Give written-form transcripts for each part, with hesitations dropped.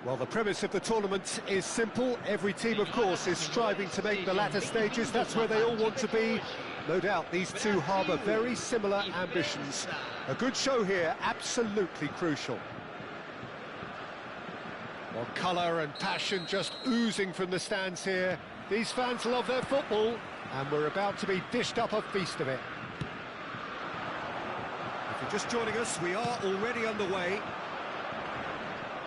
Well, the premise of the tournament is simple. Every team, of course, is striving to make the latter stages. That's where they all want to be. No doubt these two harbour very similar ambitions. A good show here, absolutely crucial. Well, colour and passion just oozing from the stands here. These fans love their football, and we're about to be dished up a feast of it. If you're just joining us, we are already underway.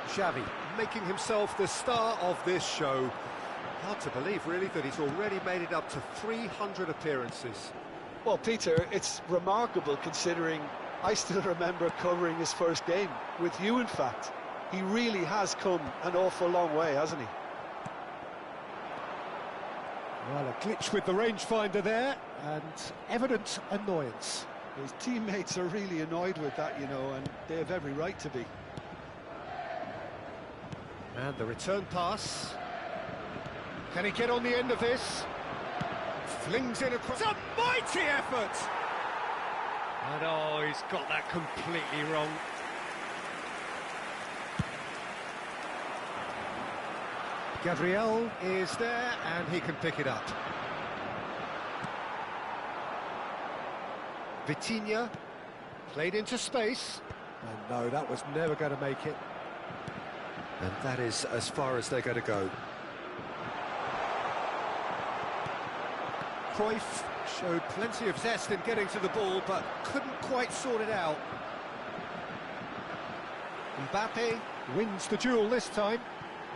Xavi making himself the star of this show. Hard to believe, really, that he's already made it up to 300 appearances. Well, Peter, it's remarkable considering I still remember covering his first game, with you in fact. He really has come an awful long way, hasn't he? Well, a glitch with the rangefinder there, and evident annoyance. His teammates are really annoyed with that, you know, and they have every right to be. And the return pass. Can he get on the end of this? Flings in across. It's a mighty effort! And oh, he's got that completely wrong. Gabriel is there, and he can pick it up. Vitinha played into space. And no, that was never going to make it. And that is as far as they're going to go. Cruyff showed plenty of zest in getting to the ball, but couldn't quite sort it out. Mbappe wins the duel this time.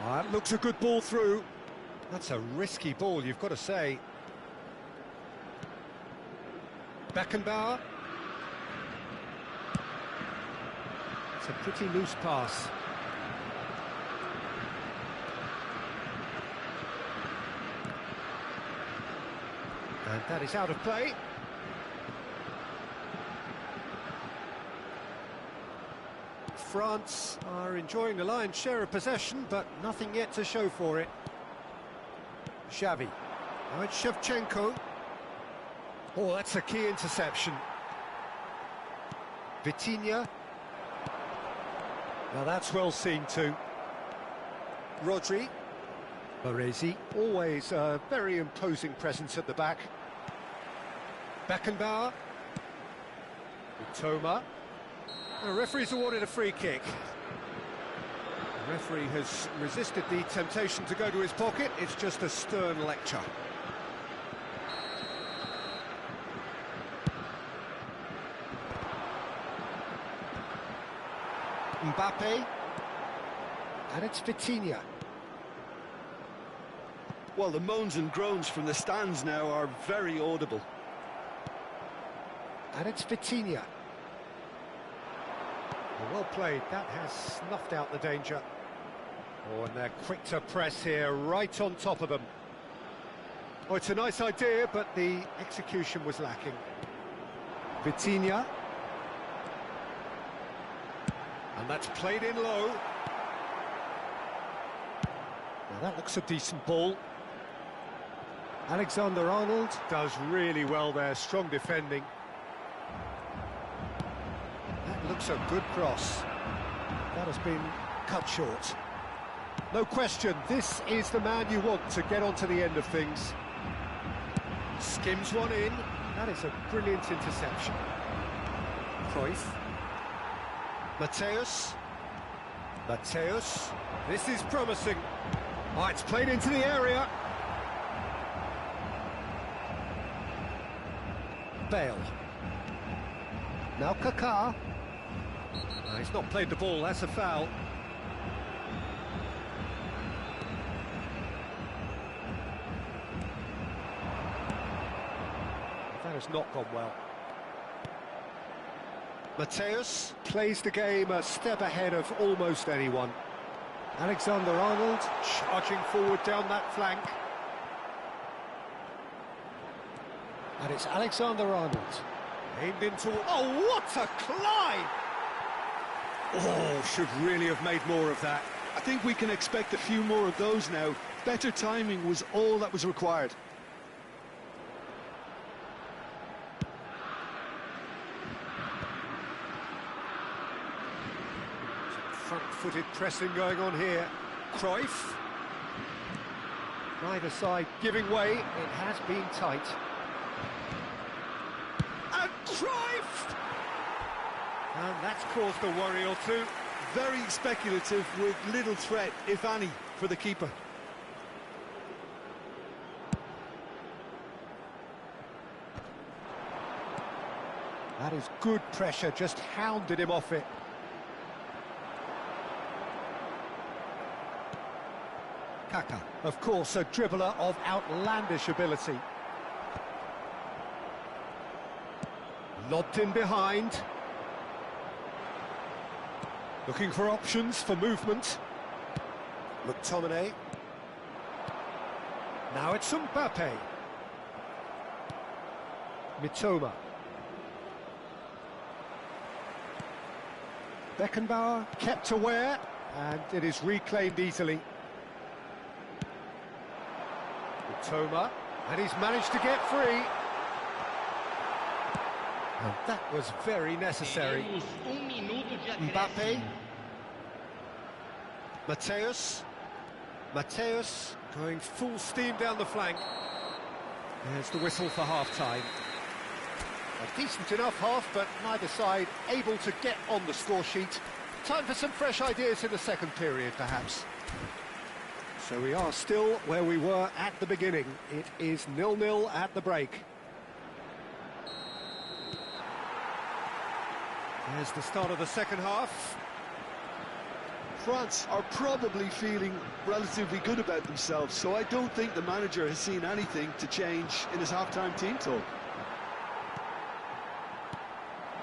Oh, that looks a good ball through. That's a risky ball, you've got to say. Beckenbauer. It's a pretty loose pass. And that is out of play. France are enjoying the lion's share of possession, but nothing yet to show for it. Xavi. Now it's Shevchenko. Oh, that's a key interception. Vitinha. Now that's well seen too. Rodri. Baresi. Always a very imposing presence at the back. Beckenbauer. Toma. The referee's awarded a free kick. The referee has resisted the temptation to go to his pocket. It's just a stern lecture. Mbappe. And it's Vitinha. Well, the moans and groans from the stands now are very audible. And it's Vitinha. Well played, that has snuffed out the danger. Oh, and they're quick to press here, right on top of them. Oh, it's a nice idea, but the execution was lacking. Vitinha. And that's played in low. Now that looks a decent ball. Alexander-Arnold does really well there, strong defending. That looks a good cross. That has been cut short. No question, this is the man you want to get onto the end of things. Skims one in. That is a brilliant interception. Cruyff. Mateus. This is promising. Oh, it's played into the area. Bale. Now Kaká. No, he's not played the ball, that's a foul. That has not gone well. Mateus plays the game a step ahead of almost anyone. Alexander-Arnold charging forward down that flank. And it's Alexander-Arnold. Aimed into... Oh, what a climb! Oh, should really have made more of that. I think we can expect a few more of those now. Better timing was all that was required. Front-footed pressing going on here. Cruyff. Neither side giving way, it has been tight. And Cruyff! And that's caused a worry or two. Very speculative with little threat, if any, for the keeper. That is good pressure, just hounded him off it. Kaka, of course, a dribbler of outlandish ability. Lobbed in behind. Looking for options for movement. McTominay. Now it's Mbappe. Mitoma. Beckenbauer kept aware, and it is reclaimed easily. Mitoma, and he's managed to get free. And that was very necessary. Mbappe. Mateus going full steam down the flank. There's the whistle for half-time. A decent enough half, but neither side able to get on the score sheet. Time for some fresh ideas in the second period, perhaps. So we are still where we were at the beginning. It is 0-0 at the break. There's the start of the second half. France are probably feeling relatively good about themselves, so I don't think the manager has seen anything to change in his half-time team talk.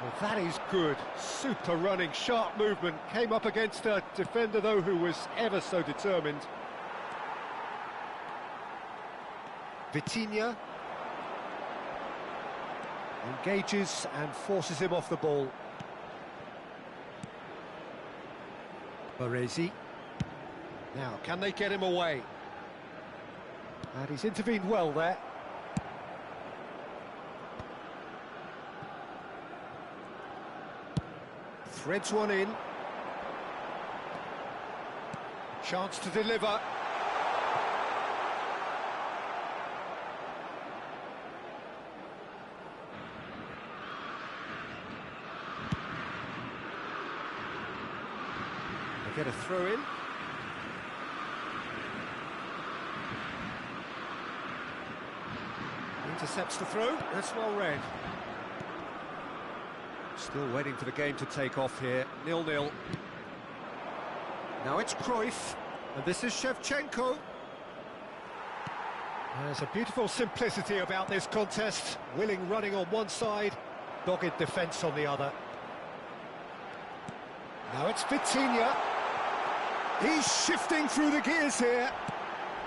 Well, that is good. Super running, sharp movement. Came up against a defender, though, who was ever so determined. Vitinha engages and forces him off the ball. Baresi. Now, can they get him away? And he's intervened well there. Threads one in. Chance to deliver. They get a throw in. Intercepts the throw. That's well read. Still waiting for the game to take off here. 0-0. Now it's Cruyff, and this is Shevchenko. There's a beautiful simplicity about this contest. Willing running on one side, dogged defence on the other. Now it's Vitinha. He's shifting through the gears here.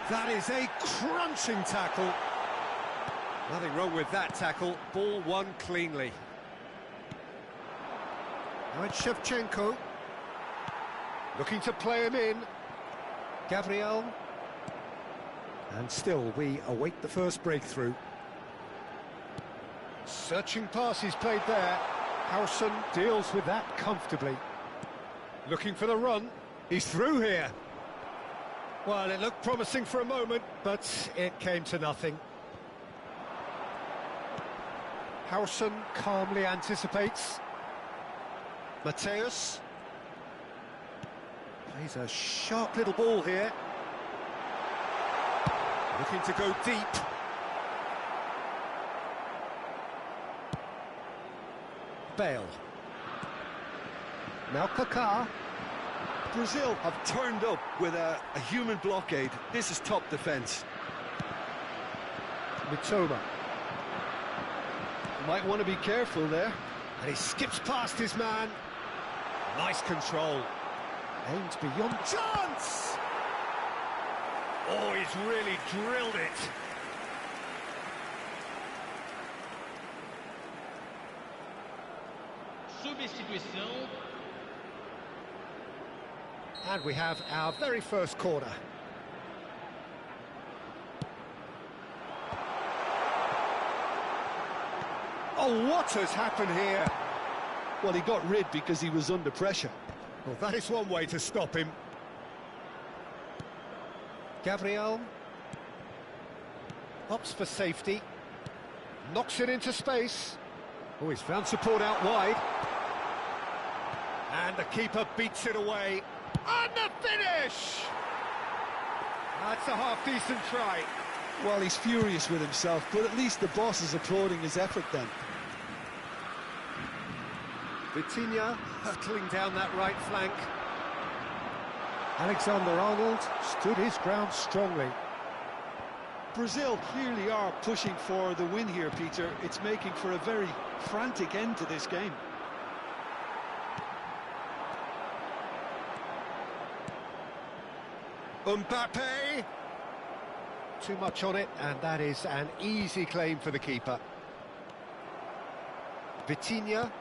That is a crunching tackle. Nothing wrong with that tackle. Ball won cleanly. Now it's Shevchenko. Looking to play him in. Gabriel. And still we await the first breakthrough. Searching pass he's played there. Howson deals with that comfortably. Looking for the run. He's through here. Well, it looked promising for a moment, but it came to nothing. Howson calmly anticipates. Mateus. Plays a sharp little ball here. Looking to go deep. Bale. Now Kaká. Brazil have turned up with a human blockade. This is top defence. Mitoma. Might want to be careful there. And he skips past his man. Nice control. Aims beyond chance! Oh, he's really drilled it. Substituição. And we have our very first corner. Oh, what has happened here? Well, he got rid because he was under pressure. Well, that is one way to stop him. Gabriel opts for safety, knocks it into space. Oh, he's found support out wide. And the keeper beats it away. And the finish! That's a half-decent try. Well, he's furious with himself, but at least the boss is applauding his effort then. Vitinha hurtling down that right flank. Alexander-Arnold stood his ground strongly. Brazil clearly are pushing for the win here, Peter. It's making for a very frantic end to this game. Mbappe! Too much on it, and that is an easy claim for the keeper. Vitinha.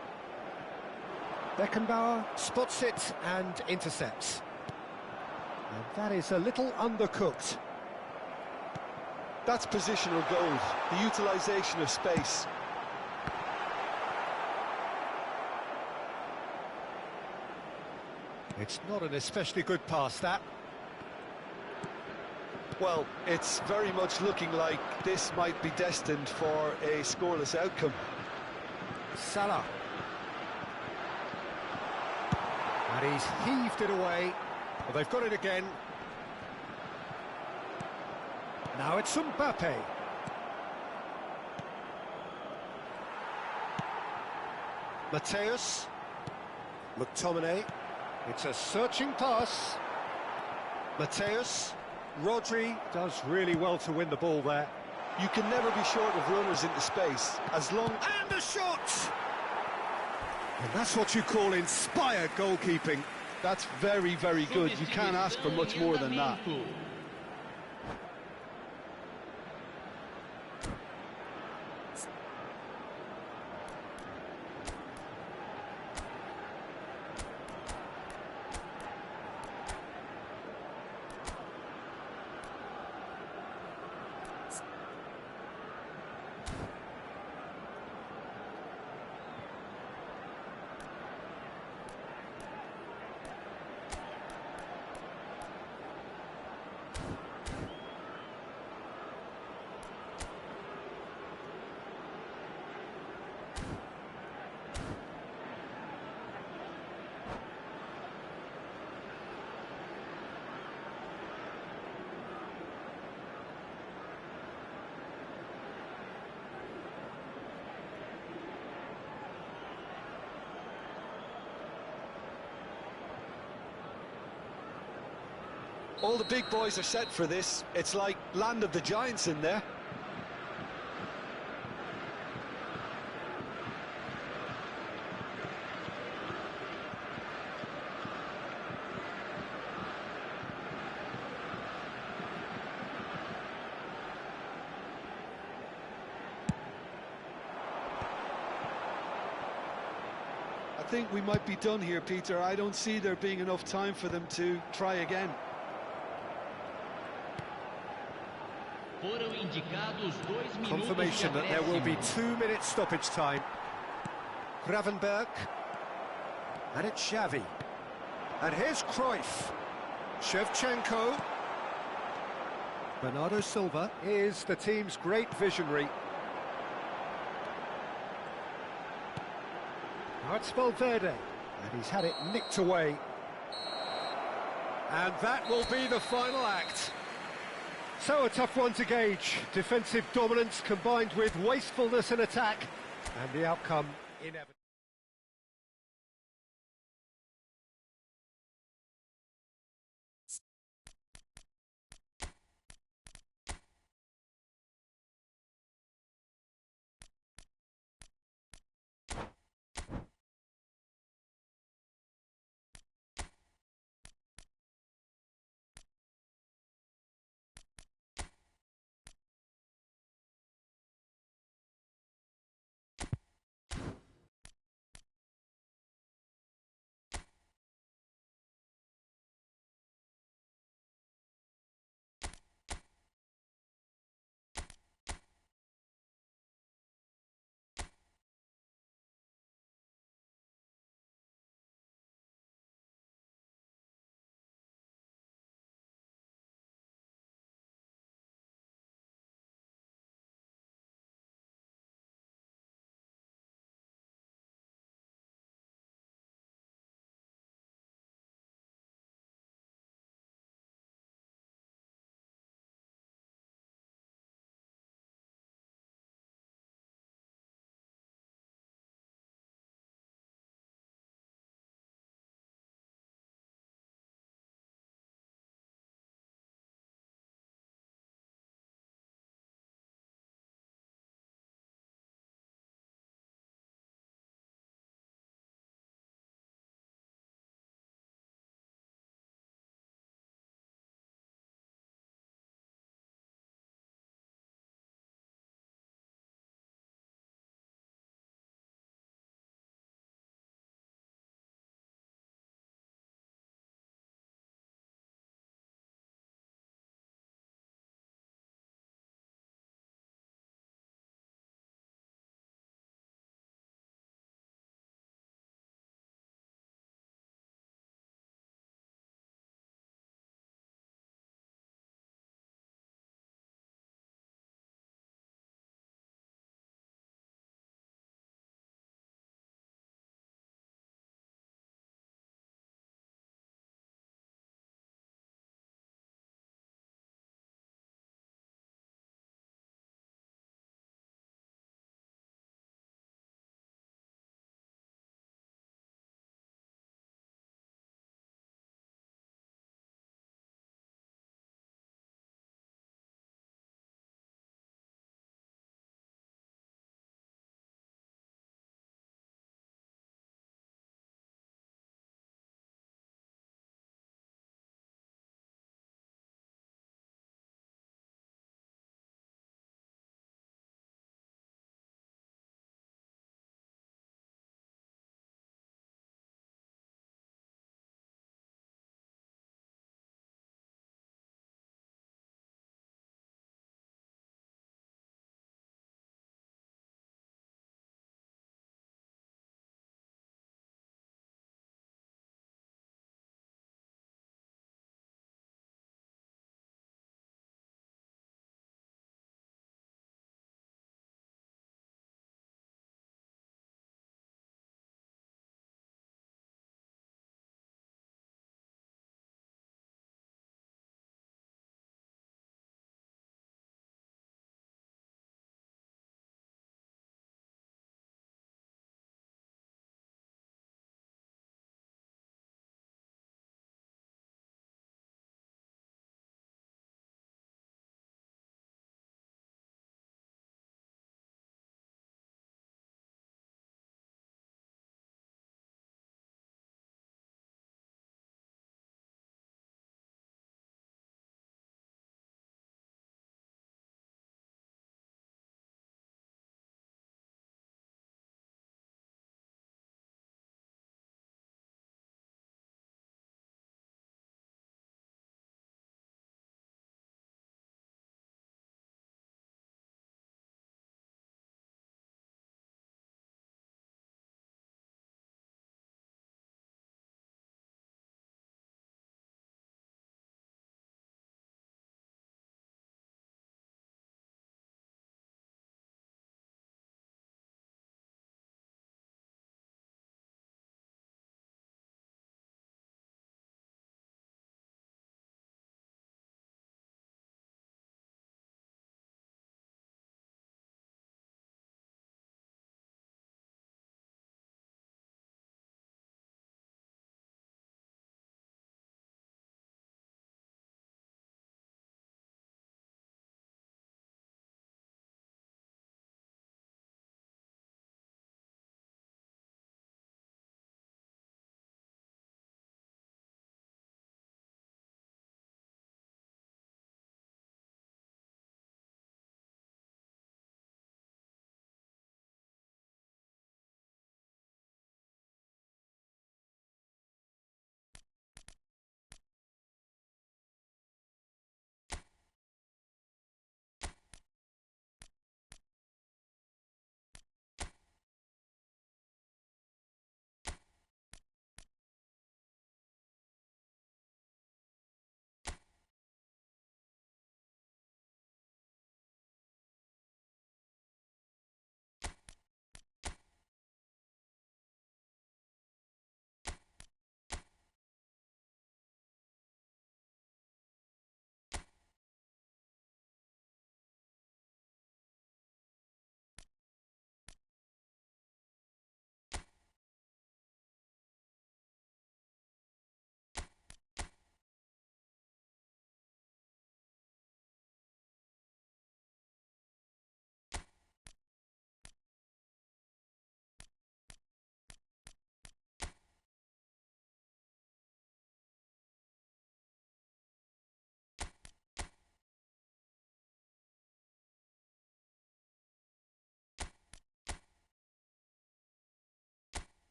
Beckenbauer spots it and intercepts. And that is a little undercooked. That's positional gold, the utilisation of space. It's not an especially good pass, that. Well, it's very much looking like this might be destined for a scoreless outcome. Salah. And he's heaved it away. Well, they've got it again. Now it's Mbappe. Mateus. McTominay. It's a searching pass. Mateus. Rodri does really well to win the ball there. You can never be short of runners into space, as long... And the shot! And that's what you call inspired goalkeeping. That's very, very good. You can't ask for much more than that. All the big boys are set for this. It's like land of the giants in there. I think we might be done here, Peter. I don't see there being enough time for them to try again. Confirmation that there will be 2 minutes stoppage time. Gravenberg. And it's Xavi. And here's Cruyff. Shevchenko. Bernardo Silva is the team's great visionary. Now it's Valverde. And he's had it nicked away. And that will be the final act. So a tough one to gauge. Defensive dominance combined with wastefulness in attack, and the outcome inevitable.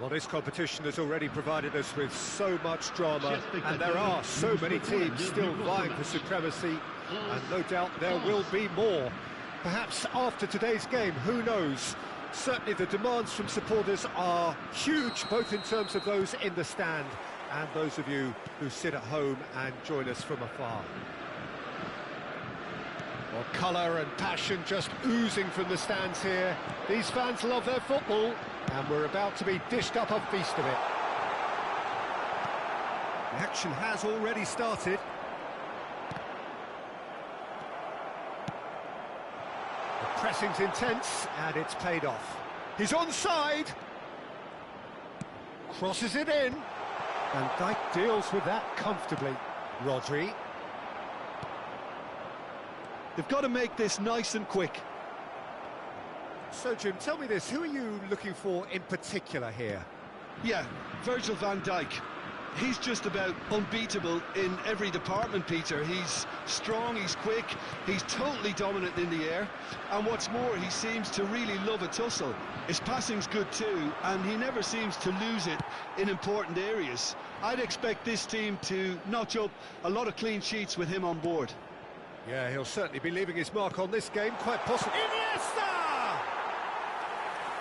Well, this competition has already provided us with so much drama, and there are so many teams still vying for supremacy, and no doubt there will be more. Perhaps after today's game, who knows? Certainly the demands from supporters are huge, both in terms of those in the stand and those of you who sit at home and join us from afar. Well, colour and passion just oozing from the stands here. These fans love their football, and we're about to be dished up a feast of it. The action has already started. The pressing's intense, and it's paid off. He's onside! Crosses it in. And Dijk deals with that comfortably. Rodri. They've got to make this nice and quick. So, Jim, tell me this, who are you looking for in particular here? Yeah, Virgil van Dijk. He's just about unbeatable in every department, Peter. He's strong, he's quick, he's totally dominant in the air. And what's more, he seems to really love a tussle. His passing's good too, and he never seems to lose it in important areas. I'd expect this team to notch up a lot of clean sheets with him on board. Yeah, he'll certainly be leaving his mark on this game, quite possibly. Iniesta!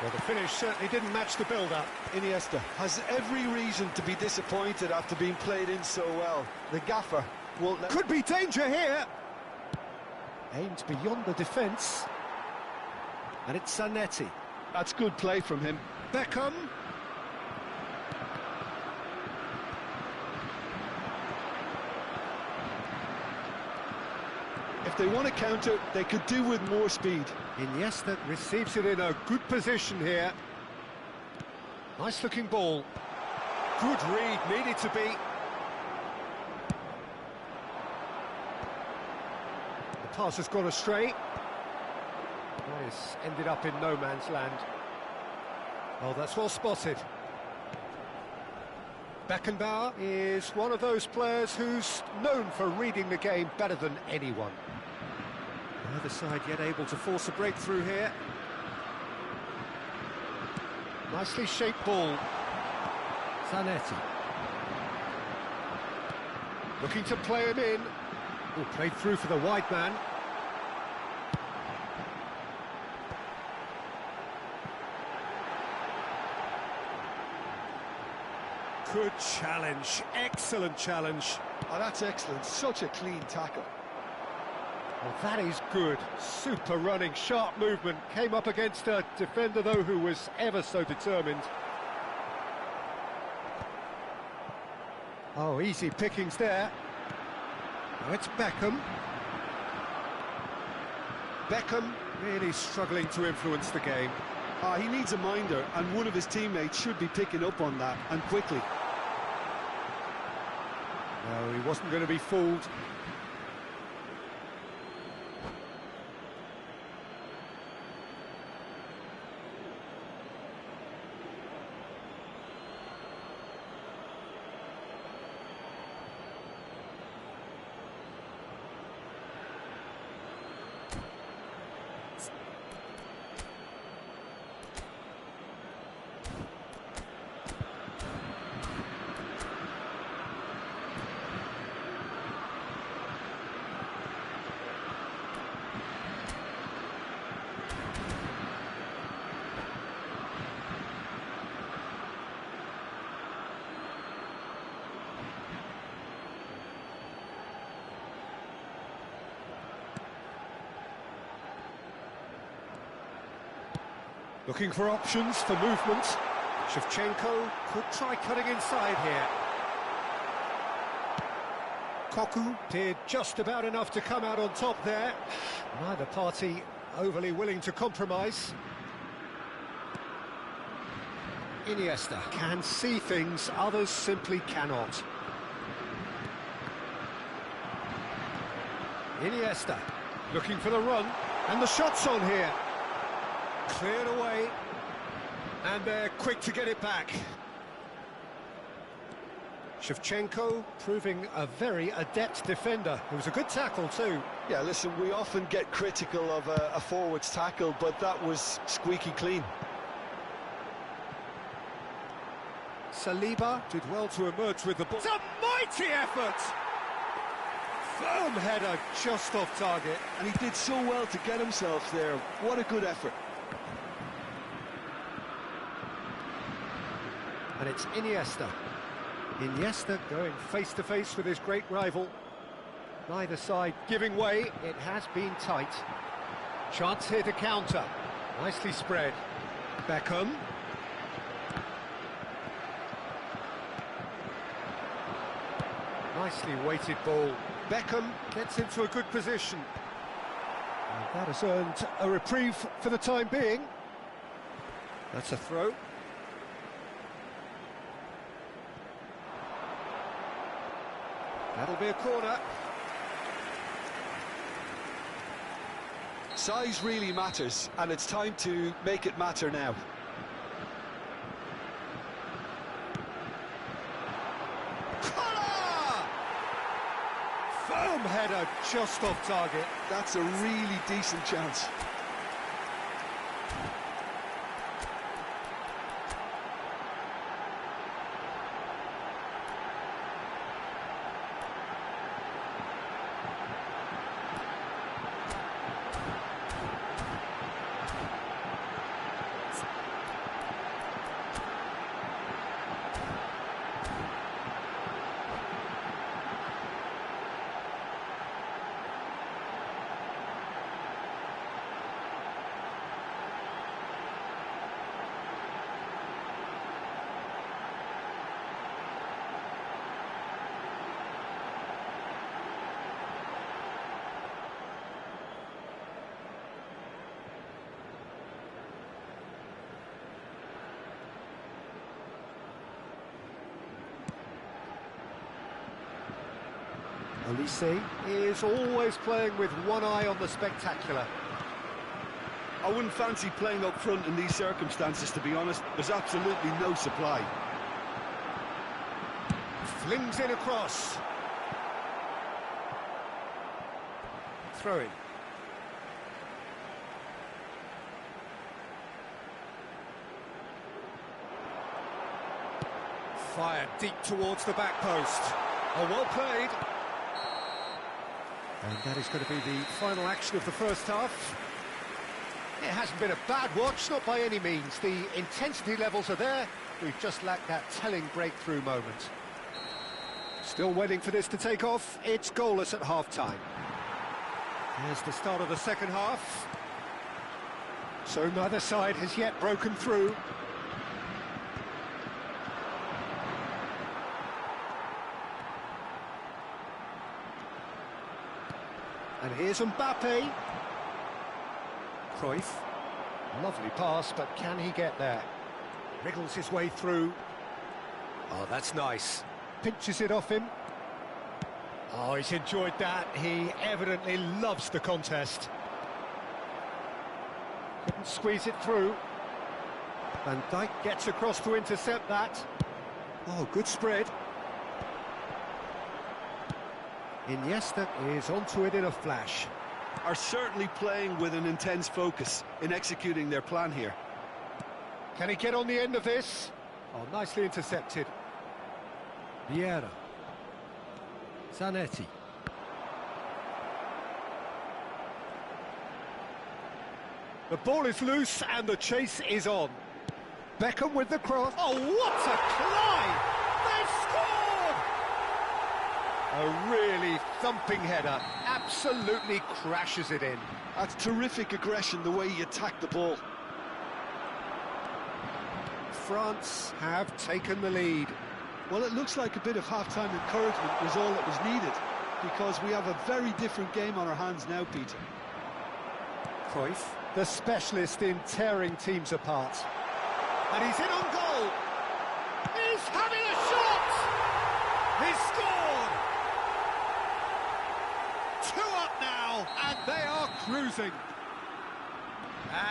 Well, the finish certainly didn't match the build-up. Iniesta has every reason to be disappointed after being played in so well. The gaffer won't let... Could be danger here! Aimed beyond the defence. And it's Zanetti. That's good play from him. Beckham. If they want to counter, they could do with more speed. Iniesta receives it in a good position here. Nice looking ball. Good read, needed to be. The pass has gone astray. Oh, it's ended up in no man's land. Oh, that's well spotted. Beckenbauer is one of those players who's known for reading the game better than anyone. Neither side yet able to force a breakthrough here. Nicely shaped ball. Zanetti. Looking to play him in. Oh, played through for the wide man. Good challenge, excellent challenge. Oh, that's excellent, such a clean tackle. Well, that is good, super running, sharp movement. Came up against a defender, though, who was ever so determined. Oh, easy pickings there. Now it's Beckham. Beckham really struggling to influence the game. He needs a minder, and one of his teammates should be picking up on that, and quickly. No, he wasn't going to be fooled. Looking for options for movement. Shevchenko could try cutting inside here. Koku did just about enough to come out on top there. Neither party overly willing to compromise. Iniesta can see things others simply cannot. Iniesta looking for the run, and the shot's on here. Cleared away, and they're quick to get it back. Shevchenko proving a very adept defender. It was a good tackle too. Yeah, listen, we often get critical of a forward's tackle, but that was squeaky clean. Saliba did well to emerge with the ball. It's a mighty effort! Firm header just off target. And he did so well to get himself there. What a good effort. And it's Iniesta. Iniesta going face-to-face with his great rival. Neither side giving way. It has been tight. Chance here to counter. Nicely spread. Beckham. Nicely weighted ball. Beckham gets into a good position. And that has earned a reprieve for the time being. That's a throw. That'll be a corner. Size really matters, and it's time to make it matter now. Firm header just off target. That's a really decent chance. Olise is always playing with one eye on the spectacular. I wouldn't fancy playing up front in these circumstances, to be honest. There's absolutely no supply. Flings in across. Throwing. Fired deep towards the back post. Oh, well played. And that is going to be the final action of the first half. It hasn't been a bad watch, not by any means. The intensity levels are there. We've just lacked that telling breakthrough moment. Still waiting for this to take off. It's goalless at half-time. Here's the start of the second half. So neither side has yet broken through. And here's Mbappe. Cruyff. Lovely pass, but can he get there? Wriggles his way through. Oh, that's nice. Pinches it off him. Oh, he's enjoyed that. He evidently loves the contest. Couldn't squeeze it through. Van Dijk gets across to intercept that. Oh, good spread. Iniesta is onto it in a flash. Are certainly playing with an intense focus in executing their plan here. Can he get on the end of this? Oh, nicely intercepted. Vieira. Zanetti. The ball is loose and the chase is on. Beckham with the cross. Oh, what a climb! They've scored! A really thumping header. Absolutely crashes it in. That's terrific aggression, the way he attacked the ball. France have taken the lead. Well, it looks like a bit of half-time encouragement was all that was needed, because we have a very different game on our hands now, Peter. Cruyff, the specialist in tearing teams apart. And he's in on goal. He's having a shot! He's scored! 2 up now, and they are cruising.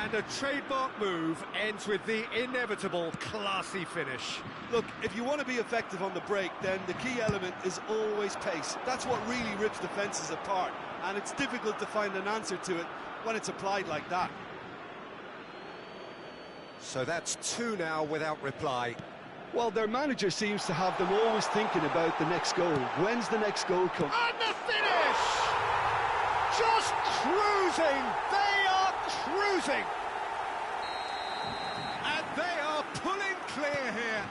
And a trademark move ends with the inevitable classy finish. Look, if you want to be effective on the break, then the key element is always pace. That's what really rips defences apart, and it's difficult to find an answer to it when it's applied like that. So that's 2 now without reply. Well, their manager seems to have them always thinking about the next goal. When's the next goal come? And the finish! Just cruising! They are cruising! And they are pulling clear here.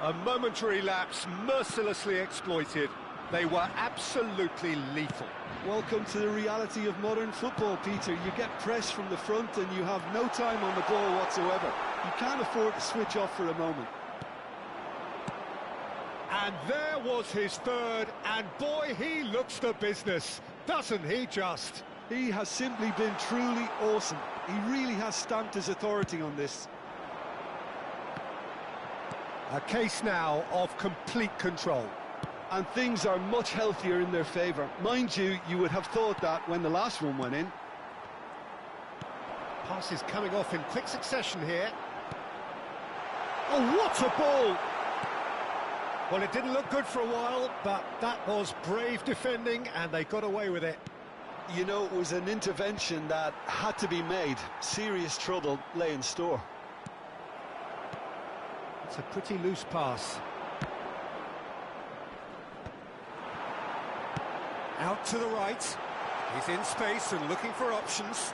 A momentary lapse mercilessly exploited. They were absolutely lethal. Welcome to the reality of modern football, Peter. You get press from the front and you have no time on the ball whatsoever. You can't afford to switch off for a moment. And there was his third, and boy, he looks the business, doesn't he just? He has simply been truly awesome. He really has stamped his authority on this. A case now of complete control. And things are much healthier in their favour. Mind you, you would have thought that when the last one went in. Passes coming off in quick succession here. Oh, what a ball! Well, it didn't look good for a while, but that was brave defending, and they got away with it. You know, it was an intervention that had to be made. Serious trouble lay in store. It's a pretty loose pass. Out to the right. He's in space and looking for options.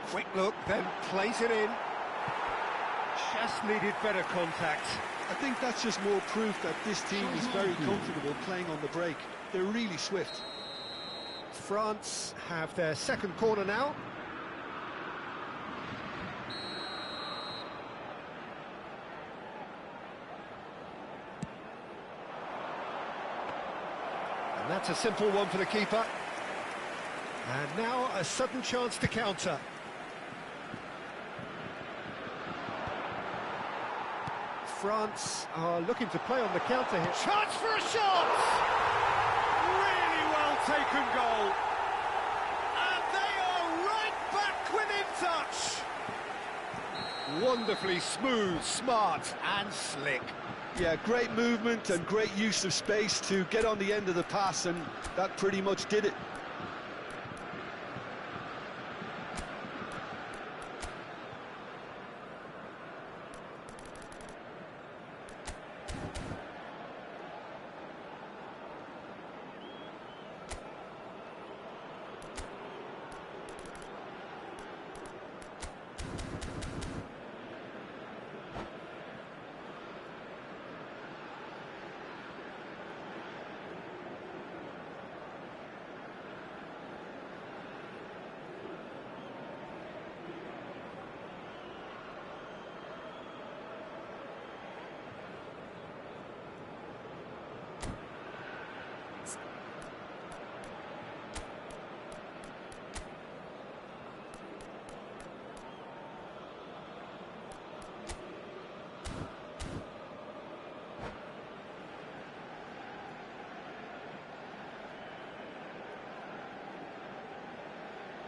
Quick look, then plays it in. Just needed better contact. I think that's just more proof that this team is very comfortable playing on the break. They're really swift. France have their second corner now. And that's a simple one for the keeper. And now a sudden chance to counter. France are looking to play on the counter here. Chance for a shot! Really well taken goal. And they are right back within touch. Wonderfully smooth, smart and slick. Yeah, great movement and great use of space to get on the end of the pass, and that pretty much did it.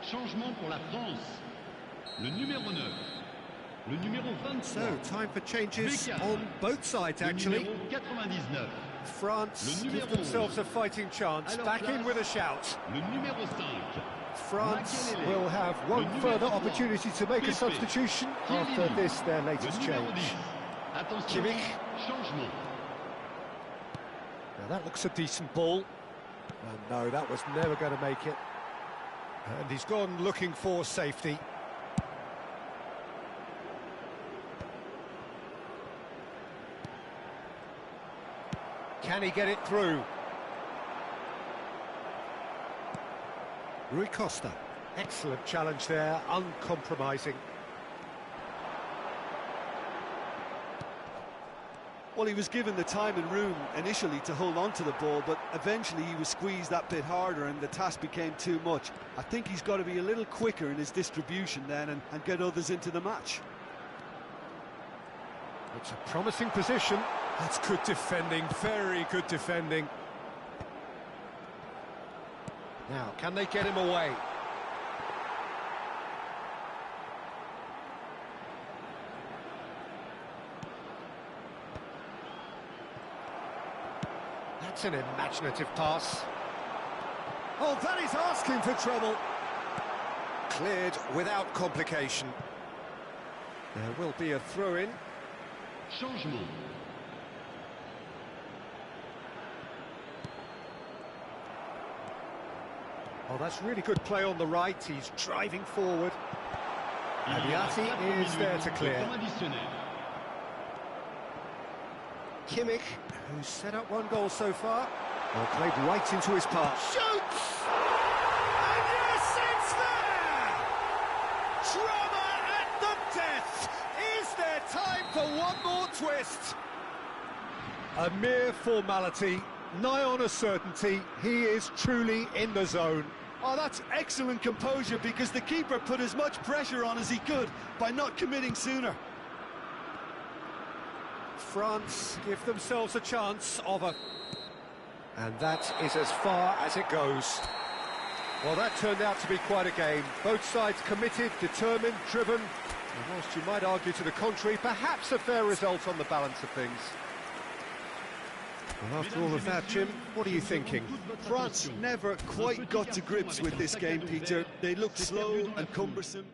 Changement pour la France. Le numéro 9. Le numéro 23. So, time for changes on both sides, Le actually. numéro 99. France give themselves a fighting chance. Back in with a shout. Le numéro 5. France will have one further opportunity to make a substitution after this, their latest change. Attention, changement. Now that looks a decent ball. And no, that was never going to make it. And he's gone looking for safety. Can he get it through? Rui Costa. Excellent challenge there, uncompromising. Well, he was given the time and room initially to hold on to the ball, but eventually he was squeezed that bit harder and the task became too much. I think he's got to be a little quicker in his distribution then and get others into the match. It's a promising position. That's good defending, very good defending. Now, can they get him away? That's an imaginative pass. Oh, that is asking for trouble. Cleared without complication. There will be a throw-in. Changement. Oh, that's really good play on the right. He's driving forward. Abiati is there to clear. Kimmich, who's set up one goal so far. Well, played right into his path. Shoots! And yes, it's there! Drama at the death! Is there time for one more twist? A mere formality, nigh on a certainty. He is truly in the zone. Oh, that's excellent composure, because the keeper put as much pressure on as he could by not committing sooner. France give themselves a chance of a... And that is as far as it goes. Well, that turned out to be quite a game. Both sides committed, determined, driven. And whilst you might argue to the contrary, perhaps a fair result on the balance of things. Well, after all of that, Jim, what are you thinking? France never quite got to grips with this game, Peter. They looked slow and cumbersome.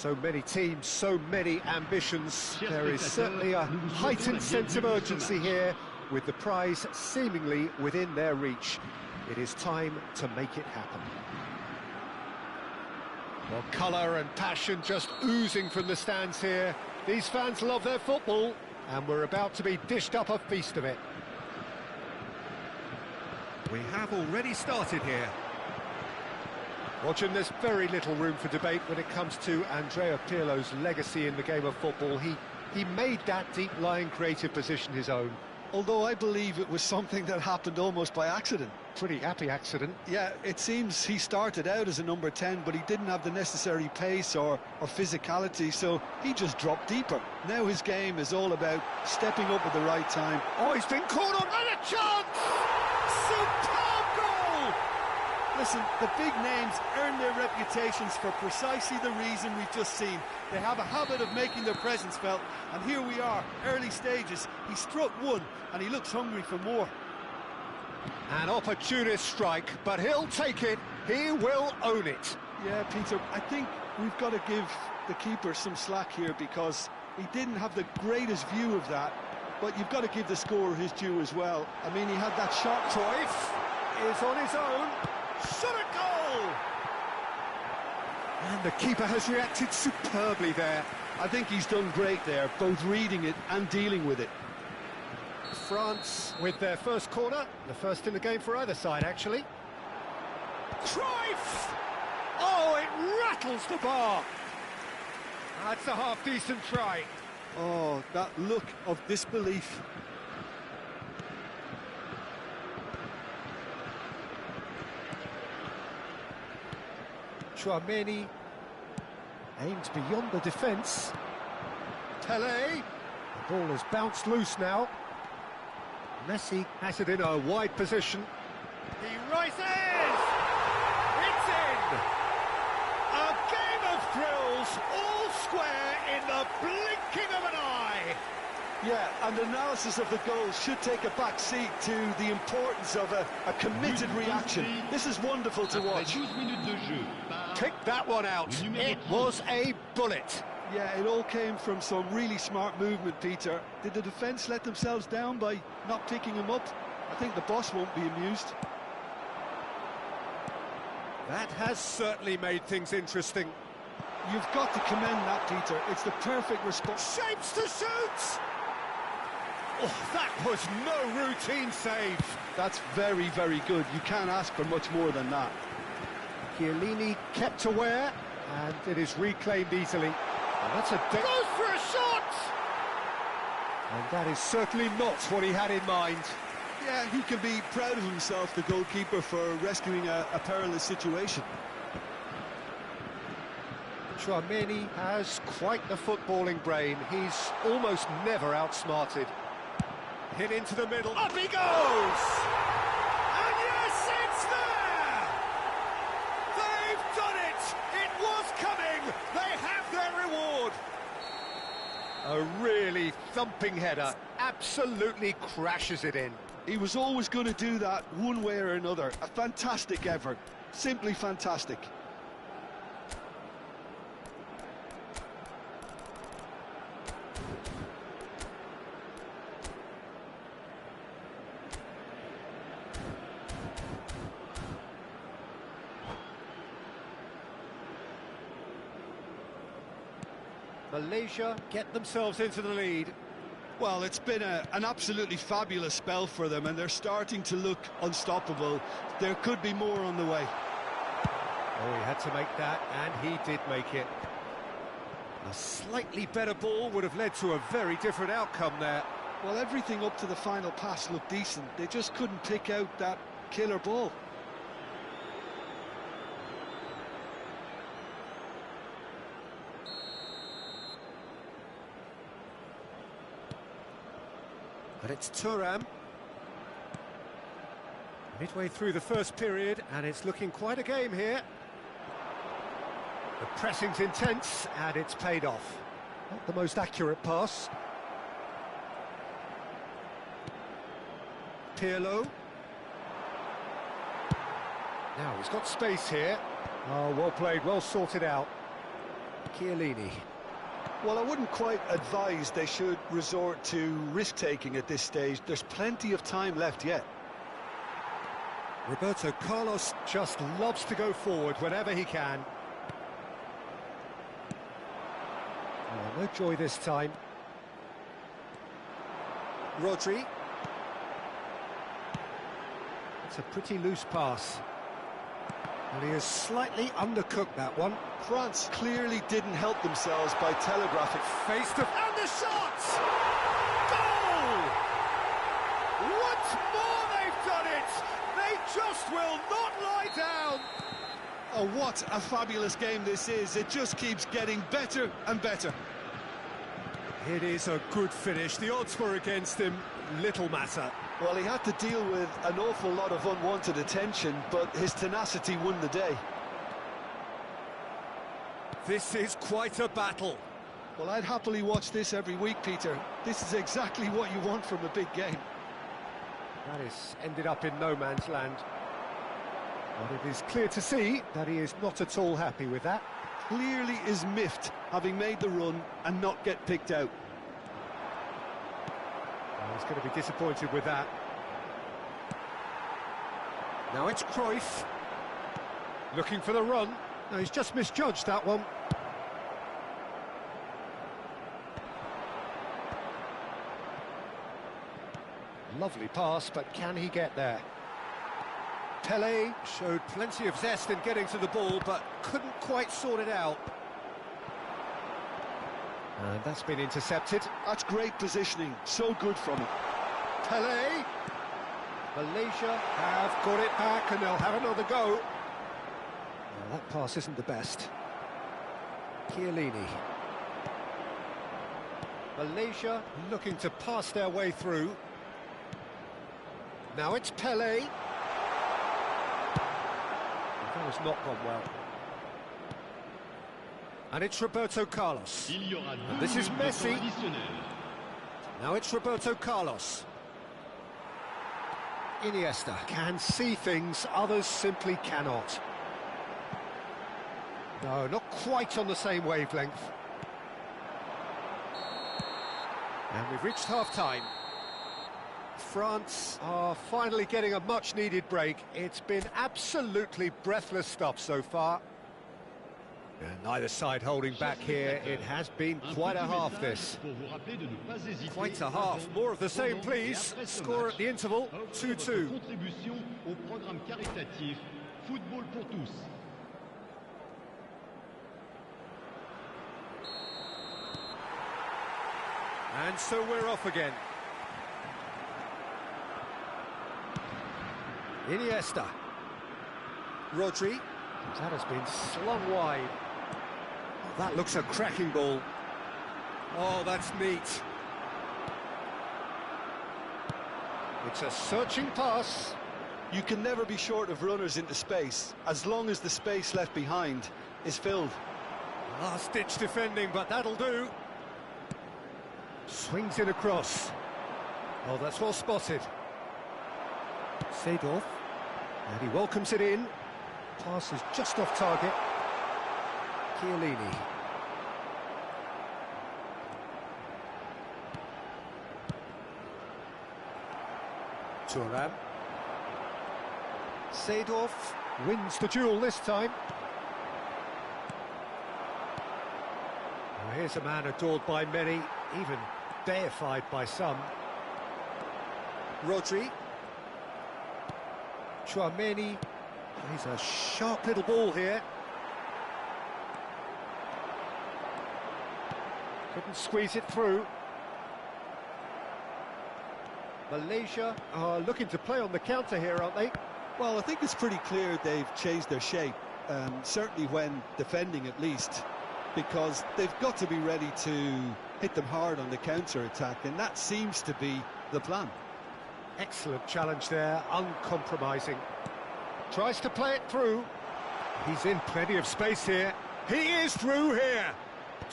So many teams, so many ambitions. There is certainly a heightened sense of urgency here, with the prize seemingly within their reach. It is time to make it happen. Well, colour and passion just oozing from the stands here. These fans love their football, and we're about to be dished up a feast of it. We have already started here. Watching, there's very little room for debate when it comes to Andrea Pirlo's legacy in the game of football. He made that deep-lying creative position his own. Although I believe it was something that happened almost by accident. Pretty happy accident. Yeah, it seems he started out as a number 10, but he didn't have the necessary pace or physicality, so he just dropped deeper. Now his game is all about stepping up at the right time. Oh, he's been caught on, and a chance! Superb goal! Listen, the big names earn their reputations for precisely the reason we've just seen. They have a habit of making their presence felt, and here we are, early stages. He struck one, and he looks hungry for more. An opportunist strike, but he'll take it. He will own it. Yeah, Peter, I think we've got to give the keeper some slack here, because he didn't have the greatest view of that, but you've got to give the scorer his due as well. I mean, he had that shot. Cruyff is on his own. Shot a goal! And the keeper has reacted superbly there. I think he's done great there, both reading it and dealing with it. France with their first corner, the first in the game for either side, actually. Cruyff! Oh, it rattles the bar. That's a half-decent try. Oh, that look of disbelief. Chouameni aims beyond the defence. Pelé, the ball has bounced loose now. Messi has it in a wide position. He rises! It's in! A game of thrills, all square in the blinking of an eye. Yeah, and analysis of the goal should take a back seat to the importance of a committed reaction. This is wonderful to watch. Pick that one out. It was a bullet. Yeah, it all came from some really smart movement, Peter. Did the defence let themselves down by not picking him up? I think the boss won't be amused. That has certainly made things interesting. You've got to commend that, Peter. It's the perfect response. Shapes to shoot! Oh, that was no routine save. That's very, very good. You can't ask for much more than that. Chiellini kept aware, and it is reclaimed easily. And that's a... Goes for a shot! And that is certainly not what he had in mind. Yeah, he can be proud of himself, the goalkeeper, for rescuing a perilous situation. Chouameni has quite the footballing brain. He's almost never outsmarted. Hit into the middle. Up he goes! And yes, it's there! They've done it! It was coming! They have their reward! A really thumping header. Absolutely crashes it in. He was always going to do that one way or another. A fantastic effort. Simply fantastic. Malaysia get themselves into the lead. Well, it's been an absolutely fabulous spell for them, and they're starting to look unstoppable. There could be more on the way. Oh, he had to make that, and he did make it. A slightly better ball would have led to a very different outcome there. Well, everything up to the final pass looked decent. They just couldn't pick out that killer ball. But it's Thuram. Midway through the first period, and it's looking quite a game here. The pressing's intense, and it's paid off. Not the most accurate pass. Pirlo. Now, he's got space here. Oh, well played, well sorted out. Chiellini. Well, I wouldn't quite advise they should resort to risk-taking at this stage. There's plenty of time left yet. Roberto Carlos just loves to go forward whenever he can. Oh, no joy this time. Rodri. It's a pretty loose pass. And he has slightly undercooked that one. France clearly didn't help themselves by telegraphing. Face to... And the shot! Goal! Once more they've done it! They just will not lie down! Oh, what a fabulous game this is. It just keeps getting better and better. It is a good finish. The odds were against him. Little matter. Well, he had to deal with an awful lot of unwanted attention, but his tenacity won the day. This is quite a battle. Well, I'd happily watch this every week, Peter. This is exactly what you want from a big game. That is ended up in no man's land. But it is clear to see that he is not at all happy with that. Clearly is miffed, having made the run and not get picked out. Well, he's going to be disappointed with that. Now it's Cruyff. Looking for the run. No, he's just misjudged that one. Lovely pass, but can he get there? Pelé showed plenty of zest in getting to the ball, but couldn't quite sort it out. And that's been intercepted. That's great positioning, so good from him. Pelé. Malaysia have got it back and they'll have another go. Well, that pass isn't the best. Chiellini. Malaysia looking to pass their way through. Now it's Pelé. That has not gone well. And it's Roberto Carlos. And this is Messi. Now it's Roberto Carlos. Iniesta can see things others simply cannot. No, not quite on the same wavelength. And we've reached half-time. France are finally getting a much-needed break. It's been absolutely breathless stuff so far. And neither side holding back here. It has been quite a half, this. Quite a half. More of the same, please. Score at the interval, 2-2. And so we're off again. Iniesta. Rodri. That has been slung wide. Oh, that looks a cracking ball. Oh, that's neat. It's a searching pass. You can never be short of runners into space, as long as the space left behind is filled. Last-ditch defending, but that'll do. Swings it across. Oh, that's well spotted. Seedorf. And he welcomes it in. Pass is just off target. Chiellini. Thuram. Seedorf wins the duel this time. Well, here's a man adored by many, even deified by some. Rodri. Chouameni. He's a sharp little ball here. Couldn't squeeze it through. Malaysia are looking to play on the counter here, aren't they? Well, I think it's pretty clear they've changed their shape, certainly when defending at least, because they've got to be ready to hit them hard on the counter-attack, and that seems to be the plan. Excellent challenge there, uncompromising. Tries to play it through. He's in plenty of space here. He is through here.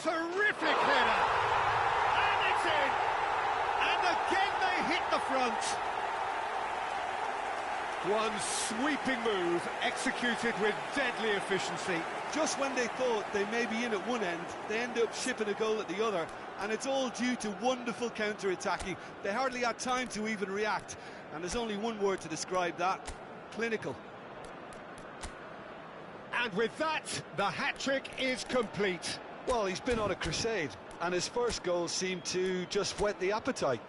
Terrific header. And it's in. And again they hit the front. One sweeping move executed with deadly efficiency. Just when they thought they may be in at one end, they end up shipping a goal at the other, and it's all due to wonderful counter-attacking. They hardly had time to even react, and there's only one word to describe that: clinical. And with that, the hat-trick is complete. Well, he's been on a crusade, and his first goal seemed to just whet the appetite.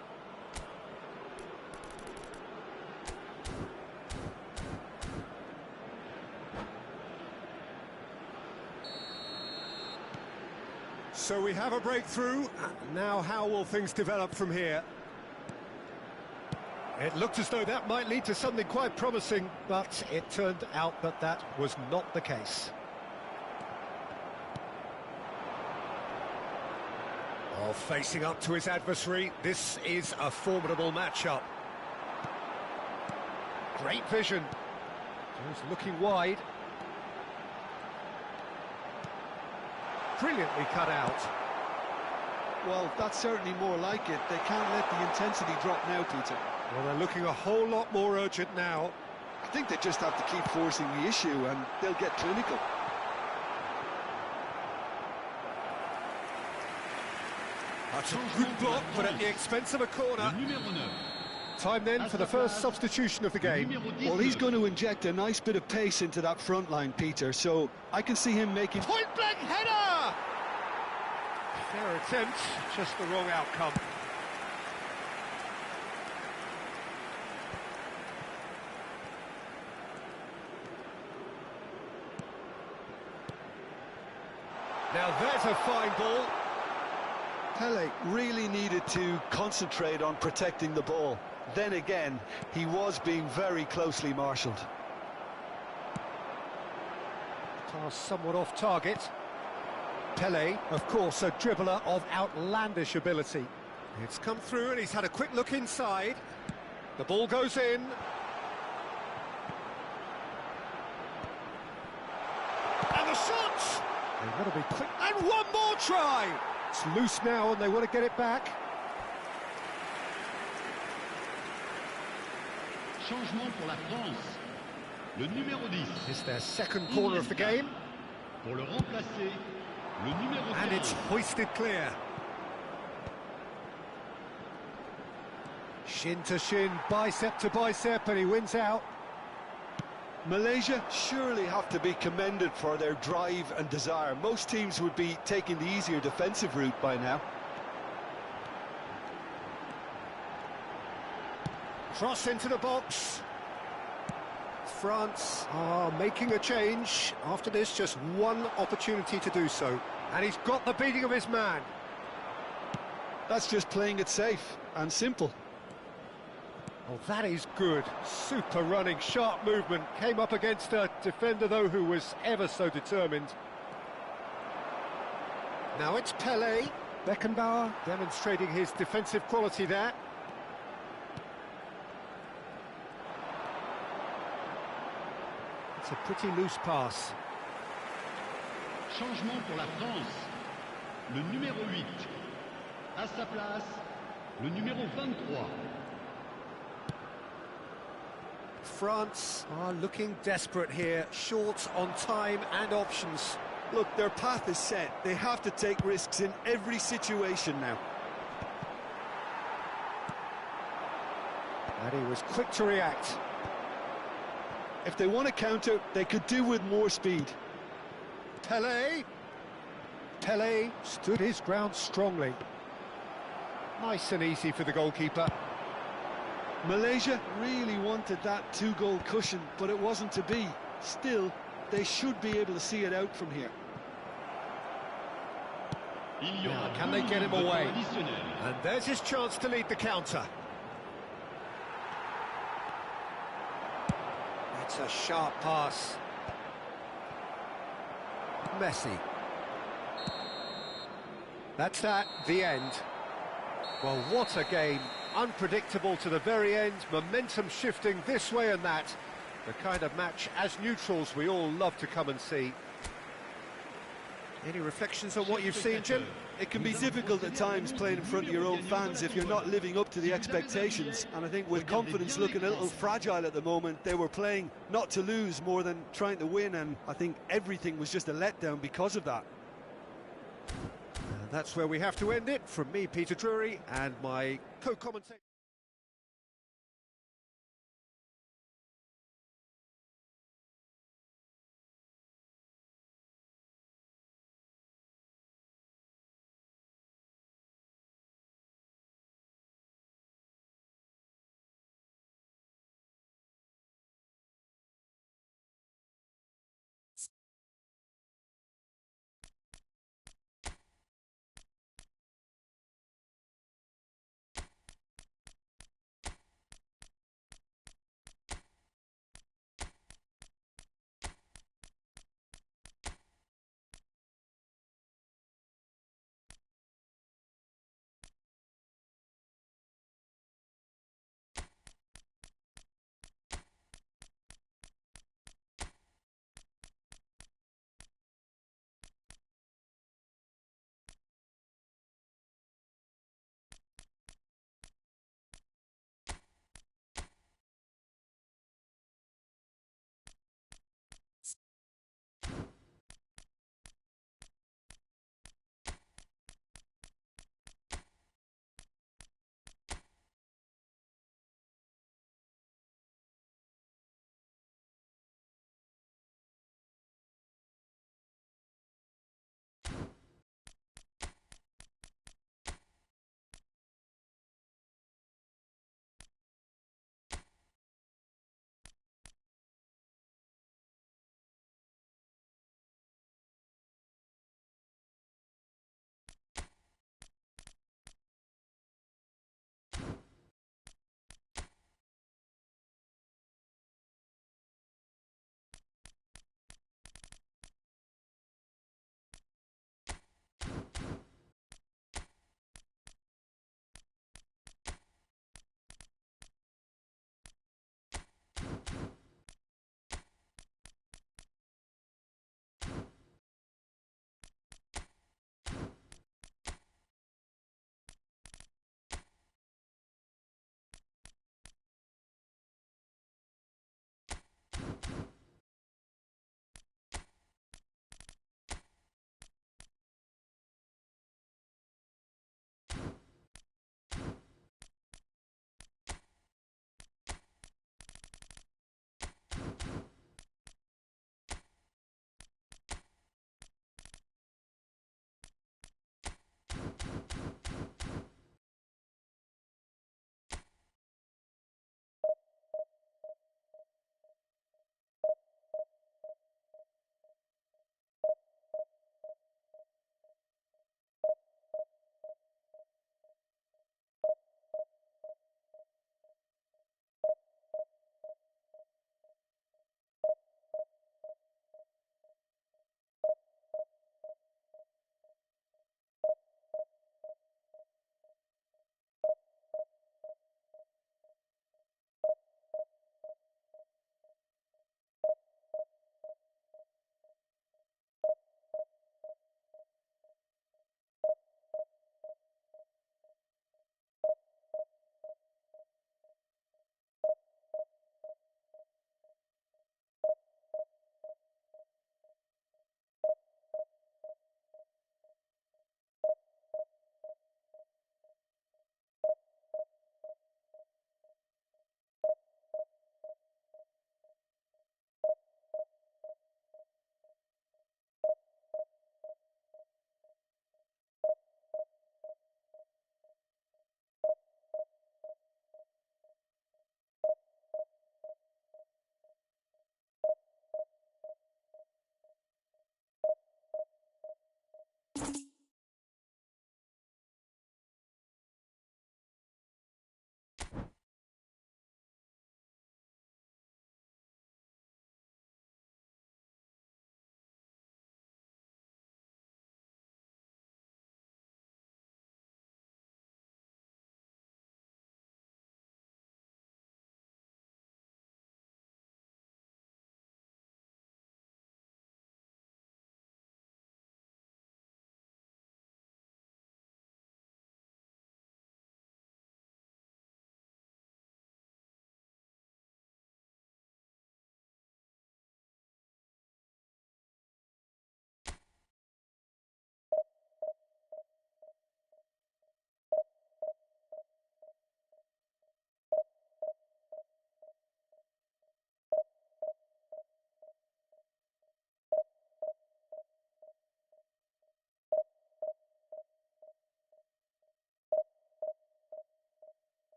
So we have a breakthrough. Now how will things develop from here? It looked as though that might lead to something quite promising, but it turned out that that was not the case. Oh, facing up to his adversary, this is a formidable matchup. Great vision. Just looking wide. Brilliantly cut out. Well, that's certainly more like it. They can't let the intensity drop now, Peter. Well, they're looking a whole lot more urgent now. I think they just have to keep forcing the issue and they'll get clinical. That's a good block, but at the expense of a corner. Time then for the first substitution of the game. Well, he's going to inject a nice bit of pace into that front line, Peter, so I can see him making... Point-blank header! Fair attempt, just the wrong outcome. Now there's a fine ball. Pele really needed to concentrate on protecting the ball. Then again, he was being very closely marshalled. Pass somewhat off target. Pele, of course, a dribbler of outlandish ability. It's come through and he's had a quick look inside. The ball goes in. And the shot! They've got to be quick. And one more try! It's loose now and they want to get it back. Changement pour la France. Le numéro 10. It's their second corner of the game. Pour le remplacer, le numéro 10. And it's hoisted clear. Shin to shin, bicep to bicep, and he wins out. Malaysia surely have to be commended for their drive and desire. Most teams would be taking the easier defensive route by now. Cross into the box. France are making a change. After this, just one opportunity to do so. And he's got the beating of his man. That's just playing it safe and simple. Oh, that is good. Super running, sharp movement. Came up against a defender, though, who was ever so determined. Now it's Pele. Beckenbauer demonstrating his defensive quality there. It's a pretty loose pass. Changement pour la France. Le numéro 8. À sa place, le numéro 23. France are looking desperate here, short on time and options. Look, their path is set. They have to take risks in every situation now. And he was quick to react. If they want to counter, they could do with more speed. Pele. Pele stood his ground strongly. Nice and easy for the goalkeeper. Malaysia really wanted that two-goal cushion, but it wasn't to be. Still, they should be able to see it out from here. Now, can they get him away? And there's his chance to lead the counter. It's a sharp pass. Messi. That's that, the end. Well, what a game. Unpredictable to the very end, momentum shifting this way and that. The kind of match, as neutrals, we all love to come and see. Any reflections on what you've seen, Jim? It can be difficult at times playing in front of your own fans if you're not living up to the expectations, and I think with confidence looking a little fragile at the moment, they were playing not to lose more than trying to win, and I think everything was just a letdown because of that. And that's where we have to end it. From me, Peter Drury, and my co-commentator.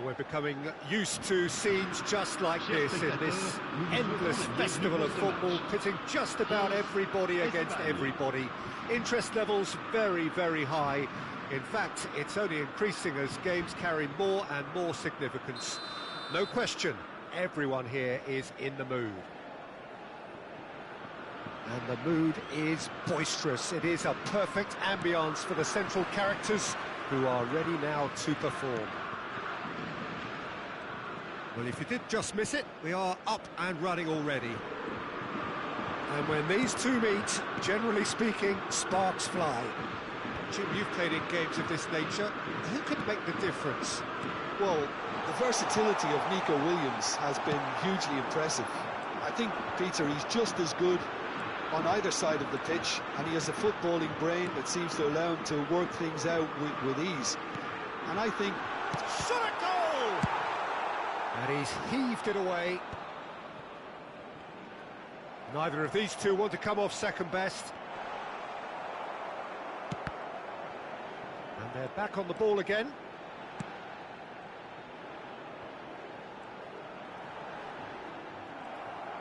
Well, we're becoming used to scenes just like this in this endless festival of football, pitting just about everybody against everybody. Interest levels very, very high. In fact, it's only increasing as games carry more and more significance. No question, everyone here is in the mood. And the mood is boisterous. It is a perfect ambience for the central characters who are ready now to perform. Well, if you did just miss it, we are up and running already. And when these two meet, generally speaking, sparks fly. Jim, you've played in games of this nature. Who could make the difference? Well, the versatility of Nico Williams has been hugely impressive. I think, Peter, he's just as good on either side of the pitch, and he has a footballing brain that seems to allow him to work things out with ease. And I think... Shot a goal! And he's heaved it away. Neither of these two want to come off second best. And they're back on the ball again.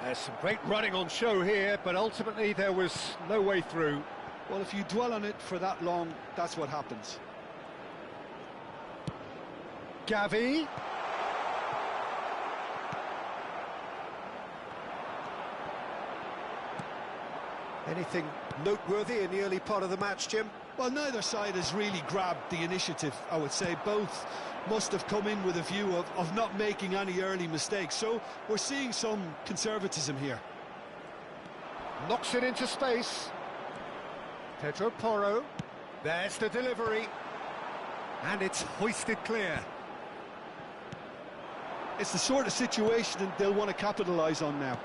There's some great running on show here, but ultimately there was no way through. Well, if you dwell on it for that long, that's what happens. Gavi. Anything noteworthy in the early part of the match, Jim? Well, neither side has really grabbed the initiative, I would say. Both must have come in with a view of not making any early mistakes. So we're seeing some conservatism here. Knocks it into space. Pedro Porro. There's the delivery. And it's hoisted clear. It's the sort of situation they'll want to capitalise on now.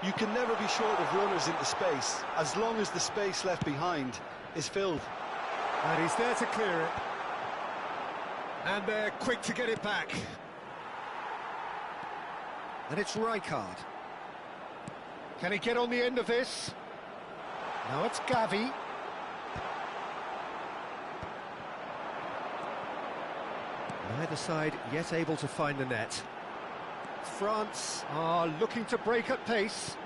You can never be short of runners into space, as long as the space left behind is filled. And he's there to clear it. And they're quick to get it back. And it's Rijkaard. Can he get on the end of this? Now it's Gavi. Neither side yet able to find the net. France are looking to break at pace.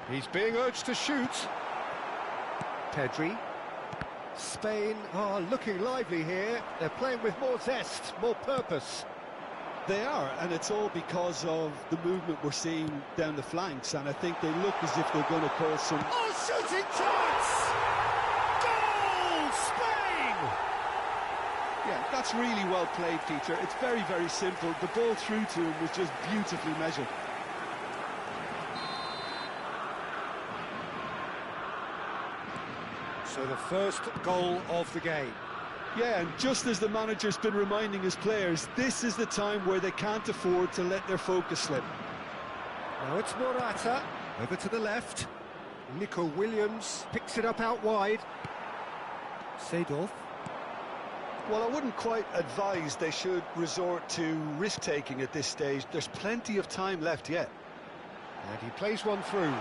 He's being urged to shoot. Pedri. Spain are looking lively here. They're playing with more zest, more purpose. They are, and it's all because of the movement we're seeing down the flanks, and I think they look as if they're going to cause some... Oh, shooting chance! Goal, Spain! Yeah, that's really well played, Peter. It's very, very simple. The ball through to him was just beautifully measured. So the first goal of the game. Yeah, and just as the manager's been reminding his players, this is the time where they can't afford to let their focus slip. Now it's Morata, over to the left. Nico Williams picks it up out wide. Seedorf. Well, I wouldn't quite advise they should resort to risk-taking at this stage. There's plenty of time left yet. And he plays one through.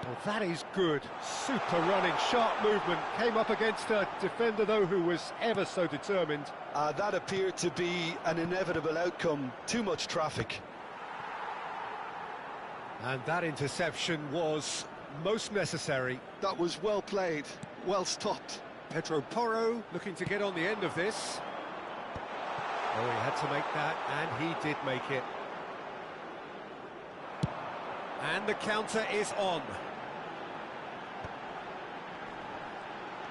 Well, that is good. Super running, sharp movement. Came up against a defender, though, who was ever so determined. That appeared to be an inevitable outcome. Too much traffic. And that interception was most necessary. That was well played, well stopped. Pedro Porro looking to get on the end of this. Oh, he had to make that, and he did make it. And the counter is on.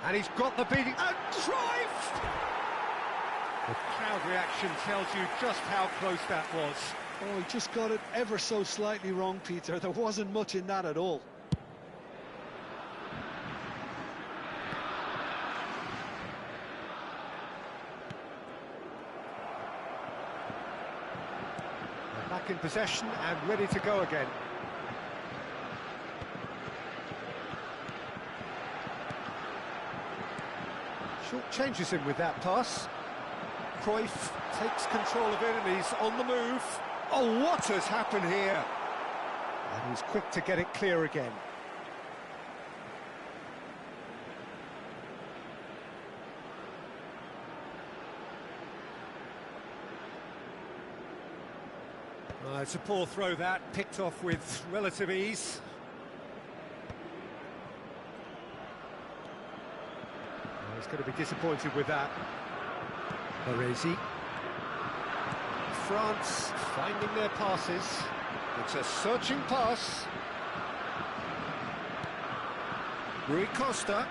And he's got the beating. And Cruyff! The crowd reaction tells you just how close that was. Oh, he just got it ever so slightly wrong, Peter. There wasn't much in that at all. They're back in possession and ready to go again. Short changes him with that pass. Cruyff takes control of it and he's on the move. Oh, what has happened here? And he's quick to get it clear again. It's a poor throw that, picked off with relative ease. He's going to be disappointed with that. Baresi. France finding their passes. It's a searching pass. Rui Costa.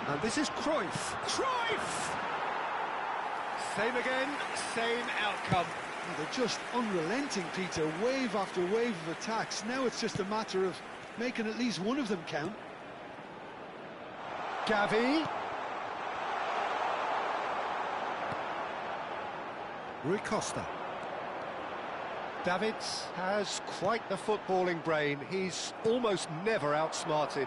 And this is Cruyff. Cruyff! Same again, same outcome. Well, they're just unrelenting, Peter. Wave after wave of attacks. Now it's just a matter of making at least one of them count. Gavi. Rui Costa. Davids has quite the footballing brain. He's almost never outsmarted.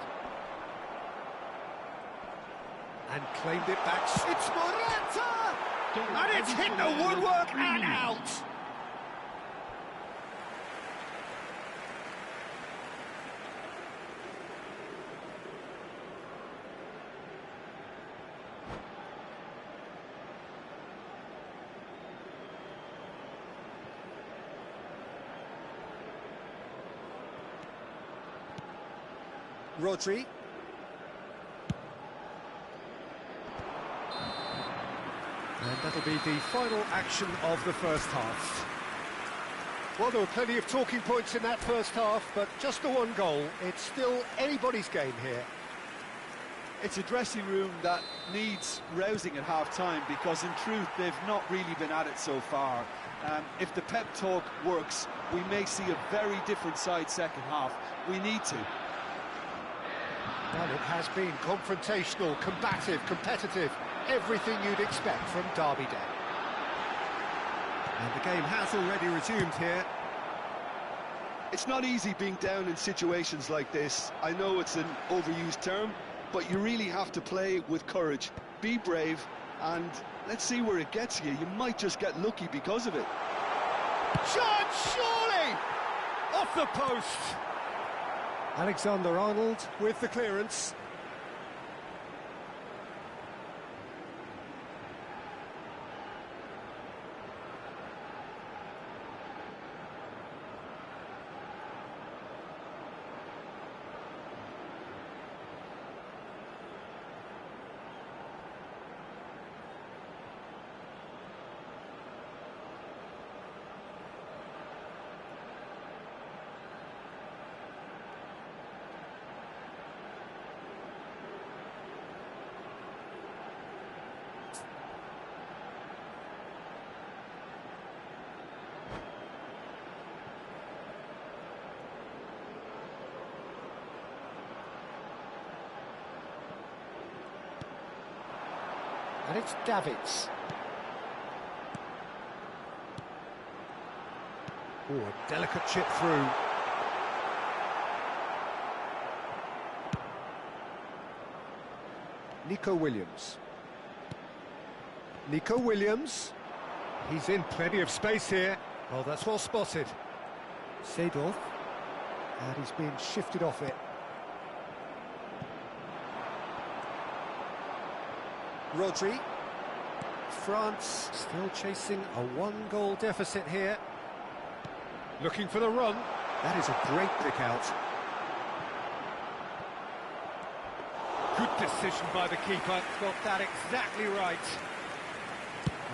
And claimed it back. It's Morata! And it's hit the woodwork and out! Rodri. And that'll be the final action of the first half. Well, there were plenty of talking points in that first half, but just the one goal. It's still anybody's game here. It's a dressing room that needs rousing at half-time, because in truth they've not really been at it so far. If the pep talk works, we may see a very different side second half. We need to. Well, it has been confrontational, combative, competitive, everything you'd expect from Derby Day. And the game has already resumed here. It's not easy being down in situations like this. I know it's an overused term, but you really have to play with courage. Be brave, and let's see where it gets you. You might just get lucky because of it. Shot, surely! Off the post! Alexander-Arnold with the clearance. And it's Davids. Oh, a delicate chip through. Nico Williams. Nico Williams. He's in plenty of space here. Well, that's well spotted. Seedorf. And he's been shifted off it. Rodri. France still chasing a one-goal deficit here. Looking for the run. That is a great pick out. Good decision by the keeper. Got that exactly right.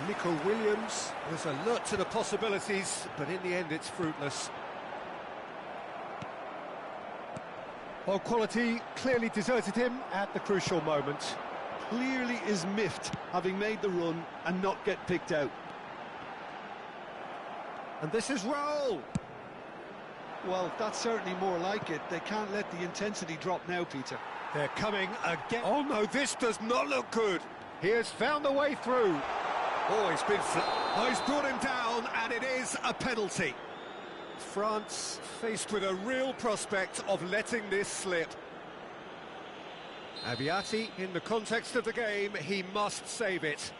Nico Williams was alert to the possibilities, but in the end it's fruitless. Well, quality clearly deserted him at the crucial moment. Clearly is miffed, having made the run and not get picked out. And this is Raul. Well, that's certainly more like it. They can't let the intensity drop now, Peter. They're coming again. Oh no, this does not look good. He has found a way through. Oh, he's brought him down, and it is a penalty. France faced with a real prospect of letting this slip. Abiati, in the context of the game, he must save it.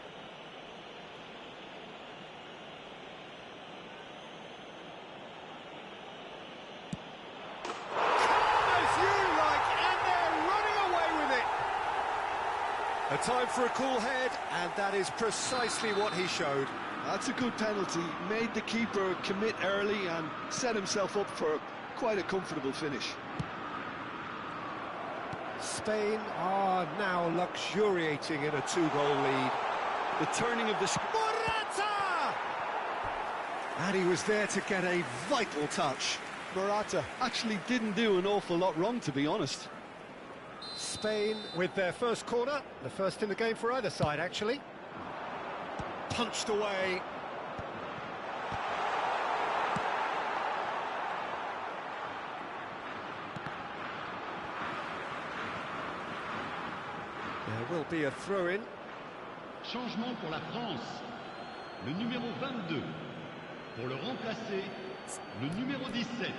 A time for a cool head, and that is precisely what he showed. That's a good penalty. Made the keeper commit early and set himself up for quite a comfortable finish. Spain are now luxuriating in a 2-goal lead. The turning of the... Morata! And he was there to get a vital touch. Morata actually didn't do an awful lot wrong, to be honest. Spain with their first corner, the first in the game for either side, actually. Punched away. There will be a throw-in. Changement pour la France. Le numéro 22. Pour le remplacer, le numéro 17.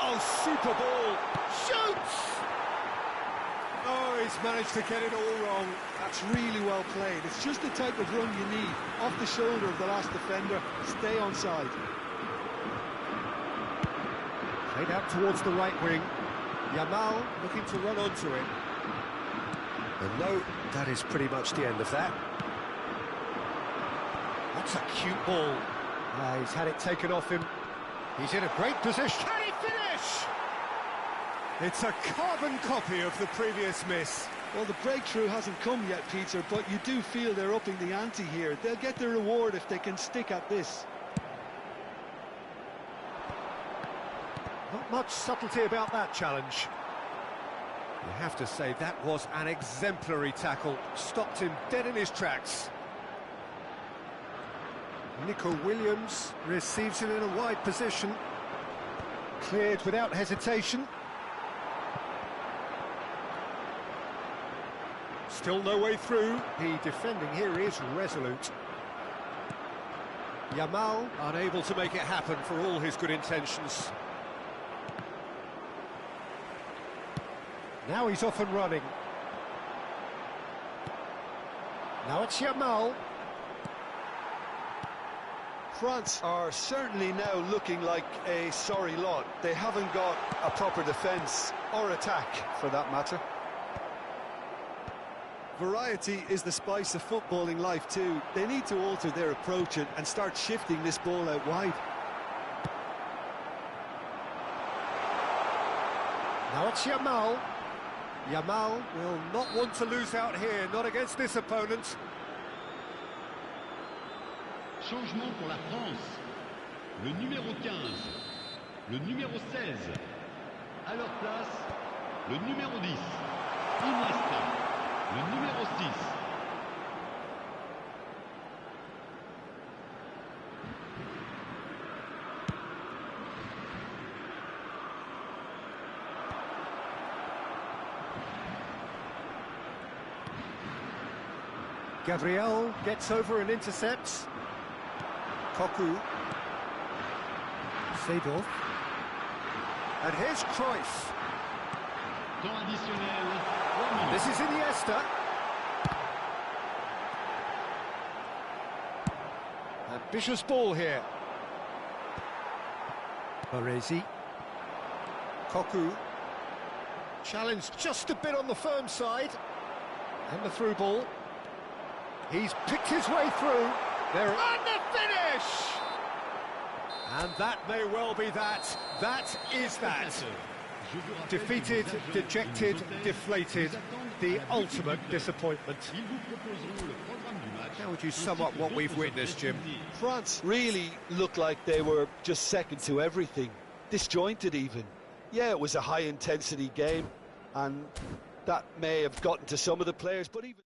Oh, super ball. Shoots! Oh, he's managed to get it all wrong. That's really well played. It's just the type of run you need. Off the shoulder of the last defender, stay onside. Played out towards the right wing. Yamal looking to run onto it. And no, that is pretty much the end of that. That's a cute ball. He's had it taken off him. He's in a great position. Can he finish? It's a carbon copy of the previous miss. Well, the breakthrough hasn't come yet, Peter, but you do feel they're upping the ante here. They'll get their reward if they can stick at this. Not much subtlety about that challenge. You have to say that was an exemplary tackle. Stopped him dead in his tracks. Nico Williams receives it in a wide position. Cleared without hesitation. Still no way through. The defending here is resolute. Yamal unable to make it happen for all his good intentions. Now he's off and running. Now it's Yamal. France are certainly now looking like a sorry lot. They haven't got a proper defence or attack, for that matter. Variety is the spice of footballing life too. They need to alter their approach and start shifting this ball out wide. Now it's Yamal. Yamal will not want to lose out here, not against this opponent. Changement pour la France. Le numéro 15. Le numéro 16. À leur place, le numéro 10. Iniesta. Le numéro 6. Gabriel gets over and intercepts. Koku. Seedorf. And here's Cruyff. Temps additionnel. This is Iniesta. Ambitious ball here. Baresi. Koku. Challenged just a bit on the firm side. And the through ball. He's picked his way through. They're on the finish! And that may well be that. That is that. Defeated, dejected, deflated. The ultimate disappointment. How would you sum up what we've witnessed, Jim? France really looked like they were just second to everything. Disjointed even. Yeah, it was a high-intensity game, and that may have gotten to some of the players, but even...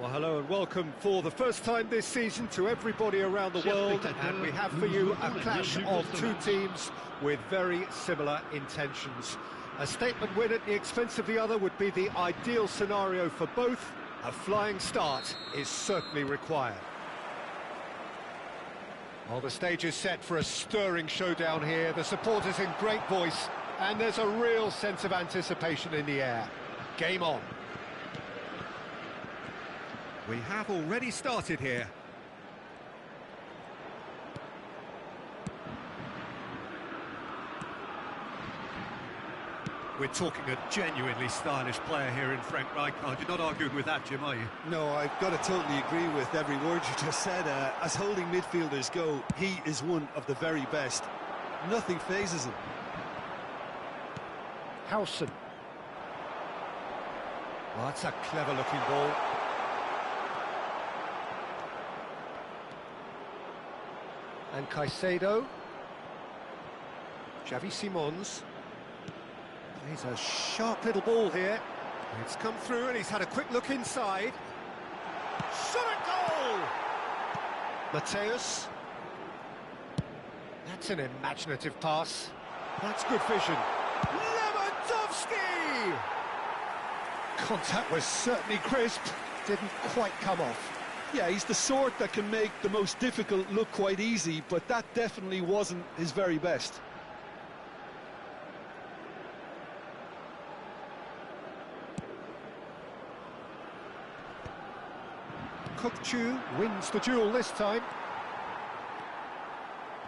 Well, hello and welcome for the first time this season to everybody around the world, and we have for you a clash of two teams with very similar intentions. A statement win at the expense of the other would be the ideal scenario for both. A flying start is certainly required. Well, the stage is set for a stirring showdown here. The supporters in great voice, and there's a real sense of anticipation in the air. Game on. We have already started here. We're talking a genuinely stylish player here in Frank Rijkaard. You're not arguing with that, Jim, are you? No, I've got to totally agree with every word you just said. As holding midfielders go, he is one of the very best. Nothing phases him. Howson. Well, that's a clever-looking ball. And Caicedo. Xavi Simons. He's a sharp little ball here. It's come through and he's had a quick look inside. Shot at goal! Mateus. That's an imaginative pass. That's good vision. Lewandowski! Contact was certainly crisp. Didn't quite come off. Yeah, he's the sort that can make the most difficult look quite easy, but that definitely wasn't his very best. Kokchu wins the duel this time.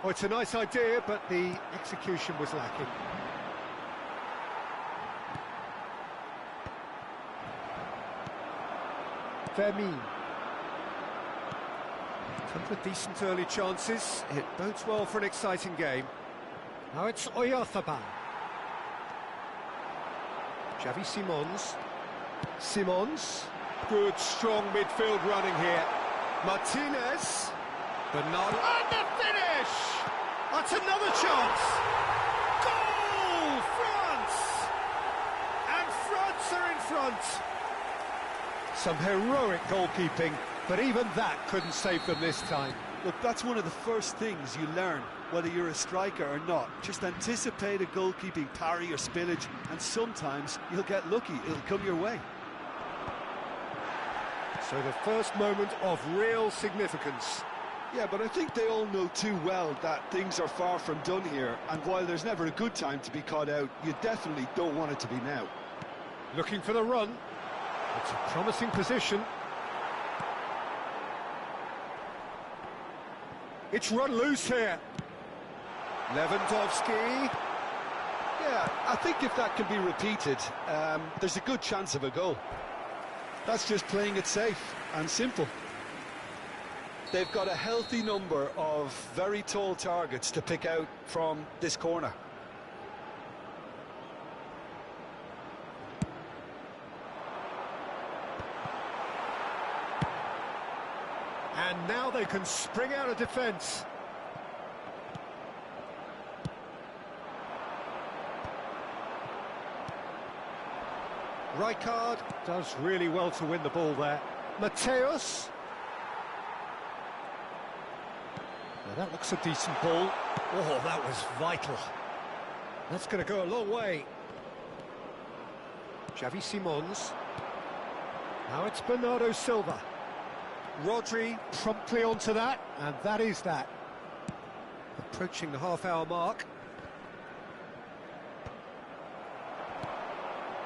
Oh, it's a nice idea, but the execution was lacking. Vermeer. A couple of decent early chances. It bodes well for an exciting game. Now it's Oyarzabal. Xavi Simons. Simons. Good, strong midfield running here. Martinez. Bernardo. And the finish! That's another chance! Goal! France! And France are in front. Some heroic goalkeeping, but even that couldn't save them this time. Look, that's one of the first things you learn, whether you're a striker or not. Just anticipate a goalkeeping parry or spillage, and sometimes you'll get lucky. It'll come your way. So the first moment of real significance. Yeah, but I think they all know too well that things are far from done here, and while there's never a good time to be caught out, you definitely don't want it to be now. Looking for the run. It's a promising position. It's run loose here. Lewandowski. Yeah, I think if that can be repeated, there's a good chance of a goal. That's just playing it safe and simple. They've got a healthy number of very tall targets to pick out from this corner. And now they can spring out of defence. Rijkaard does really well to win the ball there. Mateus. Well, that looks a decent ball. Oh, that was vital. That's going to go a long way. Xavi Simons. Now it's Bernardo Silva. Rodri promptly onto that, and that is that. Approaching the half-hour mark.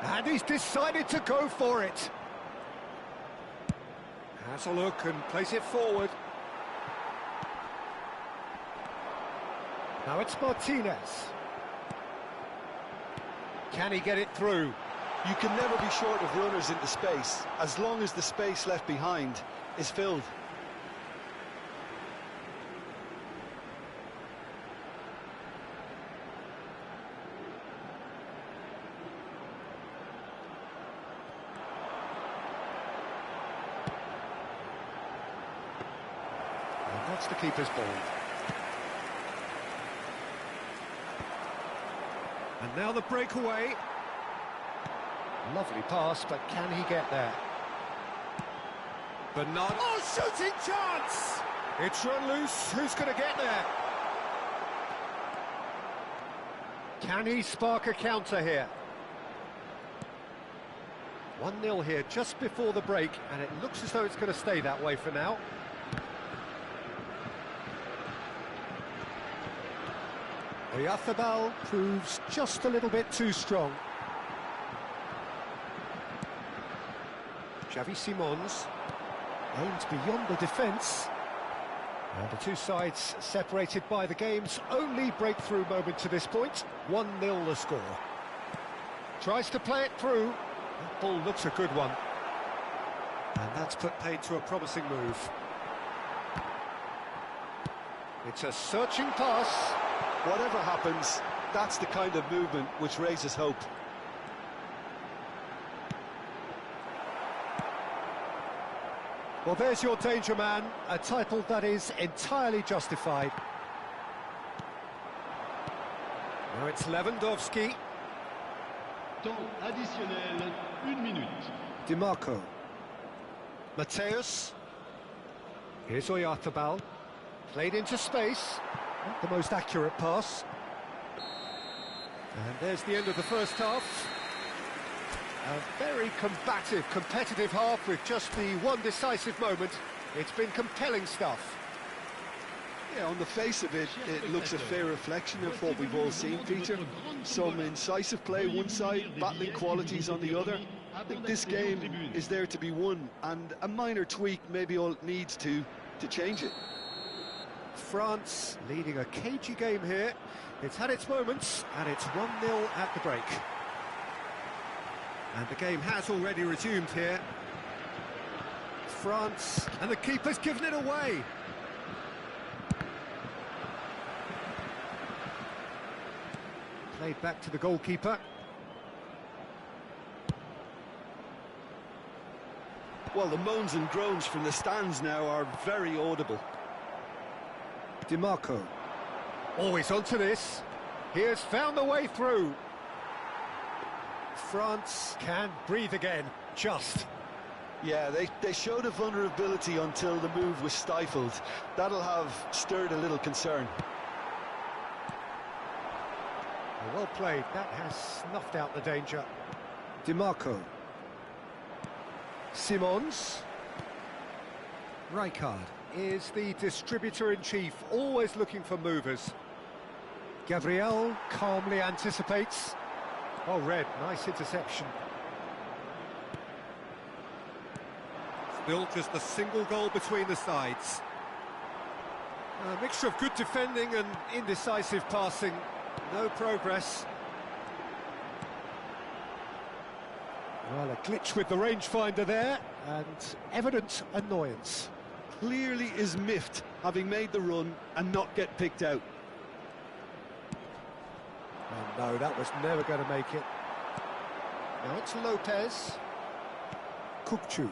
And he's decided to go for it. Has a look and plays it forward. Now it's Martinez. Can he get it through? You can never be short of runners into space, as long as the space left behind is filled. And that's the keeper's ball. And now the breakaway. Lovely pass, but can he get there? Bernard. Oh, shooting chance! It's run loose. Who's going to get there? Can he spark a counter here? 1-0 here just before the break, and it looks as though it's going to stay that way for now. Oyarzabal proves just a little bit too strong. Xavi Simons aims beyond the defence. And the two sides separated by the game's only breakthrough moment to this point. 1-0 the score. Tries to play it through. That ball looks a good one. And that's put paid to a promising move. It's a searching pass. Whatever happens, that's the kind of movement which raises hope. Well, there's your danger man, a title that is entirely justified. Now it's Lewandowski. Temps additionnel, 1 minute. DiMarco. Mateus. Here's Oyarzabal. Played into space. Not the most accurate pass. And there's the end of the first half. A very combative, competitive half with just the one decisive moment. It's been compelling stuff. Yeah, on the face of it, it looks a fair reflection of what we've all seen, Peter. Some incisive play one side, battling qualities on the other. I think this game is there to be won, and a minor tweak maybe all it needs to change it. France leading a cagey game here. It's had its moments, and it's 1-0 at the break. And the game has already resumed here. France, and the keeper's given it away. Played back to the goalkeeper. Well, the moans and groans from the stands now are very audible. DiMarco. Always onto this. He has found the way through. France can breathe again, just. Yeah, they showed a vulnerability until the move was stifled. That'll have stirred a little concern. Well played, that has snuffed out the danger. DiMarco. Simons. Rijkaard is the distributor-in-chief, always looking for movers. Gabriel calmly anticipates. Oh, Red, nice interception. Still just a single goal between the sides. A mixture of good defending and indecisive passing. No progress. Well, a glitch with the rangefinder there, and evident annoyance. Clearly is miffed, having made the run and not get picked out. Oh no, that was never going to make it. Now it's Lopez. Kukçu.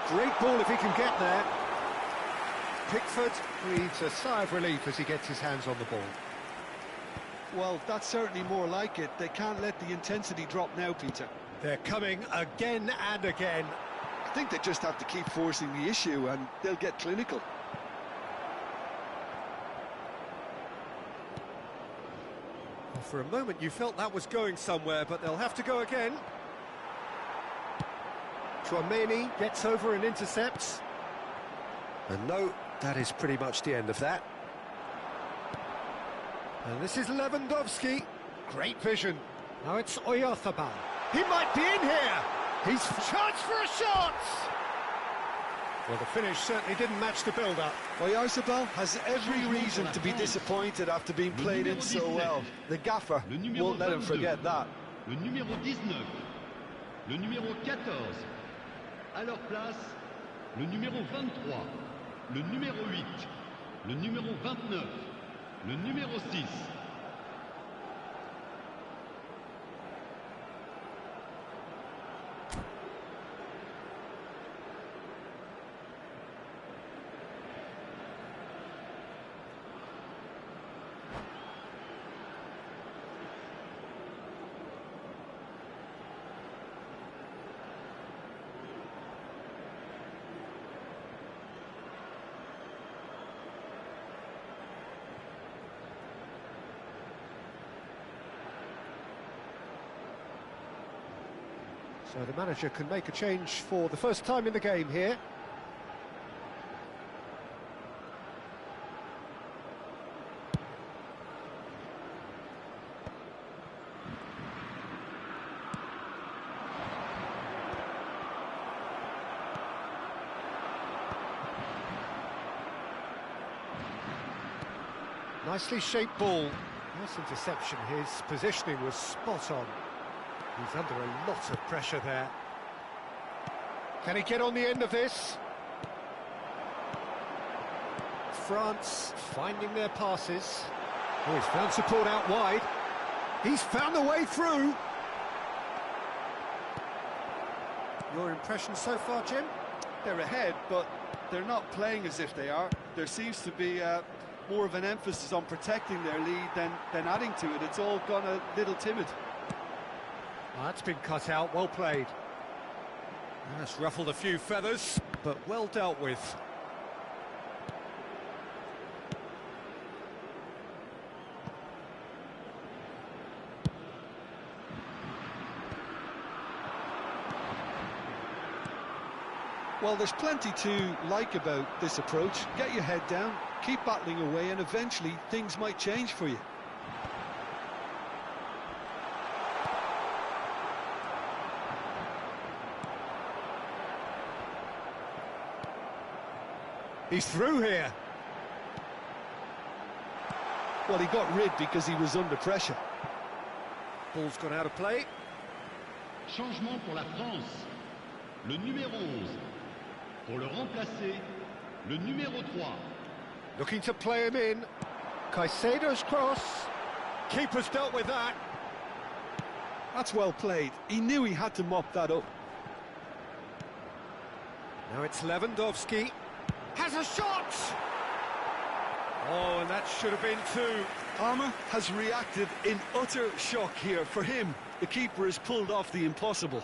Great ball if he can get there. Pickford breathes a sigh of relief as he gets his hands on the ball. Well, that's certainly more like it. They can't let the intensity drop now, Peter. They're coming again and again. I think they just have to keep forcing the issue and they'll get clinical. Well, for a moment you felt that was going somewhere, but they'll have to go again. Tchouaméni gets over and intercepts. And no, that is pretty much the end of that. And this is Lewandowski. Great vision. Now it's Oyarzabal. He might be in here. He's chance for a shot. Well, the finish certainly didn't match the build-up. Oyarzabal has every reason to be disappointed after being played in so well. The gaffer won't let him forget that. Le numéro 19, le numéro 14. À leur place, le numéro 23, le numéro 8, le numéro 29, le numéro 6. So the manager can make a change for the first time in the game here. Nicely shaped ball. Nice interception. His positioning was spot on. He's under a lot of pressure there. Can he get on the end of this? France finding their passes. Oh, he's found support out wide. He's found the way through. Your impression so far, Jim? They're ahead, but they're not playing as if they are. There seems to be more of an emphasis on protecting their lead than adding to it. It's all gone a little timid. Oh, that's been cut out, well played. That's ruffled a few feathers, but well dealt with. Well, there's plenty to like about this approach. Get your head down, keep battling away, and eventually things might change for you. He's through here. Well, he got rid because he was under pressure. Ball's gone out of play. Changement pour la France. Le numéro 11. Pour le remplacer, le numéro 3. Looking to play him in. Caicedo's cross. Keeper's dealt with that. That's well played. He knew he had to mop that up. Now it's Lewandowski. Has a shot! Oh, and that should have been two. Palmer has reacted in utter shock here. For him, the keeper has pulled off the impossible.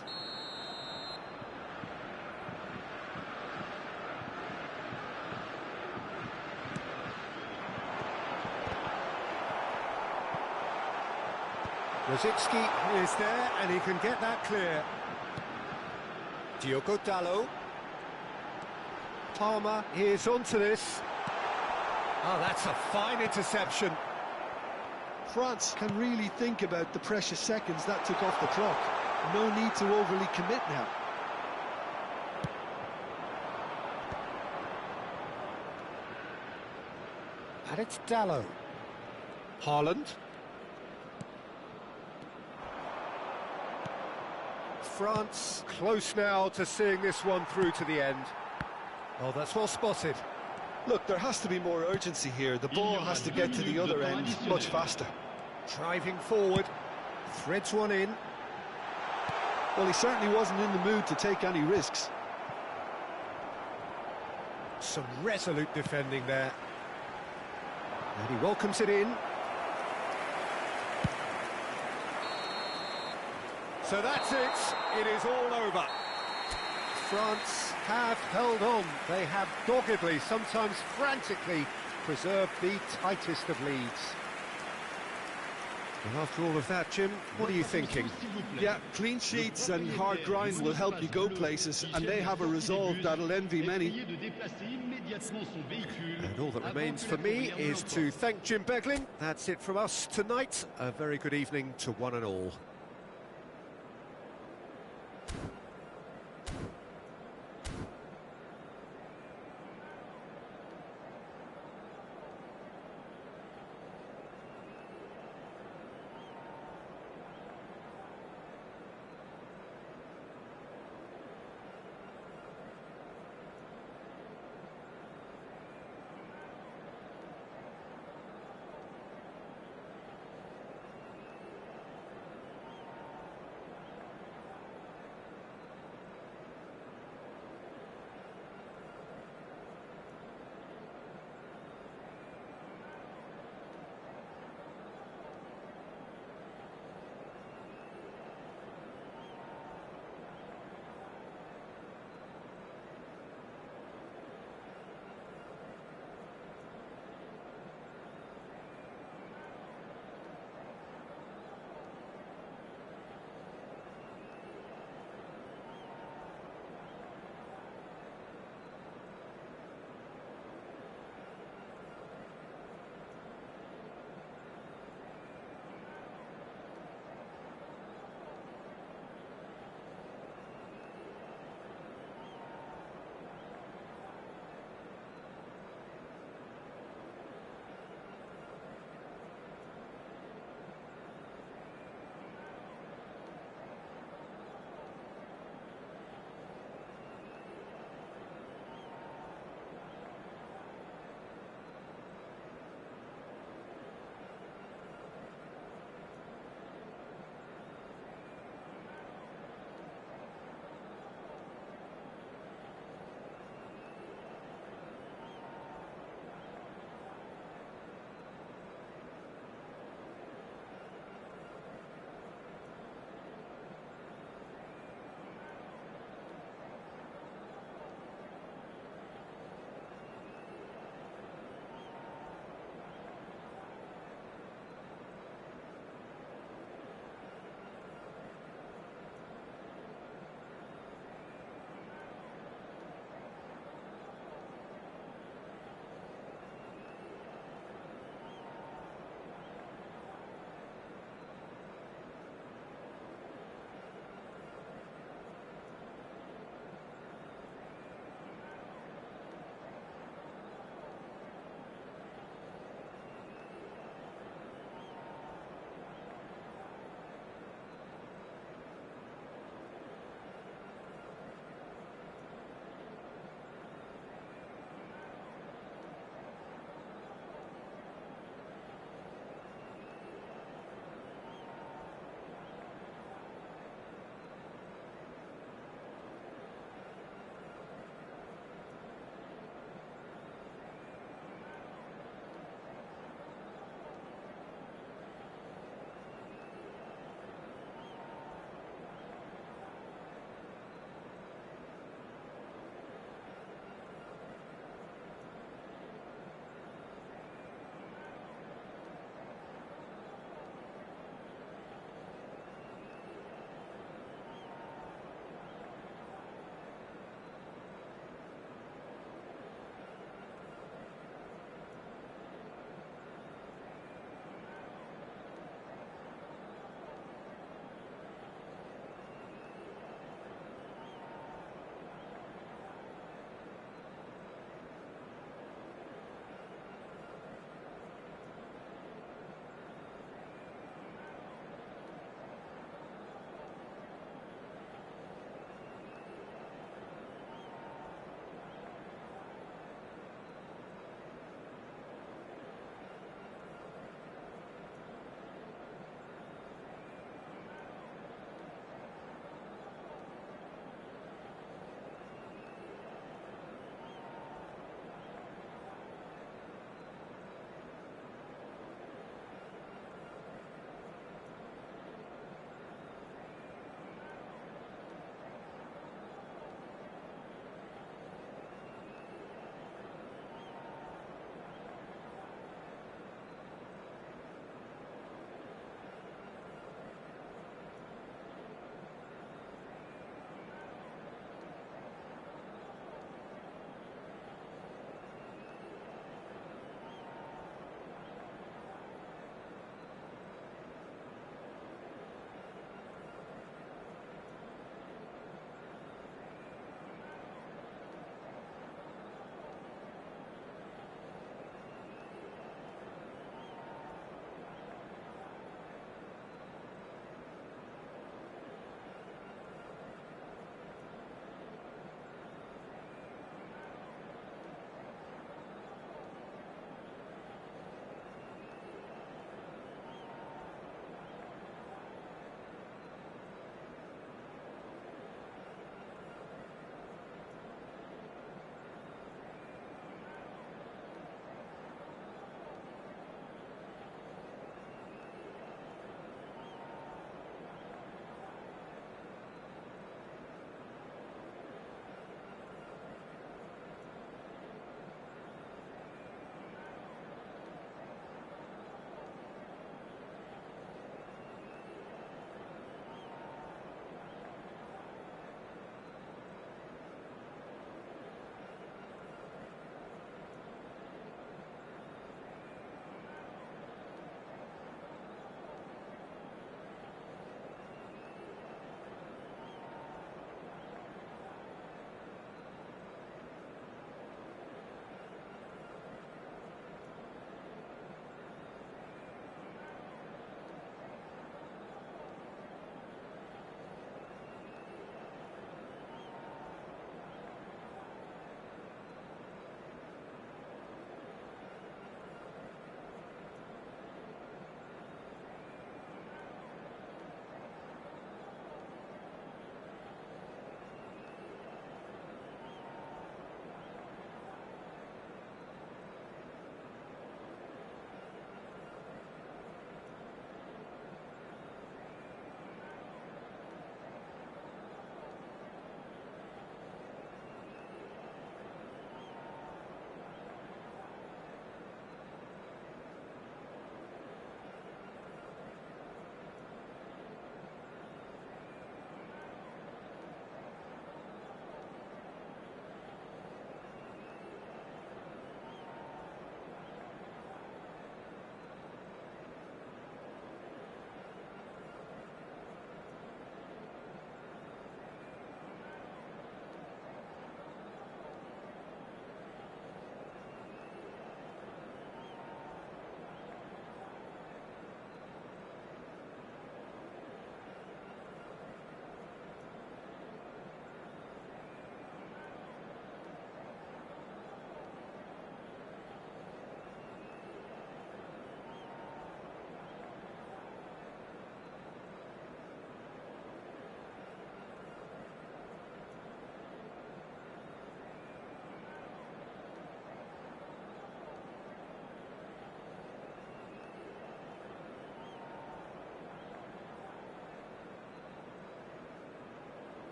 Rosicki is there, and he can get that clear. Diogo Dalot. Palmer is onto this. Oh, that's a fine interception. France can really think about the precious seconds that took off the clock. No need to overly commit now. And it's Dalot. Haaland. France close now to seeing this one through to the end. Oh, that's well spotted. Look, there has to be more urgency here. The ball has to get to the other end much faster. Driving forward, threads one in. Well, he certainly wasn't in the mood to take any risks. Some resolute defending there. And he welcomes it in. So that's it. It is all over. France have held on. They have doggedly, sometimes frantically, preserved the tightest of leads. And after all of that, Jim, what are you thinking? Yeah, clean sheets and hard grind will help you go places, and they have a resolve that'll envy many. And all that remains for me is to thank Jim Beglin. That's it from us tonight. A very good evening to one and all.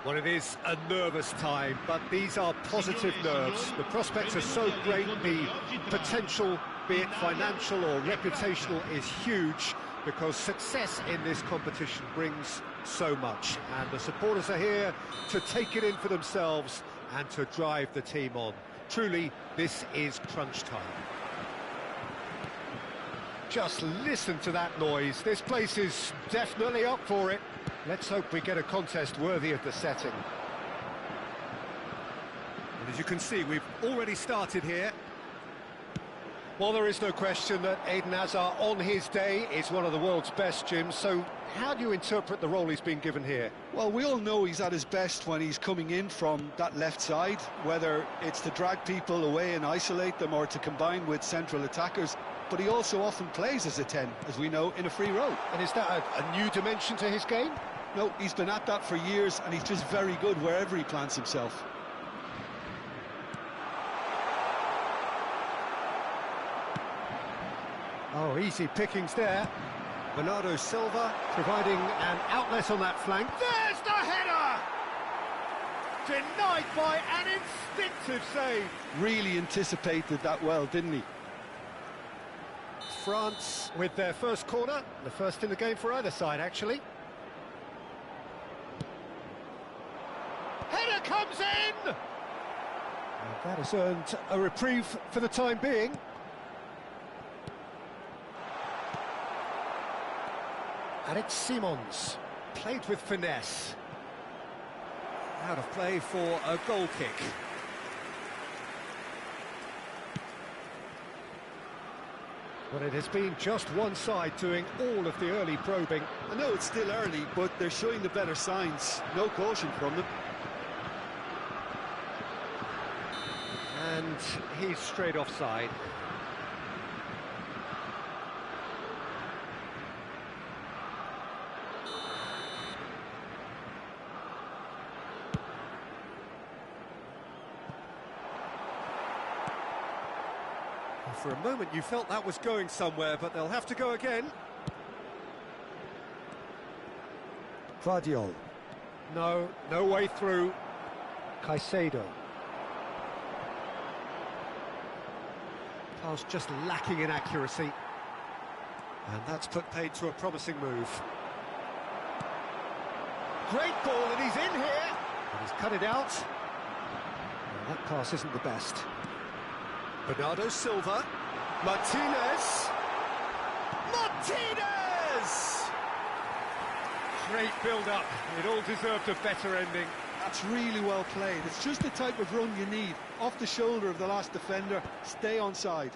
Well, it is a nervous time, but these are positive nerves. The prospects are so great, the potential, be it financial or reputational, is huge, because success in this competition brings so much. And the supporters are here to take it in for themselves and to drive the team on. Truly, this is crunch time. Just listen to that noise. This place is definitely up for it. Let's hope we get a contest worthy of the setting. And as you can see, we've already started here. Well, there is no question that Eden Hazard, on his day, is one of the world's best, Jim. So how do you interpret the role he's been given here? Well, we all know he's at his best when he's coming in from that left side, whether it's to drag people away and isolate them or to combine with central attackers. But he also often plays as a 10, as we know, in a free role. And is that a new dimension to his game? No, he's been at that for years, and he's just very good wherever he plants himself. Oh, easy pickings there. Bernardo Silva providing an outlet on that flank. There's the header! Denied by an instinctive save. Really anticipated that well, didn't he? France with their first corner, the first in the game for either side, actually. Header comes in! And that has earned a reprieve for the time being. And it's Simons, played with finesse. Out of play for a goal kick. But it has been just one side doing all of the early probing. I know it's still early, but they're showing the better signs. No caution from them. And he's straight offside. For a moment you felt that was going somewhere, but they'll have to go again. Guardiol. No way through. Caicedo. Pass just lacking in accuracy. And that's put paid to a promising move. Great ball, and he's in here! And he's cut it out. Well, that pass isn't the best. Bernardo Silva, Martinez! Great build-up, it all deserved a better ending. That's really well played. It's just the type of run you need. Off the shoulder of the last defender, stay onside.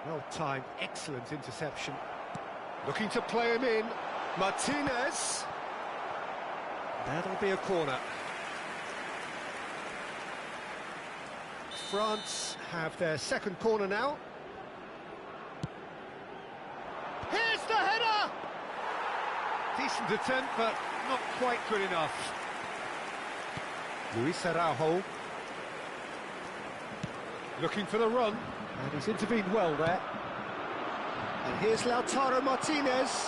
Well timed, excellent interception. Looking to play him in, Martinez! That'll be a corner. France have their second corner now. Here's the header! Decent attempt, but not quite good enough. Luis Araujo. Looking for the run, and he's intervened well there. And here's Lautaro Martinez.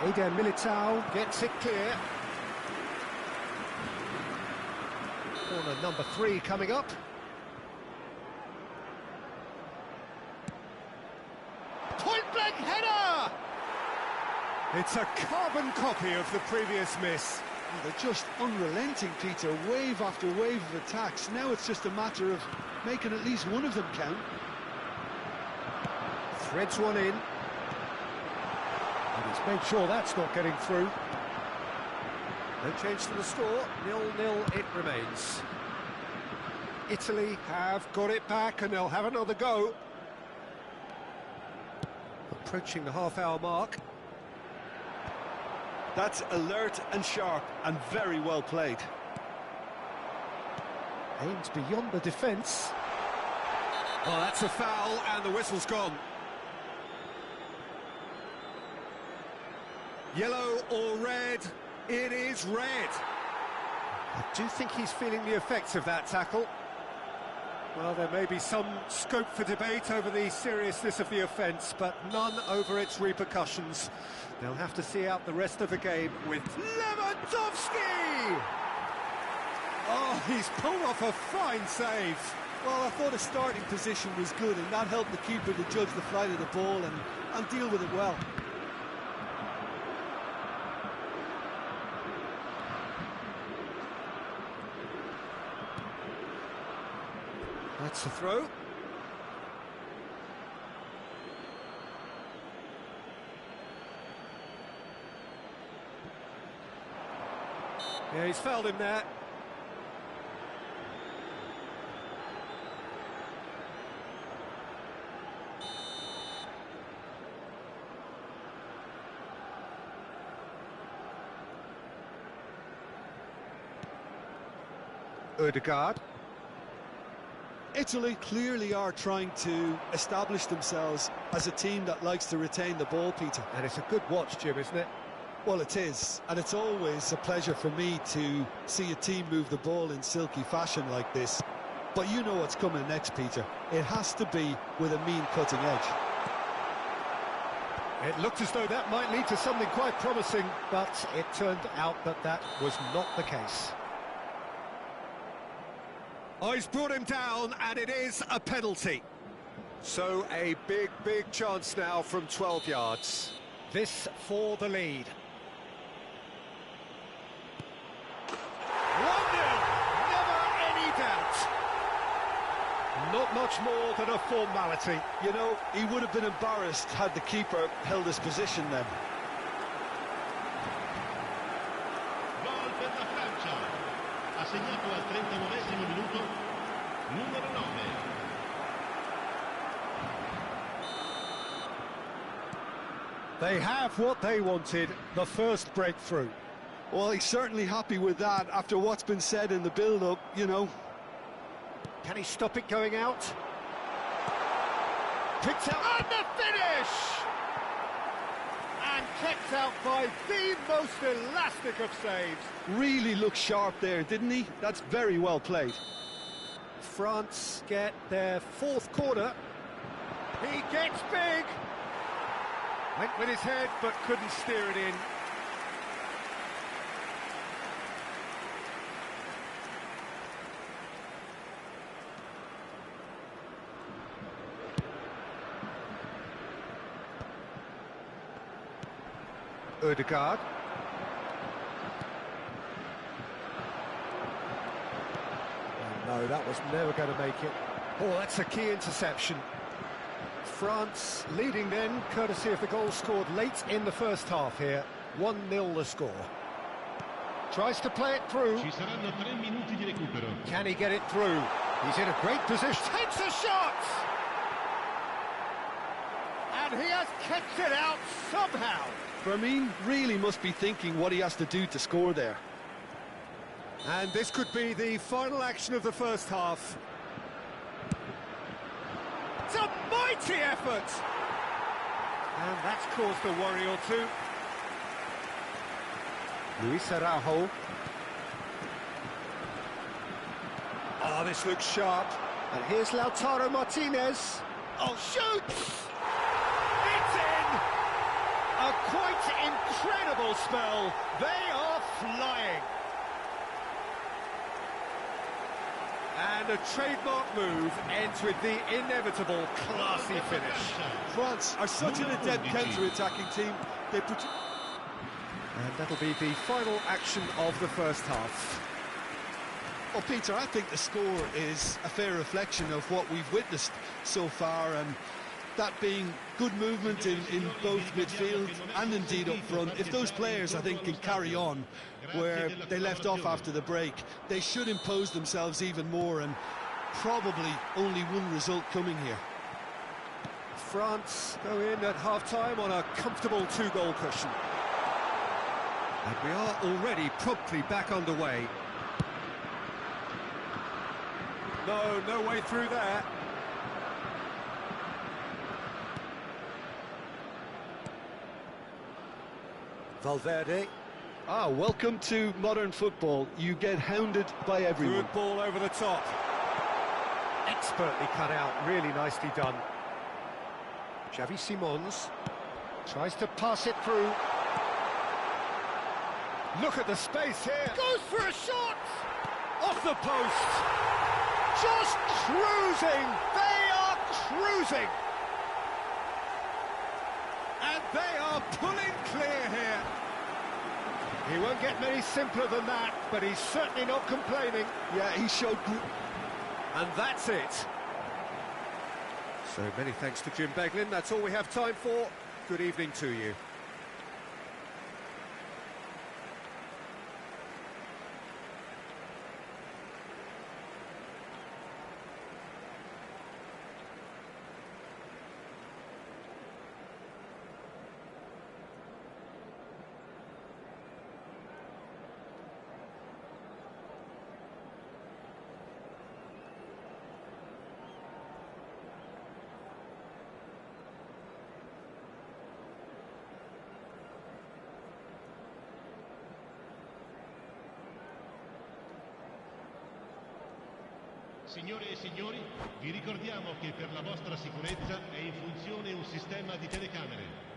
Eder Militao gets it clear. Corner number 3 coming up. Point-blank header! It's a carbon copy of the previous miss. Oh, they're just unrelenting, Peter. Wave after wave of attacks. Now it's just a matter of making at least one of them count. Threads one in. And he's made sure that's not getting through. No change to the score. 0-0 it remains. Italy have got it back and they'll have another go. Approaching the half-hour mark. That's alert and sharp and very well played. Aims beyond the defence. Oh, that's a foul and the whistle's gone. Yellow or red? It is red. I do think he's feeling the effects of that tackle. Well, there may be some scope for debate over the seriousness of the offence, but none over its repercussions. They'll have to see out the rest of the game with Lewandowski! Oh, he's pulled off a fine save. Well, I thought his starting position was good, and that helped the keeper to judge the flight of the ball and deal with it well. That's the throw. Yeah, he's fouled him there. Ødegaard. Italy clearly are trying to establish themselves as a team that likes to retain the ball, Peter. And it's a good watch, Jim, isn't it? Well, it is, and it's always a pleasure for me to see a team move the ball in silky fashion like this. But you know what's coming next, Peter. It has to be with a mean cutting edge. It looked as though that might lead to something quite promising, but it turned out that that was not the case. Oh, he's brought him down, and it is a penalty. So a big chance now from 12 yards. This for the lead. 1-0, never any doubt. Not much more than a formality. You know, he would have been embarrassed had the keeper held his position then. Gol per la Francia. Ha segnato al 39esimo minuto numero 9. They have what they wanted, the first breakthrough. Well, he's certainly happy with that after what's been said in the build-up, you know. Can he stop it going out? Picked out, and the finish! And kept out by the most elastic of saves. Really looked sharp there, didn't he? That's very well played. France get their fourth corner. He gets big. Went with his head, but couldn't steer it in. Ødegaard. Oh, no, that was never going to make it. Oh, that's a key interception. France leading then, courtesy of the goal scored late in the first half here. 1-0 the score. Tries to play it through. Ci saranno 3 minuti di recupero. Can he get it through? He's in a great position. Takes a shot! And he has kept it out somehow. Firmine really must be thinking what he has to do to score there. And this could be the final action of the first half. It's a mighty effort! And that's caused a worry or two. Luis Araujo. Oh, this looks sharp. And here's Lautaro Martinez. Oh, shoots! It's in! A quite incredible spell. They are flying. And a trademark move ends with the inevitable classy finish. France are such an adept counter-attacking team. And that'll be the final action of the first half. Well, Peter, I think the score is a fair reflection of what we've witnessed so far, and that being good movement in both midfield and indeed up front. If those players, I think, can carry on where they left off after the break, they should impose themselves even more, and probably only one result coming here. France go in at half-time on a comfortable two-goal cushion. And we are already promptly back underway. No way through there. Valverde. Ah, welcome to modern football. You get hounded by everyone. Good ball over the top. Expertly cut out, really nicely done. Xavi Simons tries to pass it through. Look at the space here. Goes for a shot! Off the post. Just cruising. They are cruising. And they are pulling clear here. He won't get many simpler than that, but he's certainly not complaining. Yeah, he showed... And that's it. So many thanks to Jim Beglin. That's all we have time for. Good evening to you. Signore e signori, vi ricordiamo che per la vostra sicurezza è in funzione un sistema di telecamere.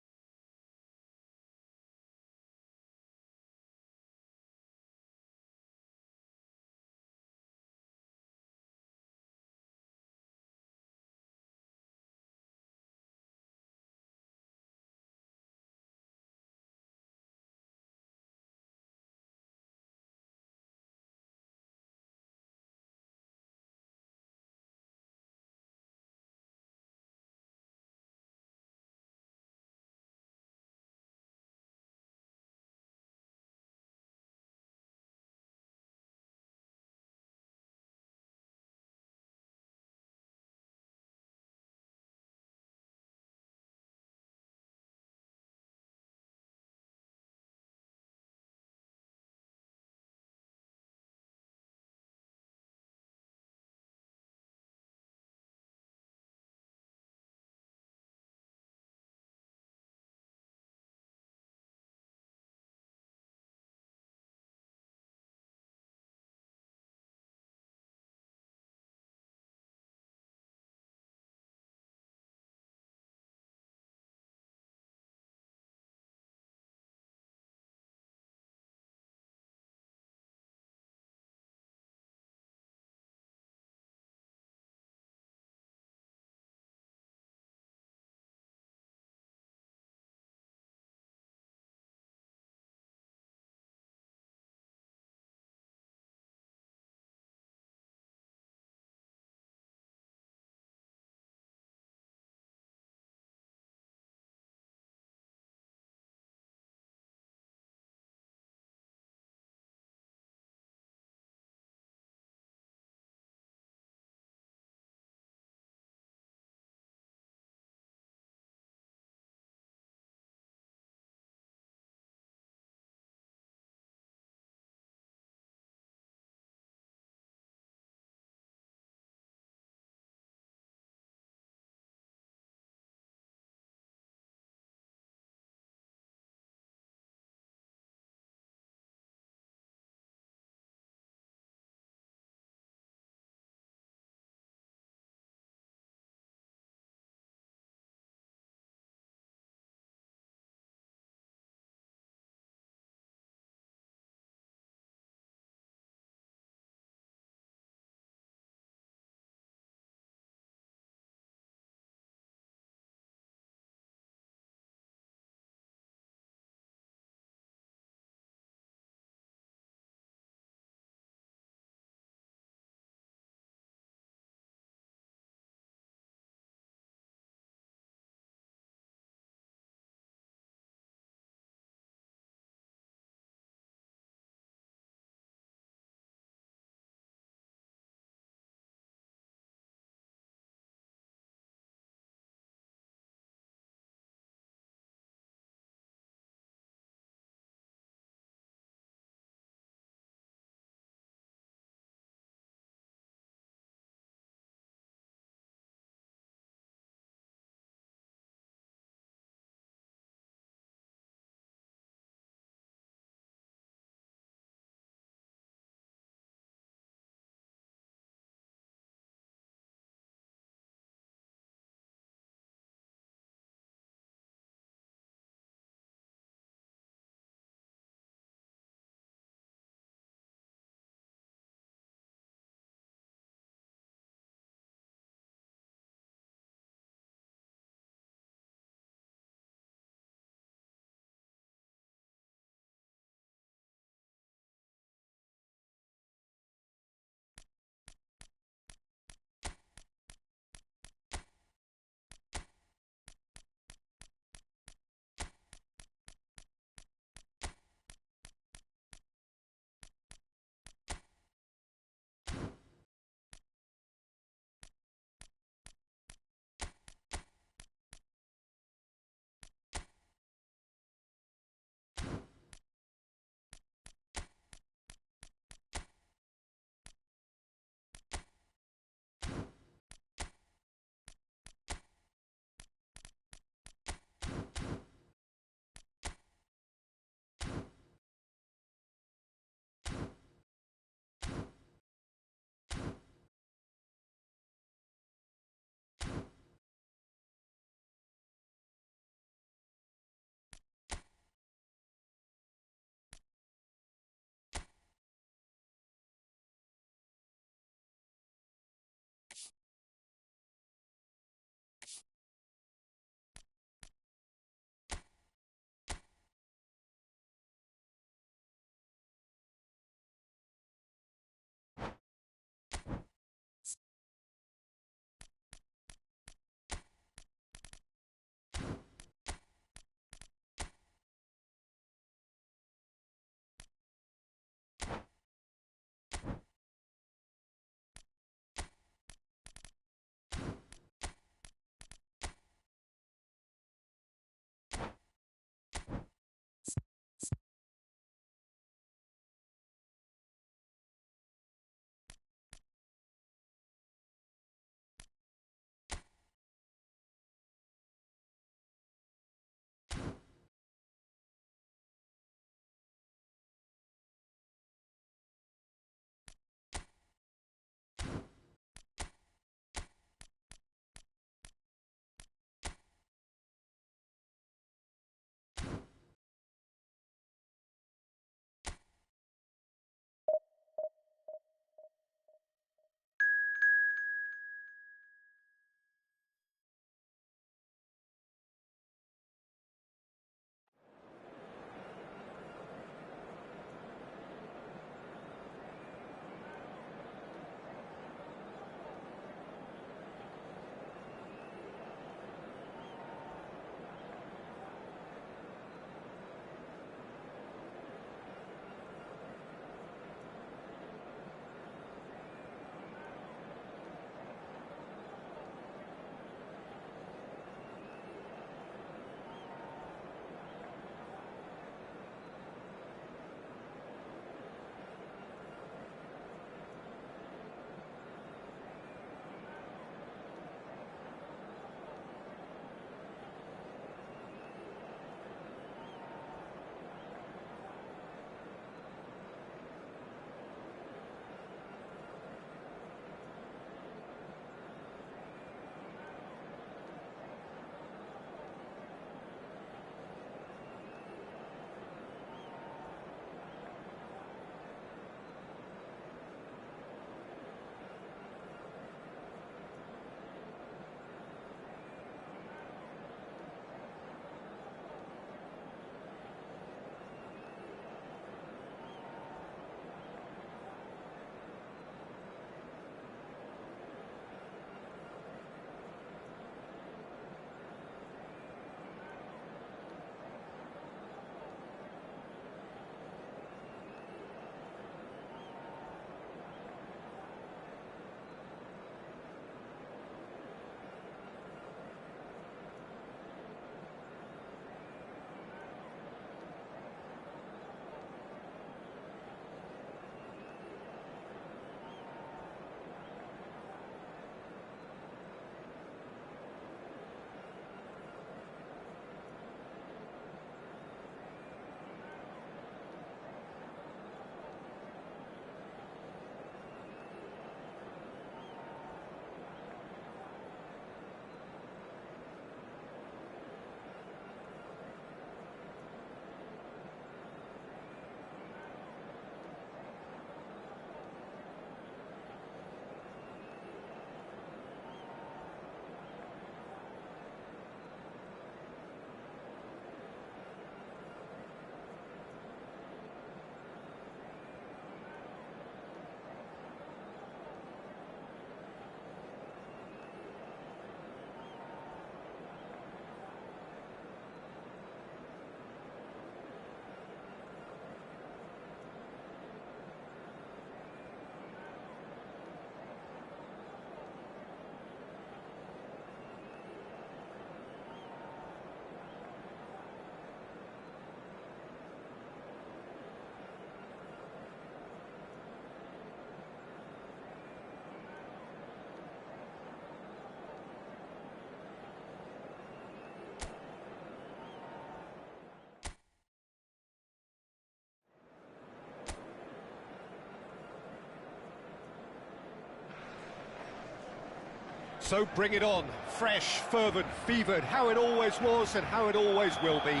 So bring it on, fresh, fervent, fevered, how it always was and how it always will be.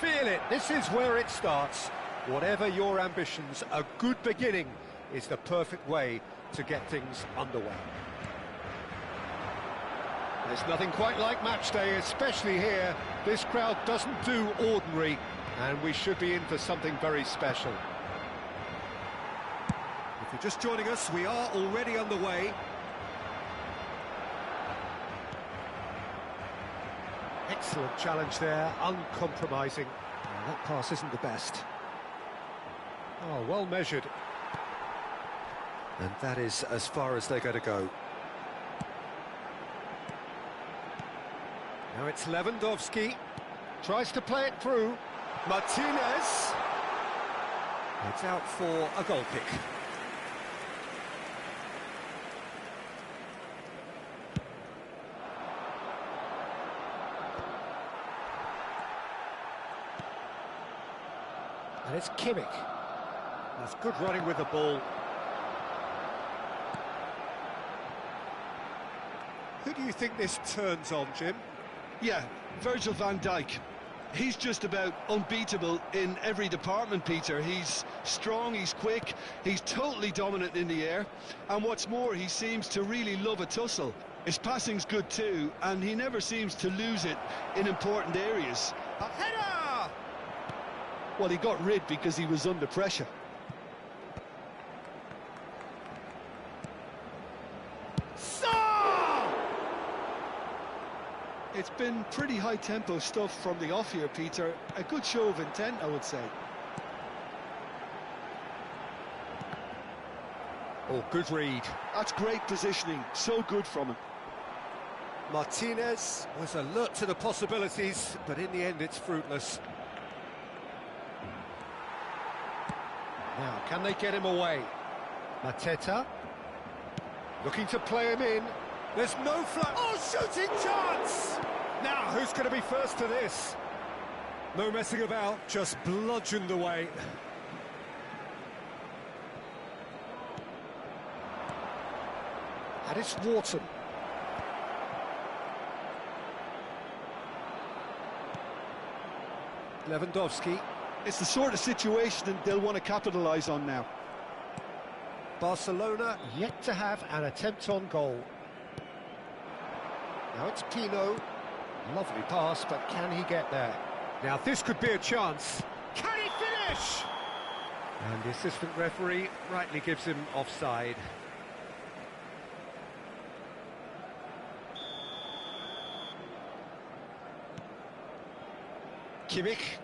Feel it, this is where it starts. Whatever your ambitions, a good beginning is the perfect way to get things underway. There's nothing quite like match day, especially here. This crowd doesn't do ordinary, and we should be in for something very special. If you're just joining us, we are already underway. Excellent challenge there, uncompromising. Oh, that pass isn't the best. Oh, well measured. And that is as far as they're going to go. Now it's Lewandowski. Tries to play it through. Martinez. It's out for a goal kick. And it's Kimmich. That's good running with the ball. Who do you think this turns on, Jim? Yeah, Virgil van Dijk. He's just about unbeatable in every department, Peter. He's strong, he's quick, he's totally dominant in the air, and what's more, he seems to really love a tussle. His passing's good too, and he never seems to lose it in important areas. A header! Well, he got rid because he was under pressure. It's been pretty high-tempo stuff from the off here, Peter. A good show of intent, I would say. Oh, good read. That's great positioning. So good from him. Martinez was alert to the possibilities, but in the end it's fruitless. Now, can they get him away? Mateta. Looking to play him in. There's no flat. Oh, shooting chance! Now, who's going to be first to this? No messing about, just bludgeoned away. And it's Wharton. Lewandowski. It's the sort of situation that they'll want to capitalise on now. Barcelona yet to have an attempt on goal. Now it's Pino. Lovely pass, but can he get there? Now this could be a chance. Can he finish? And the assistant referee rightly gives him offside. Kimmich.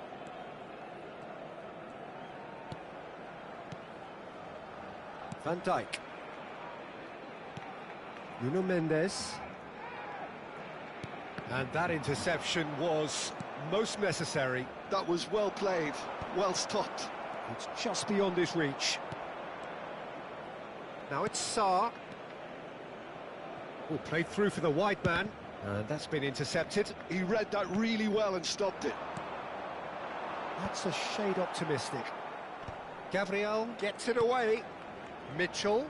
Van Dijk. Nuno Mendes. And that interception was most necessary. That was well played, well stopped. It's just beyond his reach. Now it's Sarr. Oh, played through for the wide man. And that's been intercepted. He read that really well and stopped it. That's a shade optimistic. Gabriel gets it away. Mitchell.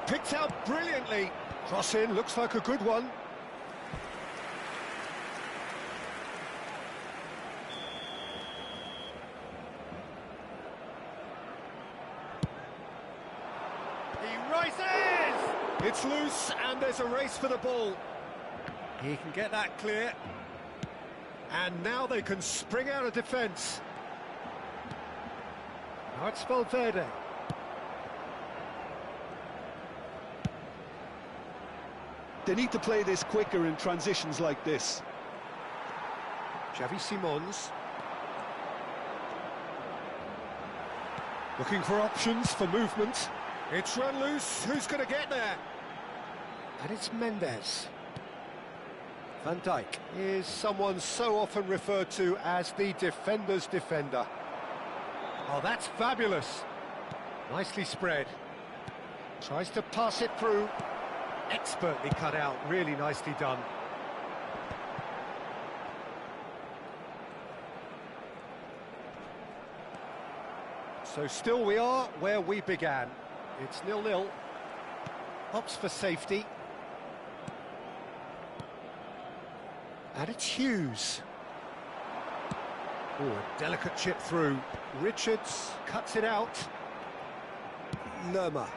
Picked out brilliantly. Cross in, looks like a good one. He rises! It's loose and there's a race for the ball. He can get that clear. And now they can spring out of defence. Now it's Valverde. They need to play this quicker in transitions like this. Xavi Simons. Looking for options for movement. It's run loose. Who's going to get there? And it's Mendes. Van Dijk is someone so often referred to as the defender's defender. Oh, that's fabulous. Nicely spread. Tries to pass it through. Expertly cut out, really nicely done. So still we are where we began. It's 0-0. Opts for safety. And it's Hughes. Oh, a delicate chip through. Richards cuts it out. Lerma.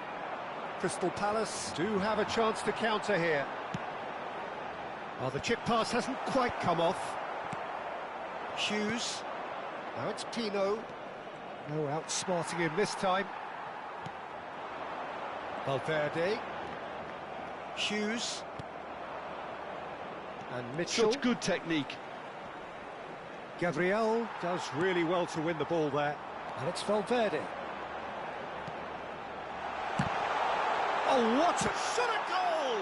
Crystal Palace do have a chance to counter here. Well, the chip pass hasn't quite come off. Hughes. Now it's Pino. No outsmarting him this time. Valverde. Hughes. And Mitchell. Such good technique. Gabriel does really well to win the ball there. And it's Valverde. Oh, what a shot at goal!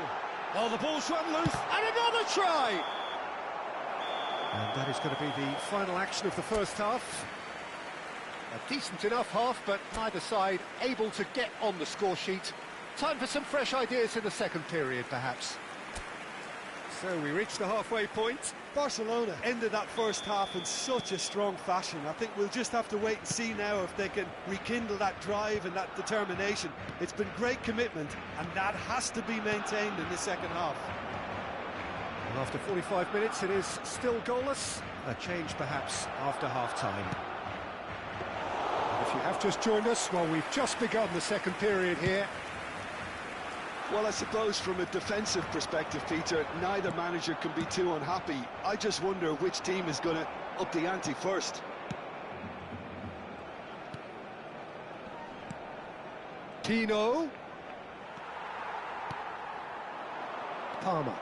Oh, the ball's run loose, and another try! And that is going to be the final action of the first half. A decent enough half, but neither side able to get on the score sheet. Time for some fresh ideas in the second period, perhaps. So we reach the halfway point. Barcelona ended that first half in such a strong fashion. I think we'll just have to wait and see now if they can rekindle that drive and that determination. It's been great commitment, and that has to be maintained in the second half. And after 45 minutes, it is still goalless. A change, perhaps, after half-time. And if you have just joined us, well, we've just begun the second period here. Well, I suppose from a defensive perspective, Peter, neither manager can be too unhappy. I just wonder which team is going to up the ante first. Pino. Palmer.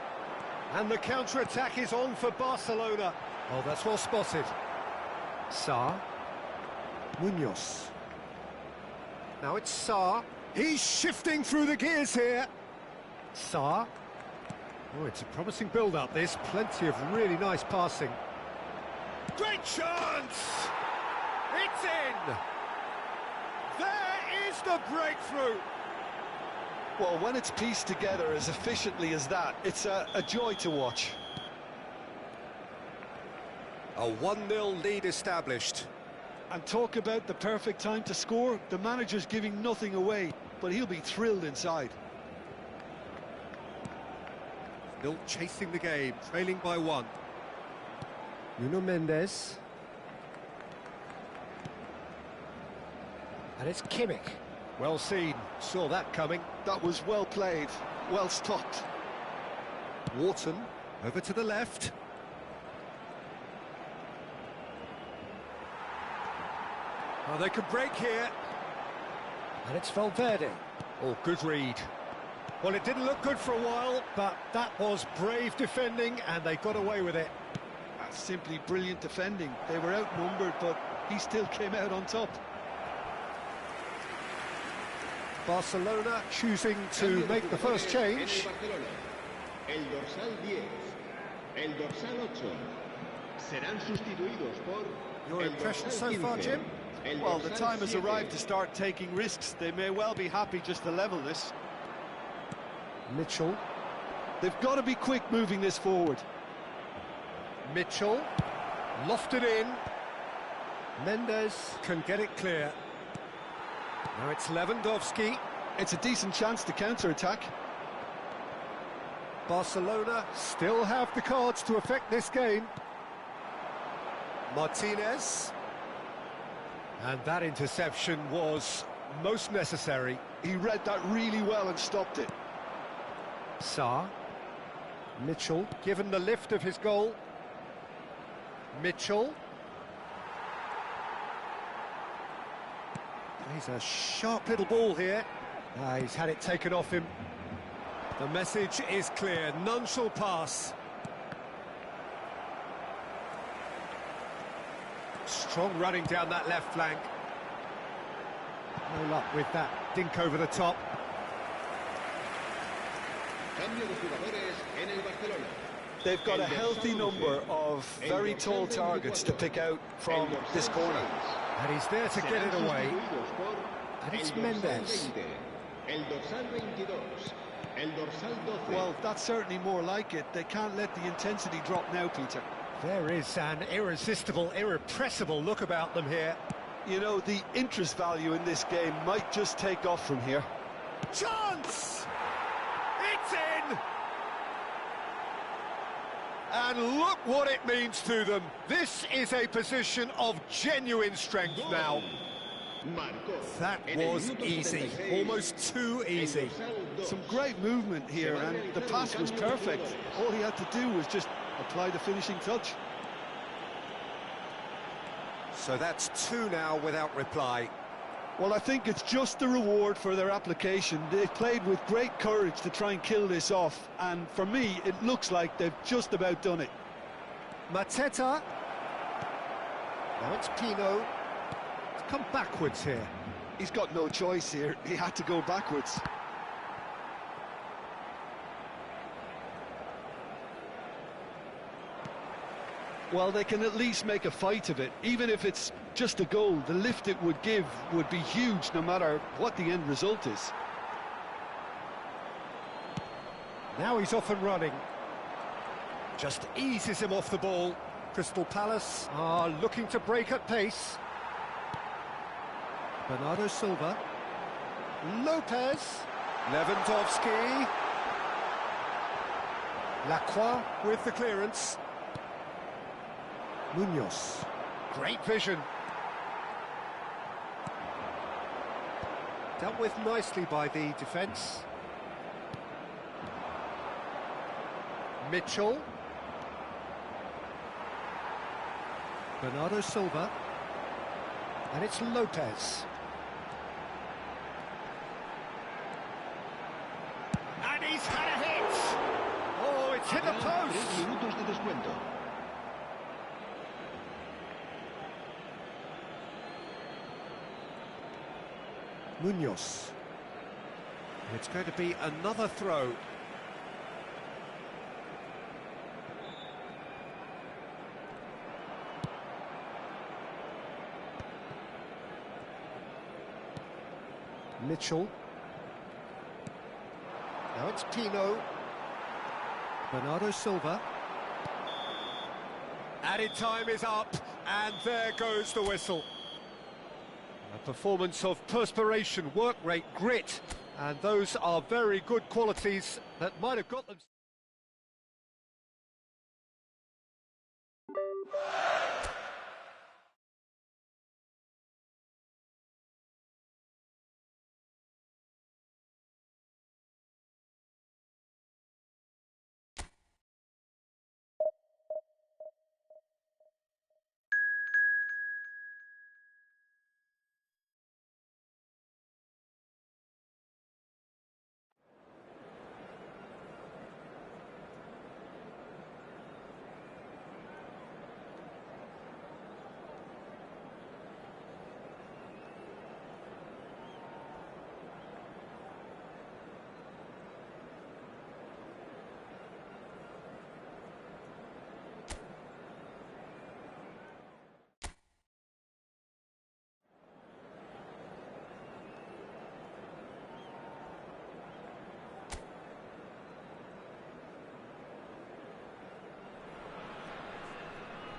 And the counter-attack is on for Barcelona. Oh, that's well spotted. Sarr. Munoz. Now it's Sarr. He's shifting through the gears here. Sarr. Oh, it's a promising build-up, this. Plenty of really nice passing. Great chance! It's in! There is the breakthrough! Well, when it's pieced together as efficiently as that, it's a joy to watch. A 1-0 lead established. And talk about the perfect time to score. The manager's giving nothing away, but he'll be thrilled inside. Still chasing the game, trailing by 1. Nuno Mendes. And it's Kimmich. Well seen, saw that coming. That was well played, well stopped. Wharton, over to the left. Oh, they could break here. And it's Valverde. Oh, good read. Well, it didn't look good for a while, but that was brave defending, and they got away with it. That's simply brilliant defending. They were outnumbered, but he still came out on top. Barcelona choosing to make the first change. El dorsal 10, el dorsal 8 serán sustituidos por. Your impression so far, Jim? Well, the time has arrived to start taking risks. They may well be happy just to level this. Mitchell. They've got to be quick moving this forward. Mitchell. Lofted in. Mendes can get it clear. Now it's Lewandowski. It's a decent chance to counter-attack. Barcelona still have the cards to affect this game. Martinez. And that interception was most necessary. He read that really well and stopped it. Sarr. Mitchell, given the lift of his goal. Mitchell. He's a sharp little ball here. He's had it taken off him. The message is clear, none shall pass. Strong running down that left flank. No luck with that dink over the top. They've got a healthy number of very tall targets to pick out from this corner. And he's there to get it away. And it's Mendes. Well, that's certainly more like it. They can't let the intensity drop now, Peter. There is an irresistible, irrepressible look about them here. You know, the interest value in this game might just take off from here. Chance! It's in! And look what it means to them. This is a position of genuine strength now. That was easy, almost too easy. Some great movement here, and the pass was perfect. All he had to do was just apply the finishing touch. So that's two now without reply. Well, I think it's just the reward for their application. They've played with great courage to try and kill this off, and for me, it looks like they've just about done it. Mateta. Now it's Pino. It's come backwards here. He's got no choice here. He had to go backwards. Well, they can at least make a fight of it. Even if it's just a goal, the lift it would give would be huge no matter what the end result is. Now he's off and running. Just eases him off the ball. Crystal Palace are looking to break at pace. Bernardo Silva. Lopez. Lewandowski. Lacroix with the clearance. Munoz. Great vision. Dealt with nicely by the defence. Mitchell. Bernardo Silva. And it's Lopez. And he's had a hit! Oh, it's hit the post! Munoz. And it's going to be another throw. Mitchell. Now it's Pino. Bernardo Silva. Added time is up, and there goes the whistle. A performance of perspiration, work rate, grit, and those are very good qualities that might have got them.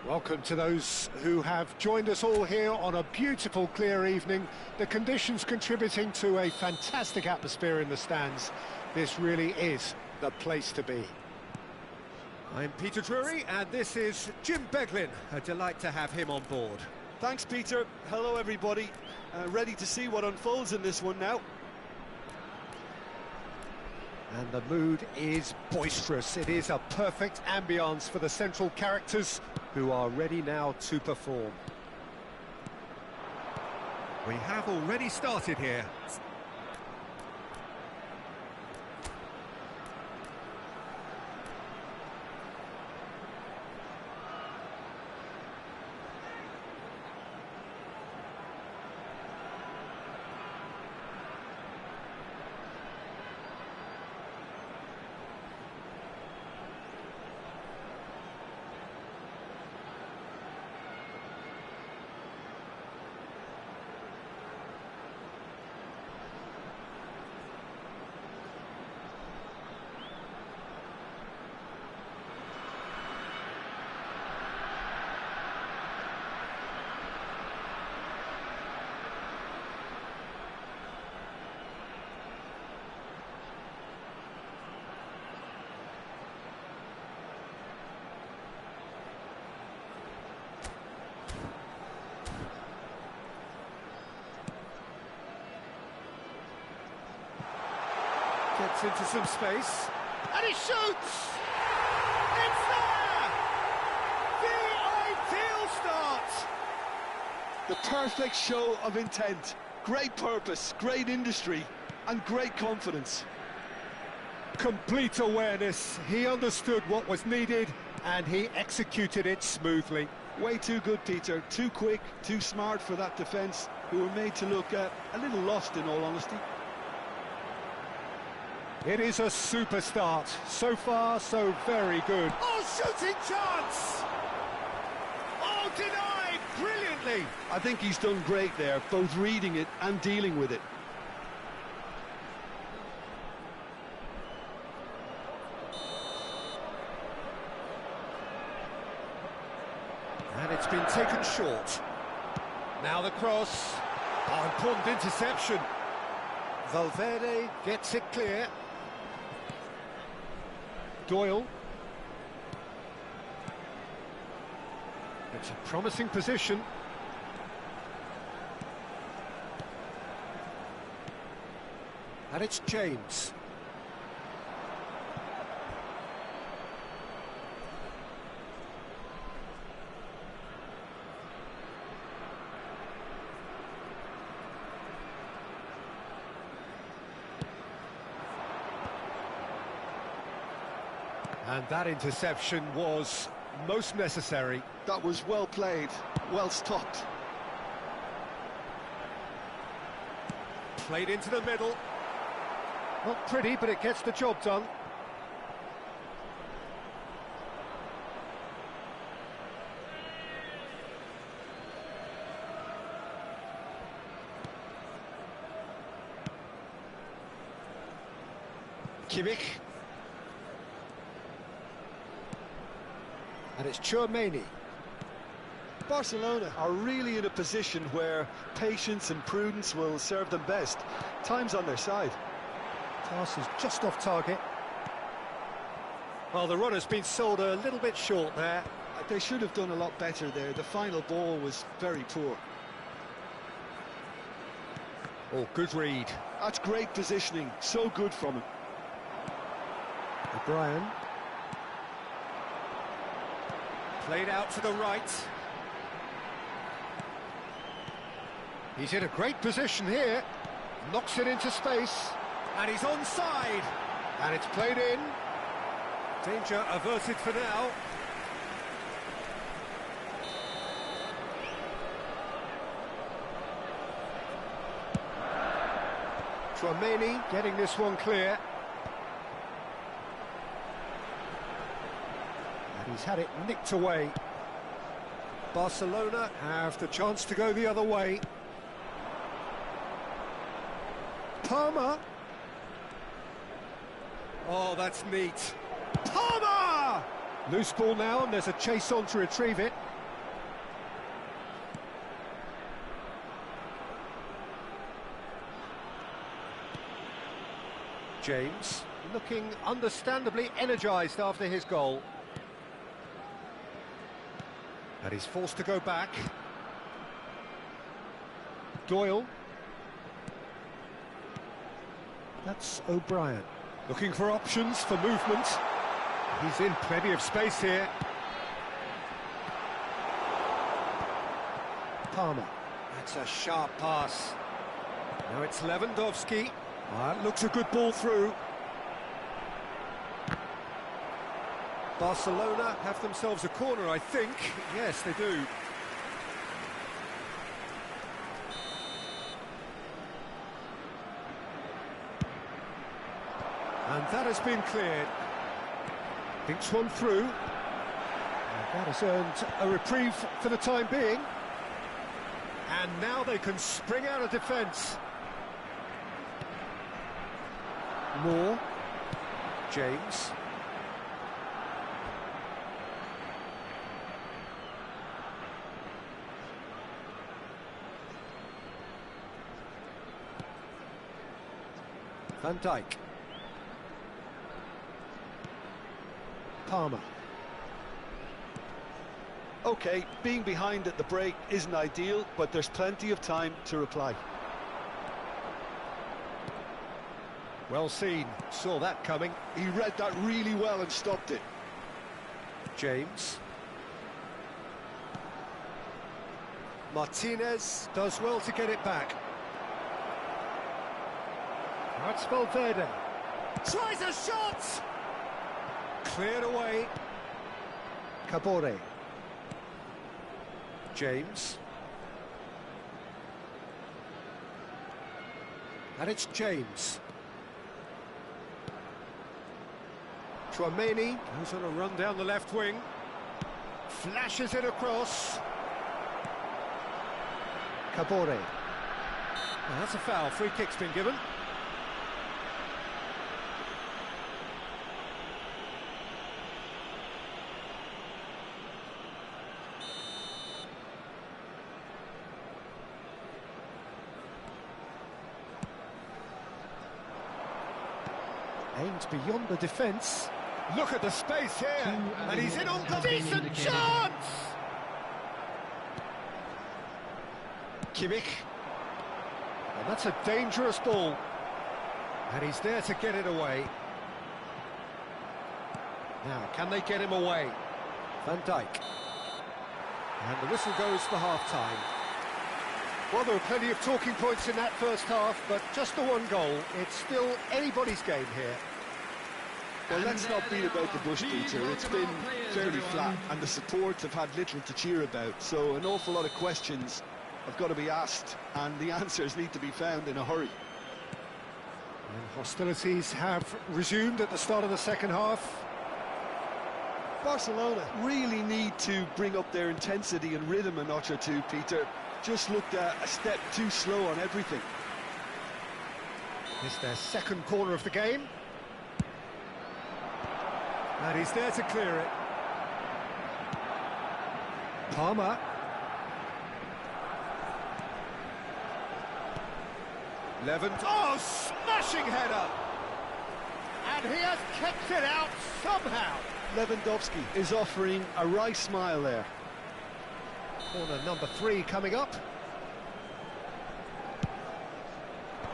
Welcome to those who have joined us all here on a beautiful, clear evening. The conditions contributing to a fantastic atmosphere in the stands. This really is the place to be. I'm Peter Drury, and this is Jim Beglin. A delight to have him on board. Thanks, Peter. Hello, everybody. Ready to see what unfolds in this one now. And the mood is boisterous. It is a perfect ambience for the central characters who are ready now to perform. We have already started here. Gets into some space. And he shoots! It's there! The ideal start! The perfect show of intent. Great purpose, great industry, and great confidence. Complete awareness. He understood what was needed, and he executed it smoothly. Way too good, Peter. Too quick, too smart for that defence, who were made to look a little lost, in all honesty. It is a super start. So far, so very good. Oh, shooting chance! Oh, denied brilliantly! I think he's done great there, both reading it and dealing with it. And it's been taken short. Now the cross. Oh, important interception. Valverde gets it clear. Doyle. It's a promising position. And it's James. And that interception was most necessary. That was well played, well stopped. Played into the middle. Not pretty, but it gets the job done. Kimmich. And it's Chouameni. Barcelona are really in a position where patience and prudence will serve them best. Time's on their side. Pass is just off target. Well, the runner's been sold a little bit short there. They should have done a lot better there. The final ball was very poor. Oh, good read. That's great positioning. So good from him. O'Brien. Played out to the right. He's in a great position here. Knocks it into space. And he's onside. And it's played in. Danger averted for now. Chouameni getting this one clear. And he's had it nicked away. Barcelona have the chance to go the other way. Palmer. Oh, that's neat. Palmer! Loose ball now, and there's a chase on to retrieve it. James looking understandably energised after his goal. And he's forced to go back. Doyle. That's O'Brien. Looking for options for movement. He's in plenty of space here. Palmer. That's a sharp pass. Now it's Lewandowski. That looks a good ball through. Barcelona have themselves a corner, I think. Yes, they do. And that has been cleared. Thinks one through. And that has earned a reprieve for the time being. And now they can spring out of defence. Moore. James. Van Dijk. Palmer. OK, being behind at the break isn't ideal, but there's plenty of time to reply. Well seen, saw that coming. He read that really well and stopped it. James. Martinez does well to get it back. That's Valverde. Tries a shot! Cleared away. Cabore. James. And it's James. Chouameni goes on a run down the left wing. Flashes it across. Cabore. Well, that's a foul. Free kick's been given. Aims beyond the defence. Look at the space here, and he's in on the decent chance! Kimmich. And that's a dangerous ball. And he's there to get it away. Now, can they get him away? Van Dijk. And the whistle goes for half-time. Well, there were plenty of talking points in that first half, but just the one goal. It's still anybody's game here. Well, let's not beat about the bush, Peter. It's been fairly flat, and the supports have had little to cheer about. So an awful lot of questions have got to be asked, and the answers need to be found in a hurry. And hostilities have resumed at the start of the second half. Barcelona really need to bring up their intensity and rhythm a notch or two, Peter. Just looked a step too slow on everything. It's their second corner of the game. And he's there to clear it. Palmer. Levent. Oh, smashing header! And he has kept it out somehow. Lewandowski is offering a wry smile there. Corner number 3 coming up.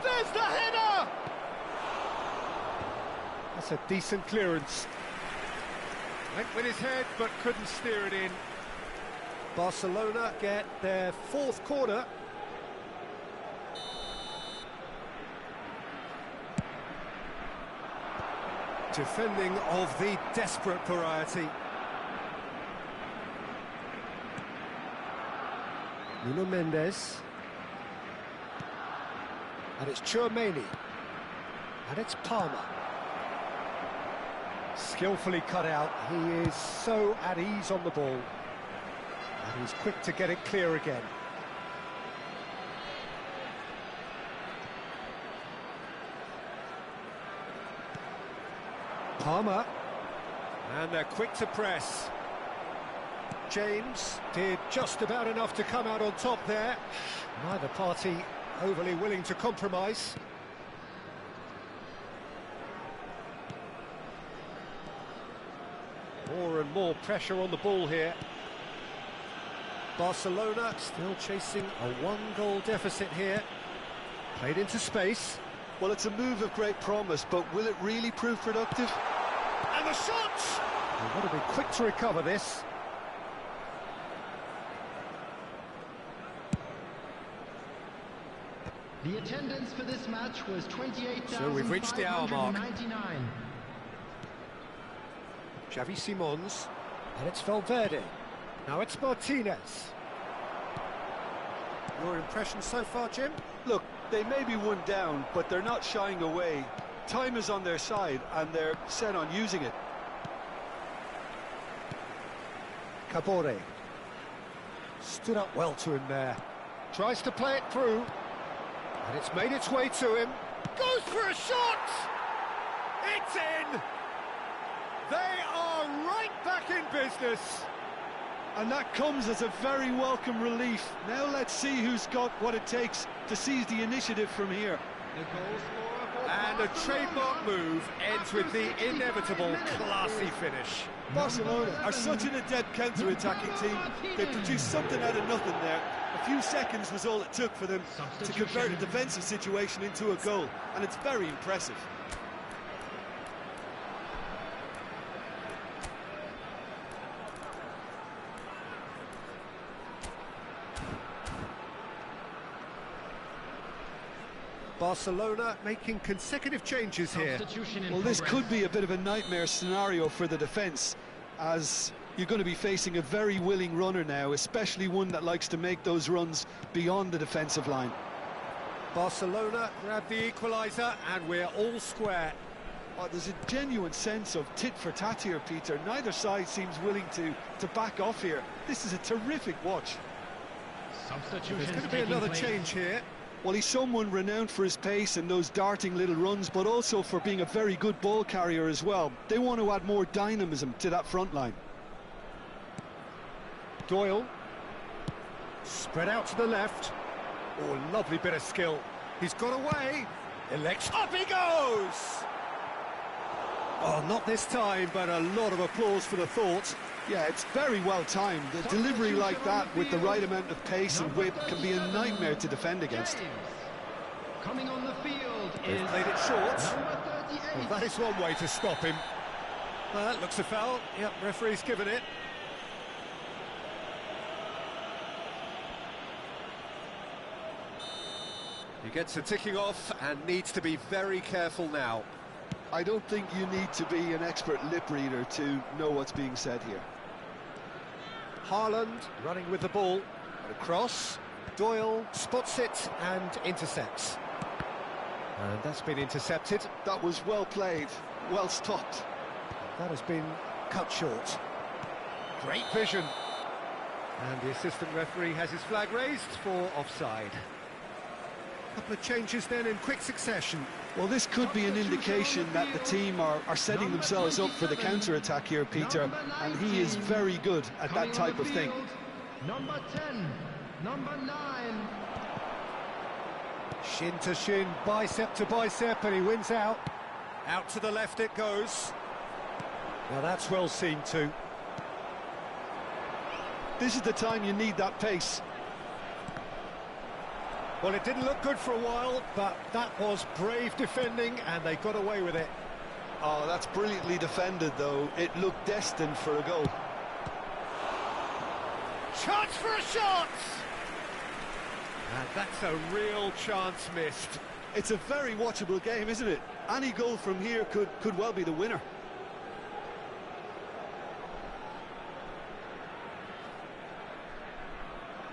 There's the header! That's a decent clearance. Went with his head, but couldn't steer it in. Barcelona get their 4th corner. Defending of the desperate variety. Nuno Mendes. And it's Chouameni. And it's Palmer. Skillfully cut out. He is so at ease on the ball. And he's quick to get it clear again. Palmer. And they're quick to press. James did just about enough to come out on top there. Neither party overly willing to compromise. More and more pressure on the ball here. Barcelona still chasing a 1-goal deficit here. Played into space. Well, it's a move of great promise, but will it really prove productive? And the shot! They've got to be quick to recover this. The attendance for this match was 28,599. So we've reached the hour mark. Xavi Simons, and it's Valverde. Now it's Martinez. Your impression so far, Jim? Look, they may be one down, but they're not shying away. Time is on their side, and they're set on using it. Cabore. Stood up well to him there. Tries to play it through. And it's made its way to him. Goes for a shot! It's in! They are right back in business. And that comes as a very welcome relief. Now let's see who's got what it takes to seize the initiative from here. The goal scorer for And a trademark move ends with the inevitable classy finish. Barcelona are such an adept counter-attacking team. They produced something out of nothing there. A few seconds was all it took for them to convert a defensive situation into a goal, and it's very impressive. Barcelona making consecutive changes here. Well, this could be a bit of a nightmare scenario for the defence, as you're going to be facing a very willing runner now, especially one that likes to make those runs beyond the defensive line. Barcelona grab the equaliser and we're all square. Oh, there's a genuine sense of tit for tat here, Peter. Neither side seems willing to back off here. This is a terrific watch. There's going to be another change here. Well, he's someone renowned for his pace and those darting little runs, but also for being a very good ball carrier as well. They want to add more dynamism to that front line. Doyle. Spread out to the left. Oh, lovely bit of skill. He's got away. Elects. Up he goes! Oh, not this time, but a lot of applause for the thought. Yeah, it's very well timed. A delivery like that with the right amount of pace and whip can be a nightmare to defend against. Coming on the field They've is played it short. number 38. Well, that is one way to stop him. Well, that looks a foul. Yep, referee's given it. He gets a ticking off and needs to be very careful now. I don't think you need to be an expert lip reader to know what's being said here. Haaland running with the ball. And across. Doyle spots it and intercepts. And that's been intercepted. That was well played, well stopped. That has been cut short. Great vision. And the assistant referee has his flag raised for offside. Couple of changes then in quick succession. Well, this could be an indication that the team are setting themselves up for the counter-attack here, Peter, and he is very good at that type of thing. Number 10, number 9. Shin to shin, bicep to bicep, and he wins out. Out to the left it goes. Now that's well seen too. This is the time you need that pace. Well, it didn't look good for a while, but that was brave defending, and they got away with it. Oh, that's brilliantly defended, though. It looked destined for a goal. Chance for a shot! And that's a real chance missed. It's a very watchable game, isn't it? Any goal from here could well be the winner.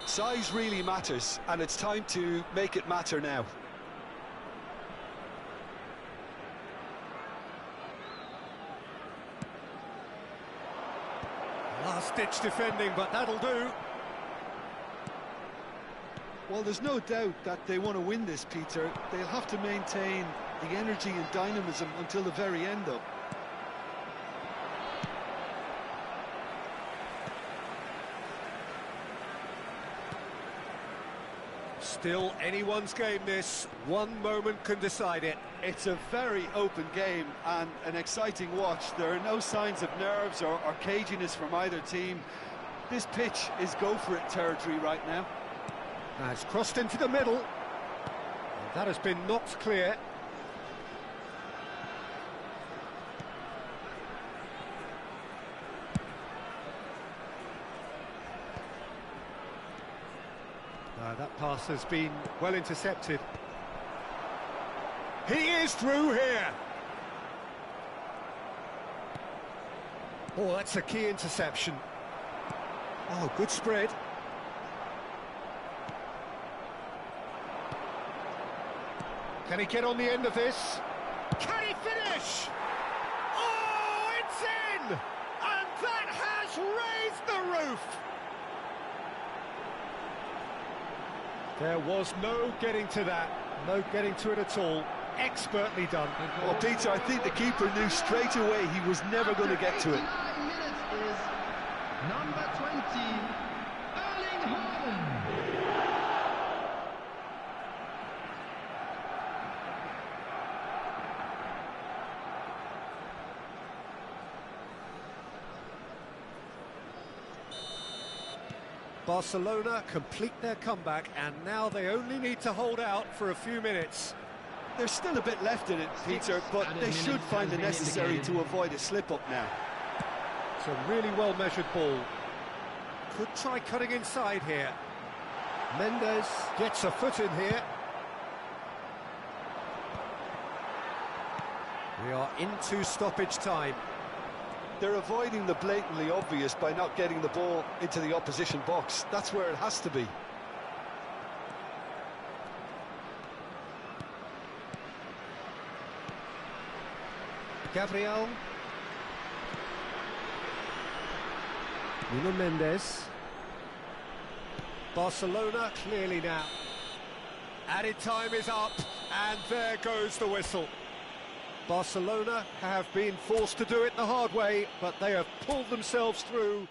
Size really matters, and it's time to make it matter now. Last-ditch defending, but that'll do. Well, there's no doubt that they want to win this, Peter. They'll have to maintain the energy and dynamism until the very end, though. Still anyone's game, this. One moment can decide it. It's a very open game and an exciting watch. There are no signs of nerves or caginess from either team. This pitch is go-for-it territory right now. Now it's crossed into the middle. And that has been knocked clear. That pass has been well intercepted. He is through here. Oh, that's a key interception. Oh, good spread. Can he get on the end of this? Can he finish? Oh, it's in! And that has raised the roof! There was no getting to that, no getting to it at all. Expertly done. Well, Peter, I think the keeper knew straight away he was never going to get to it. 89 minutes is number 20, Erling Haaland. Barcelona complete their comeback, and now they only need to hold out for a few minutes. There's still a bit left in it, Peter, but they should find the necessary to avoid a slip-up now. It's a really well-measured ball. Could try cutting inside here. Mendes gets a foot in here. We are into stoppage time. They're avoiding the blatantly obvious by not getting the ball into the opposition box. That's where it has to be. Gabriel. Nuno Mendes. Barcelona clearly now. Added time is up, and there goes the whistle. Barcelona have been forced to do it the hard way, but they have pulled themselves through.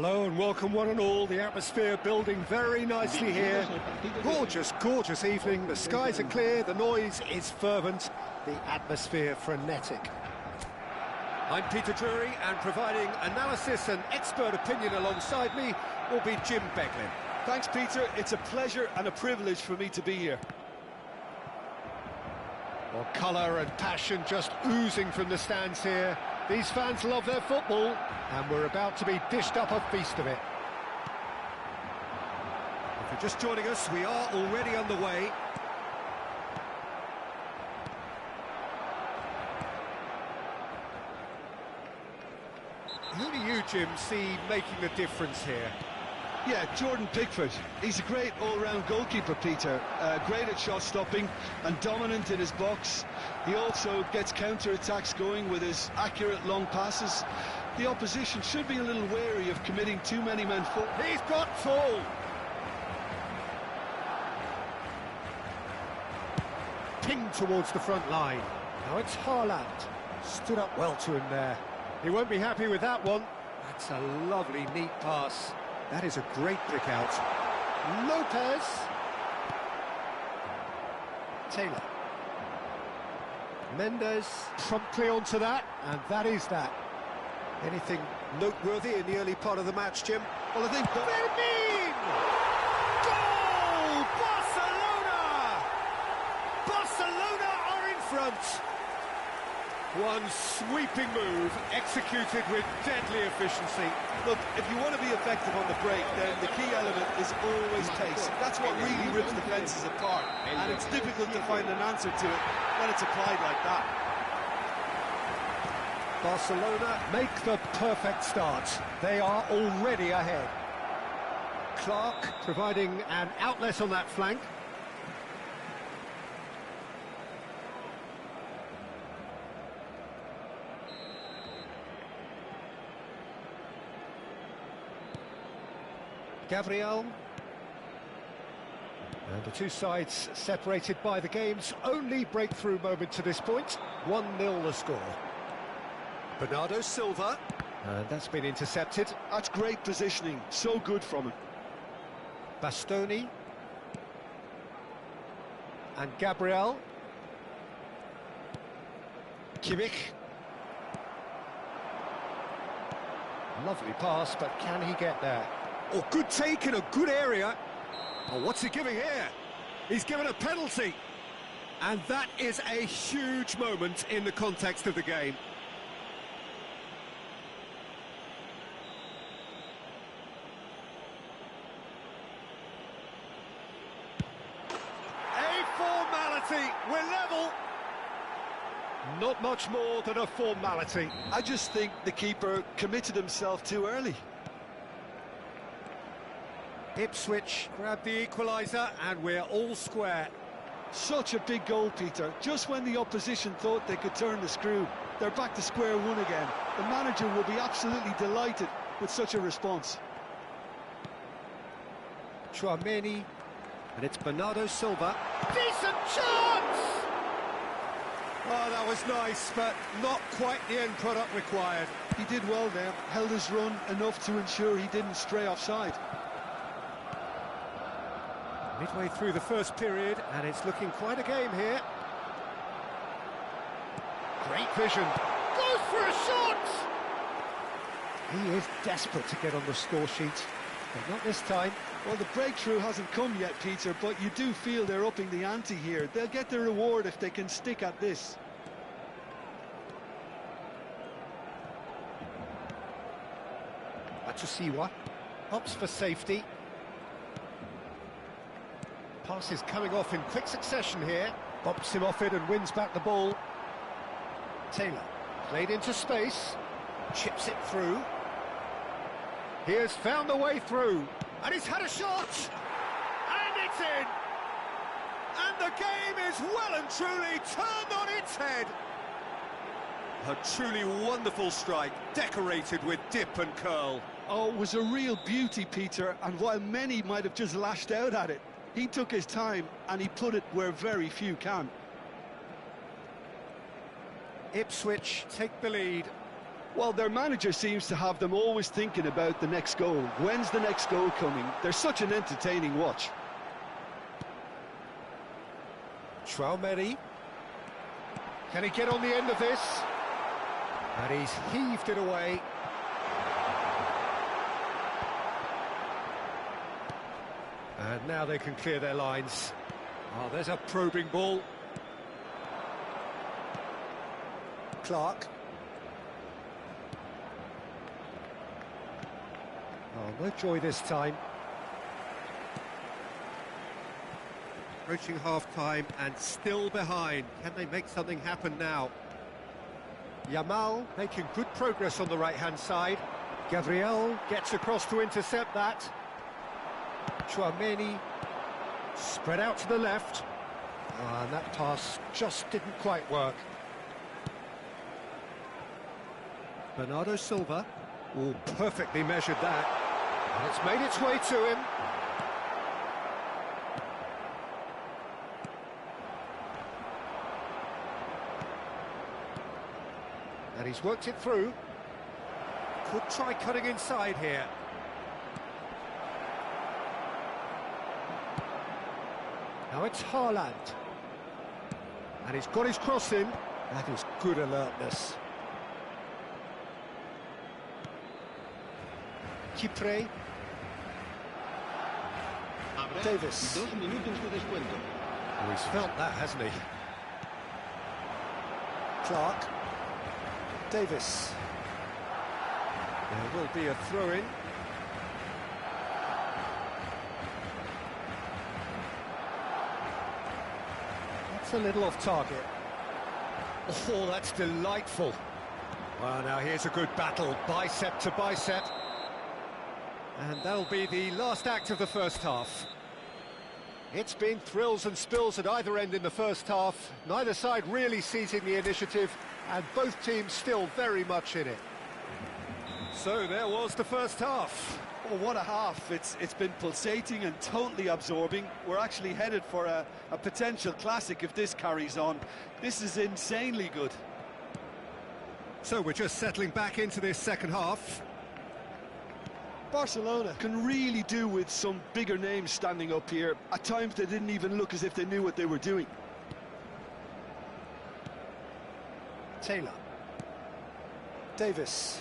Hello and welcome one and all. The atmosphere building very nicely here. Gorgeous, gorgeous evening. The skies are clear, the noise is fervent, the atmosphere frenetic. I'm Peter Drury, and providing analysis and expert opinion alongside me will be Jim Beglin. Thanks, Peter. It's a pleasure and a privilege for me to be here. Well, colour and passion just oozing from the stands here. These fans love their football, and we're about to be dished up a feast of it. If you're just joining us, we are already underway. Who do you, Jim, see making the difference here? Yeah, Jordan Pickford. He's a great all-round goalkeeper, Peter. Great at shot stopping and dominant in his box. He also gets counter-attacks going with his accurate long passes. The opposition should be a little wary of committing too many men forward. He's got full. Pinged towards the front line. Now it's Haaland. Stood up well to him there. He won't be happy with that one. That's a lovely, neat pass. That is a great pick out. Lopez. Taylor. Mendes promptly onto that, and that is that. Anything noteworthy in the early part of the match, Jim? Well, I think... Fermin! Goal! Barcelona! Barcelona are in front. One sweeping move, executed with deadly efficiency. Look, if you want to be effective on the break, then the key element is always pace. That's what really rips defences apart, and it's difficult to find an answer to it when it's applied like that. Barcelona make the perfect start. They are already ahead. Clark providing an outlet on that flank. Gabriel. And the two sides separated by the game's only breakthrough moment to this point. 1-0 the score. Bernardo Silva. And that's been intercepted. That's great positioning. So good from him. Bastoni. And Gabriel. Kimmich. Lovely pass, but can he get there? Oh, good take in a good area. Oh, what's he giving here? He's given a penalty. And that is a huge moment in the context of the game. A formality. We're level. Not much more than a formality. I just think the keeper committed himself too early. Ipswich grab the equaliser, and we're all square. Such a big goal, Peter. Just when the opposition thought they could turn the screw, they're back to square one again. The manager will be absolutely delighted with such a response. Chouameni, and it's Bernardo Silva. Decent chance! Oh, that was nice, but not quite the end product required. He did well there, held his run enough to ensure he didn't stray offside. Midway through the first period, and it's looking quite a game here. Great vision. Goes for a shot! He is desperate to get on the score sheet, but not this time. Well, the breakthrough hasn't come yet, Peter, but you do feel they're upping the ante here. They'll get their reward if they can stick at this. Matsusiwa opts for safety. Pass is coming off in quick succession here. Bumps him off it and wins back the ball. Taylor played into space. Chips it through. He has found the way through. And he's had a shot! And it's in! And the game is well and truly turned on its head. A truly wonderful strike, decorated with dip and curl. Oh, it was a real beauty, Peter, and while many might have just lashed out at it, he took his time and he put it where very few can. Ipswich take the lead. Well, their manager seems to have them always thinking about the next goal. When's the next goal coming? They're such an entertaining watch. Traumeri. Can he get on the end of this? And he's heaved it away. And now they can clear their lines. Oh, there's a probing ball. Clark. Oh, no joy this time. Approaching half-time and still behind. Can they make something happen now? Yamal making good progress on the right-hand side. Gabriel gets across to intercept that. Tchouaméni spread out to the left. And that pass just didn't quite work. Bernardo Silva. Oh, perfectly measured that. And it's made its way to him. And he's worked it through. Could try cutting inside here. Now it's Haaland. And he's got his cross in. That is good alertness. Kipre. Davis. 2 minutos de descuento. Oh, he's felt that, hasn't he? Clark. Davis. There will be a throw-in. That's a little off target. Oh, that's delightful. Well, now here's a good battle, bicep to bicep. And that'll be the last act of the first half. It's been thrills and spills at either end in the first half. Neither side really seizing the initiative, and both teams still very much in it. So there was the first half. Oh, what a half. It's been pulsating and totally absorbing. We're actually headed for a potential classic if this carries on. This is insanely good. So we're just settling back into this second half. Barcelona can really do with some bigger names standing up here. At times they didn't even look as if they knew what they were doing. Taylor. Davis.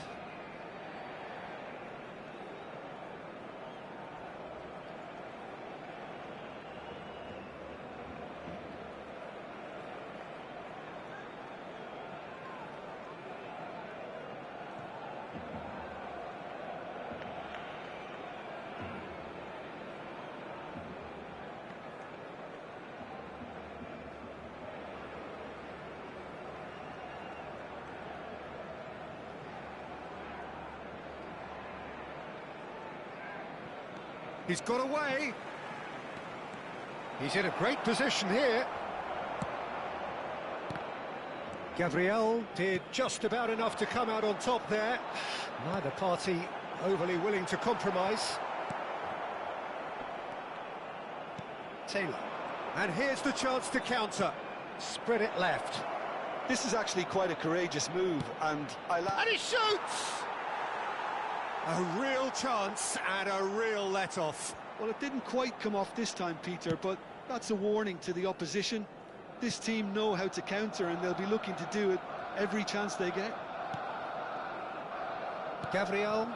He's got away. He's in a great position here. Gabriel did just about enough to come out on top there. Neither party overly willing to compromise. Taylor. And here's the chance to counter. Spread it left. This is actually quite a courageous move, and And he shoots! A real chance and a real let-off. Well, it didn't quite come off this time, Peter, but that's a warning to the opposition. This team know how to counter, and they'll be looking to do it every chance they get. Gabriel.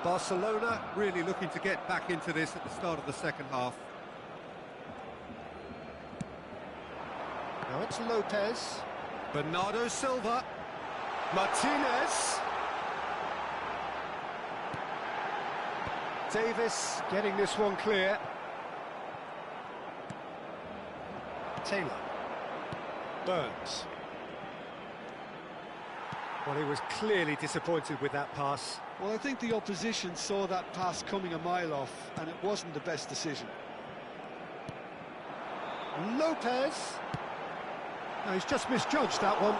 Barcelona really looking to get back into this at the start of the second half. Now it's Lopez. Bernardo Silva. Martinez. Davis getting this one clear. Taylor. Burns. Well, he was clearly disappointed with that pass. Well, I think the opposition saw that pass coming a mile off, and it wasn't the best decision. Lopez. No, he's just misjudged that one.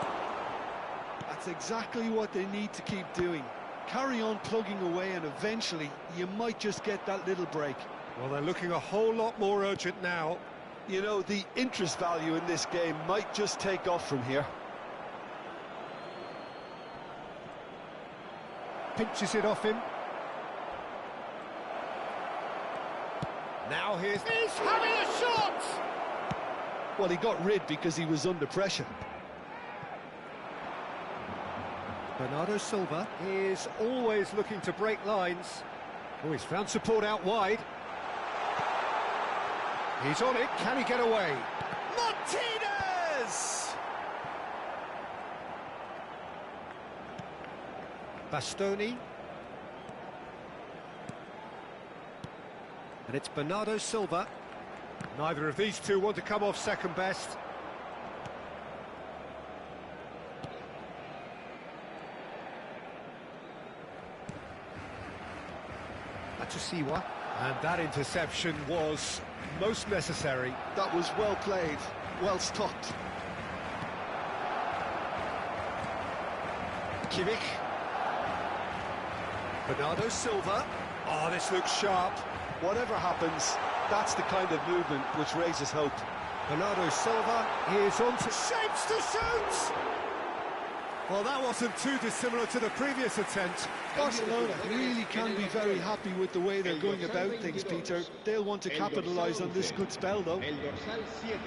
That's exactly what they need to keep doing. Carry on plugging away, and eventually you might just get that little break. Well, they're looking a whole lot more urgent now. You know, the interest value in this game might just take off from here. pinches it off him. Now he's having a shot! Well, he got rid because he was under pressure. Bernardo Silva is always looking to break lines. Oh, he's found support out wide. He's on it, can he get away? Martinez! Bastoni. And it's Bernardo Silva. Neither of these two want to come off second best. Matsusiwa. And that interception was most necessary. That was well played, well stopped. Kimmich. Bernardo Silva. Oh, this looks sharp. Whatever happens, that's the kind of movement which raises hope. Bernardo Silva is on to shapes to shoot! Well, that wasn't too dissimilar to the previous attempt. Barcelona really can be very happy with the way they're going about things, Peter. They'll want to capitalise on this good spell, though. El dorsal 7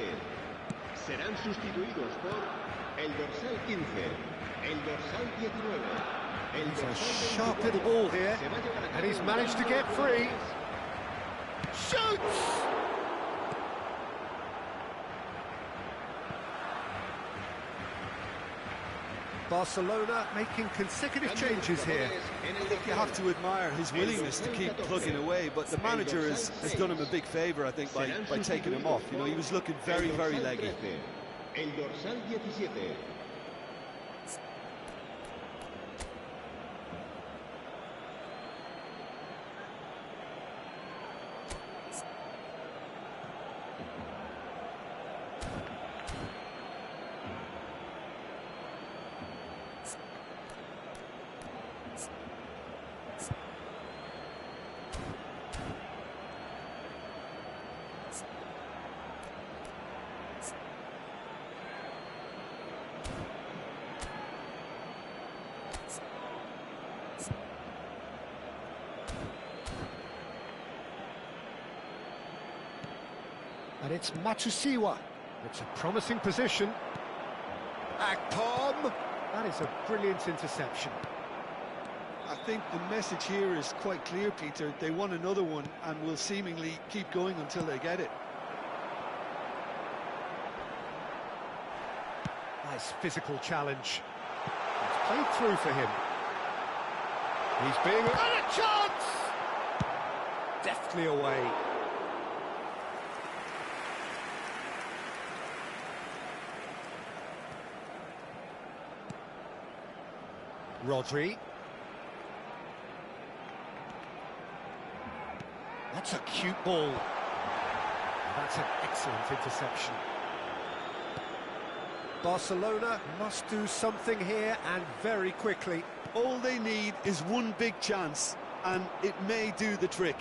serán sustituidos por el dorsal 15, el dorsal 19. He's a sharp little ball here, and he's managed to get free. Shoots! Barcelona making consecutive changes here. I think you have to admire his willingness to keep plugging away, but the manager has done him a big favour, I think, by taking him off. You know, he was looking very, very leggy. El dorsal 17. And it's Matsusiwa. It's a promising position. Akpom! That is a brilliant interception. I think the message here is quite clear, Peter. They want another one and will seemingly keep going until they get it. Nice physical challenge. It's played through for him. He's being... And a chance! Deftly away. Rodri. That's a cute ball. That's an excellent interception. Barcelona must do something here, and very quickly. All they need is one big chance, and it may do the trick.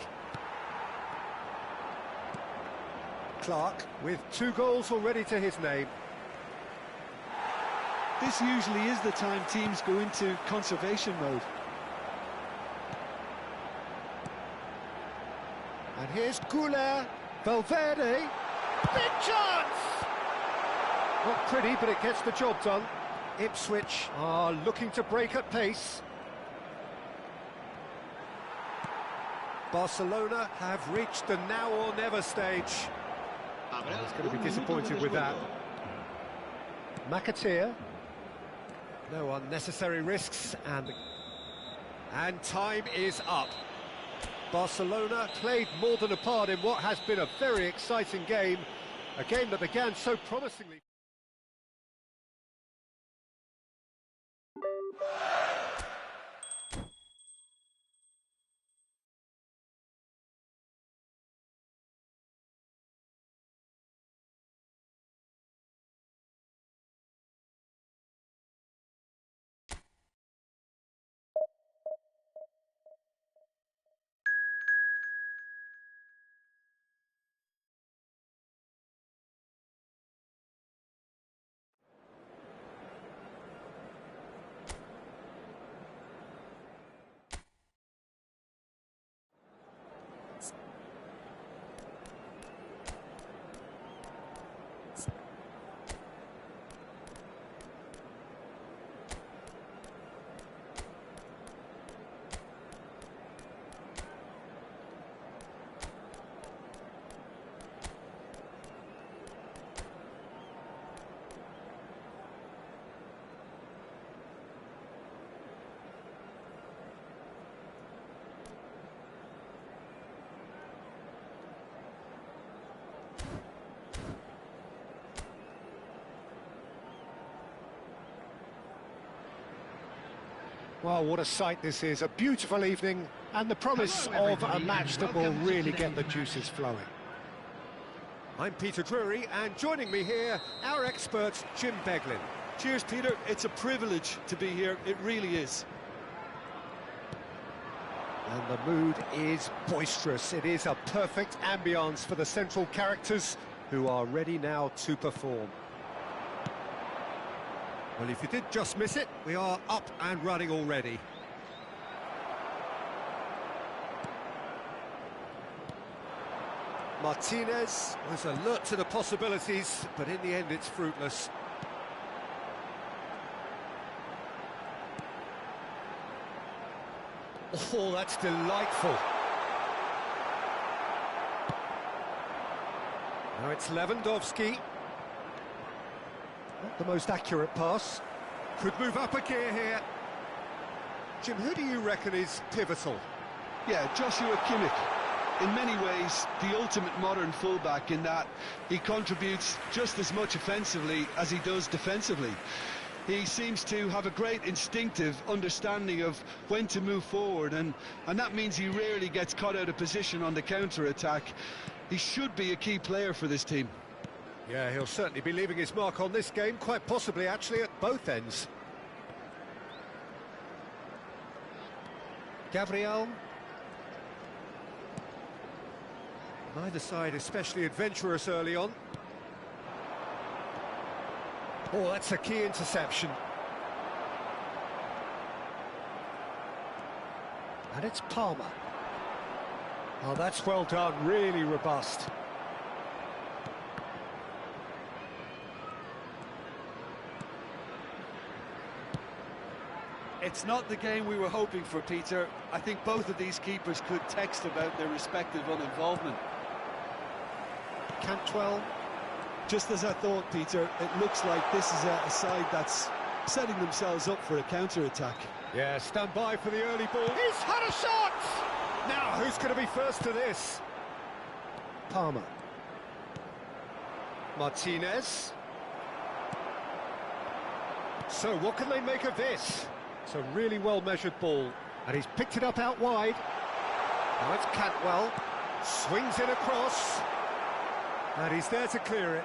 Clark with 2 goals already to his name. This usually is the time teams go into conservation mode. And here's Goulet, Valverde, big chance! Not pretty, but it gets the job done. Ipswich are looking to break at pace. Barcelona have reached the now or never stage. He's going to be disappointed with that. McAteer. No unnecessary risks, and time is up. Barcelona played more than a part in what has been a very exciting game, a game that began so promisingly. Well, what a sight this is. A beautiful evening and the promise of a match that will really get the juices flowing. I'm Peter Drury, and joining me here, our expert, Jim Beglin. Cheers, Peter. It's a privilege to be here. It really is. And the mood is boisterous. It is a perfect ambience for the central characters who are ready now to perform. Well, if you did just miss it, we are up and running already. Martinez was alert to the possibilities, but in the end it's fruitless. Oh, that's delightful. Now it's Lewandowski. Not the most accurate pass. Could move up a gear here. Jim, who do you reckon is pivotal? Yeah, Joshua Kimmich. In many ways, the ultimate modern fullback in that he contributes just as much offensively as he does defensively. He seems to have a great instinctive understanding of when to move forward, and that means he rarely gets caught out of position on the counter-attack. He should be a key player for this team. Yeah, he'll certainly be leaving his mark on this game, quite possibly actually at both ends. Gabriel. Neither side especially adventurous early on. Oh, that's a key interception. And it's Palmer. Oh, that's well done, really robust. It's not the game we were hoping for, Peter. I think both of these keepers could text about their respective uninvolvement. Cantwell. Just as I thought, Peter, it looks like this is a side that's setting themselves up for a counter-attack. Yeah, stand by for the early ball. He's had a shot! Now, who's going to be first to this? Palmer. Martinez. So, what can they make of this? It's a really well-measured ball, and he's picked it up out wide. Now it's Cantwell. Swings it across. And he's there to clear it.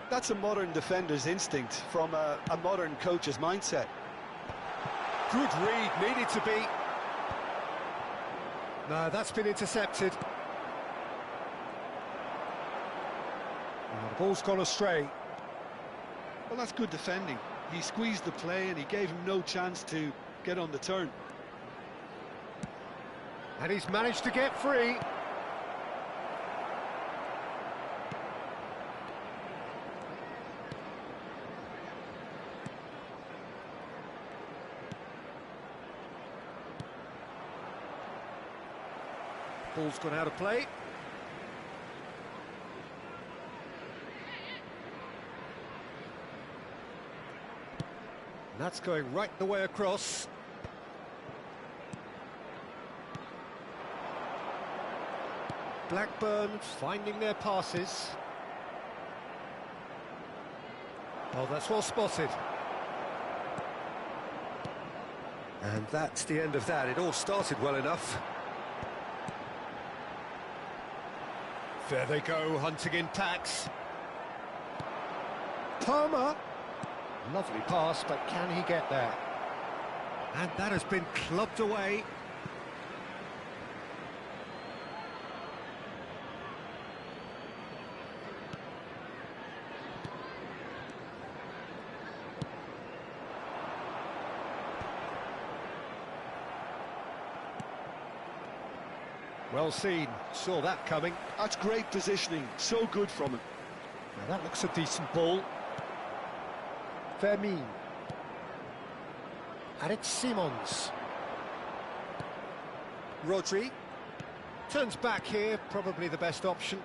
That's a modern defender's instinct from a modern coach's mindset. Good read, needed to be. No, that's been intercepted. The ball's gone astray. Well, that's good defending. He squeezed the play and he gave him no chance to get on the turn. And he's managed to get free. Ball's gone out of play. And that's going right the way across. Blackburn finding their passes. Oh, that's well spotted. And that's the end of that. It all started well enough. There they go, hunting in packs. Palmer. Lovely pass, but can he get there? And that has been clubbed away. Well seen, saw that coming. That's great positioning, so good from him. Now that looks a decent ball. Vermeer. And it's Simons. Rodri. Turns back here, probably the best option.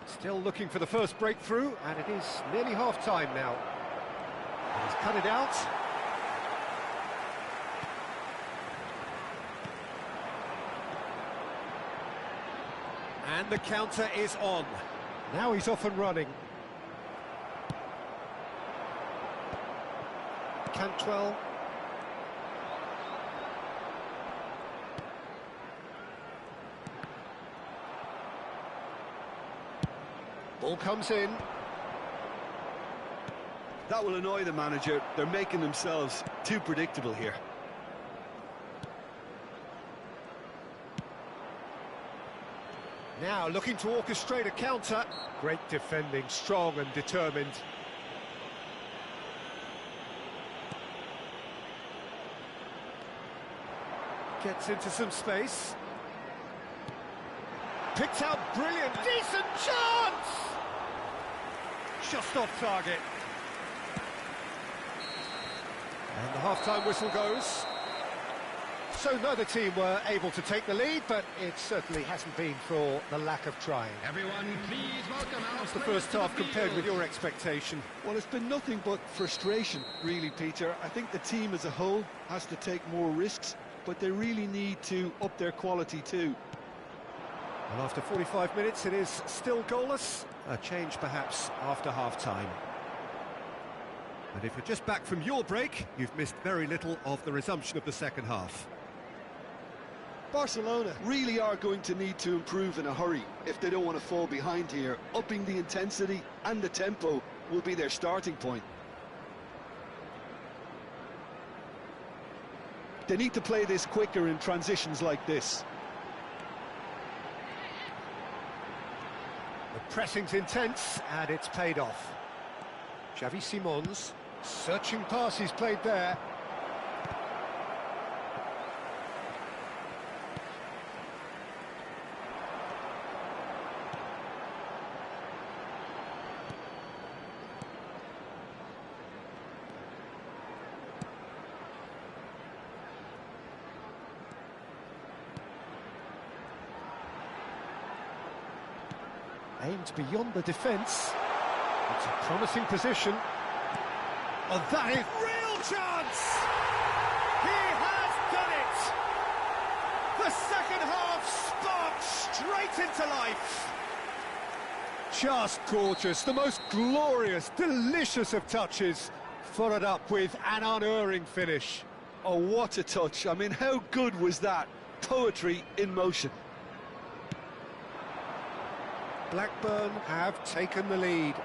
Still looking for the first breakthrough, and it is nearly half-time now. He's cut it out. And the counter is on. Now he's off and running. Cantwell. Ball comes in. That will annoy the manager. They're making themselves too predictable here. Now looking to orchestrate a counter. Great defending, strong and determined. Gets into some space. Picked out brilliant, decent chance! Just off target. And the half-time whistle goes. So neither team were able to take the lead, but it certainly hasn't been for the lack of trying. Everyone, please welcome our How's the first half compared with your expectation? Well, it's been nothing but frustration, really, Peter. I think the team as a whole has to take more risks, but they really need to up their quality too. And after 45 minutes, it is still goalless. A change, perhaps, after half-time. And if you're just back from your break, you've missed very little of the resumption of the second half. Barcelona really are going to need to improve in a hurry if they don't want to fall behind here. Upping the intensity and the tempo will be their starting point. They need to play this quicker in transitions like this. The pressing's intense, and it's paid off. Xavi Simons, searching pass he's played there. Aimed beyond the defence. It's a promising position. Oh, that is real chance! He has done it! The second half sparked straight into life. Just gorgeous, the most glorious, delicious of touches, followed up with an unerring finish. Oh, what a touch. I mean, how good was that? Poetry in motion. Blackburn have taken the lead.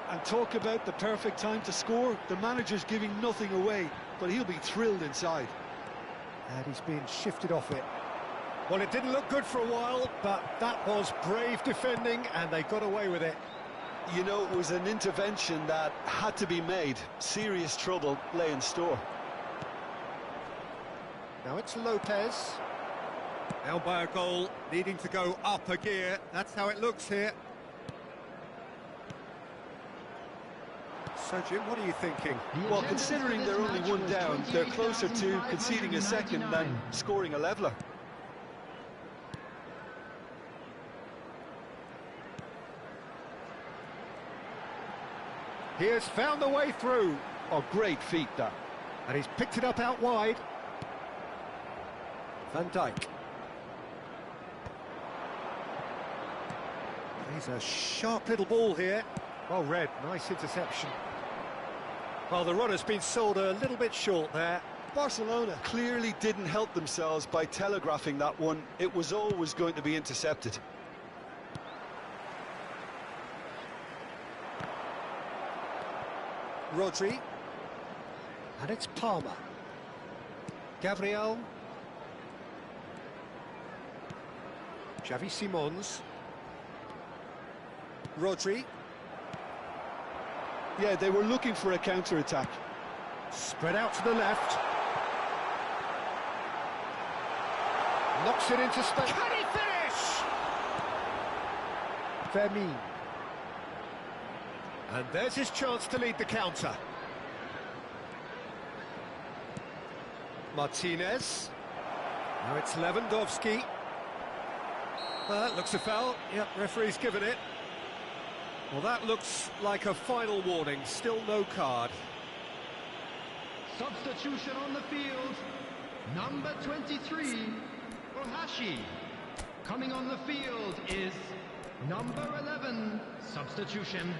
And talk about the perfect time to score. The manager's giving nothing away, but he'll be thrilled inside. And he's being shifted off it. Well, it didn't look good for a while, but that was brave defending, and they got away with it. You know, it was an intervention that had to be made. Serious trouble lay in store. Now it's Lopez. Now by a goal, needing to go up a gear. That's how it looks here. So, Jim, what are you thinking? Well, considering they're only one down, they're closer to conceding a second than scoring a leveller. He has found the way through. Oh, great feat, that. And he's picked it up out wide. Van Dijk. He's a sharp little ball here. Well read, nice interception. Well, the run has been sold a little bit short there. Barcelona clearly didn't help themselves by telegraphing that one. It was always going to be intercepted. Rodri. And it's Palmer. Gabriel. Xavi Simons. Rodri. Yeah, they were looking for a counter-attack. Spread out to the left. Knocks it into space. Can he finish? Vermeer. And there's his chance to lead the counter. Martinez. Now it's Lewandowski. That looks a foul. Yep, referee's given it. Well, that looks like a final warning. Still no card. Substitution on the field. Number 23, Ohashi. Coming on the field is number 11, substitution.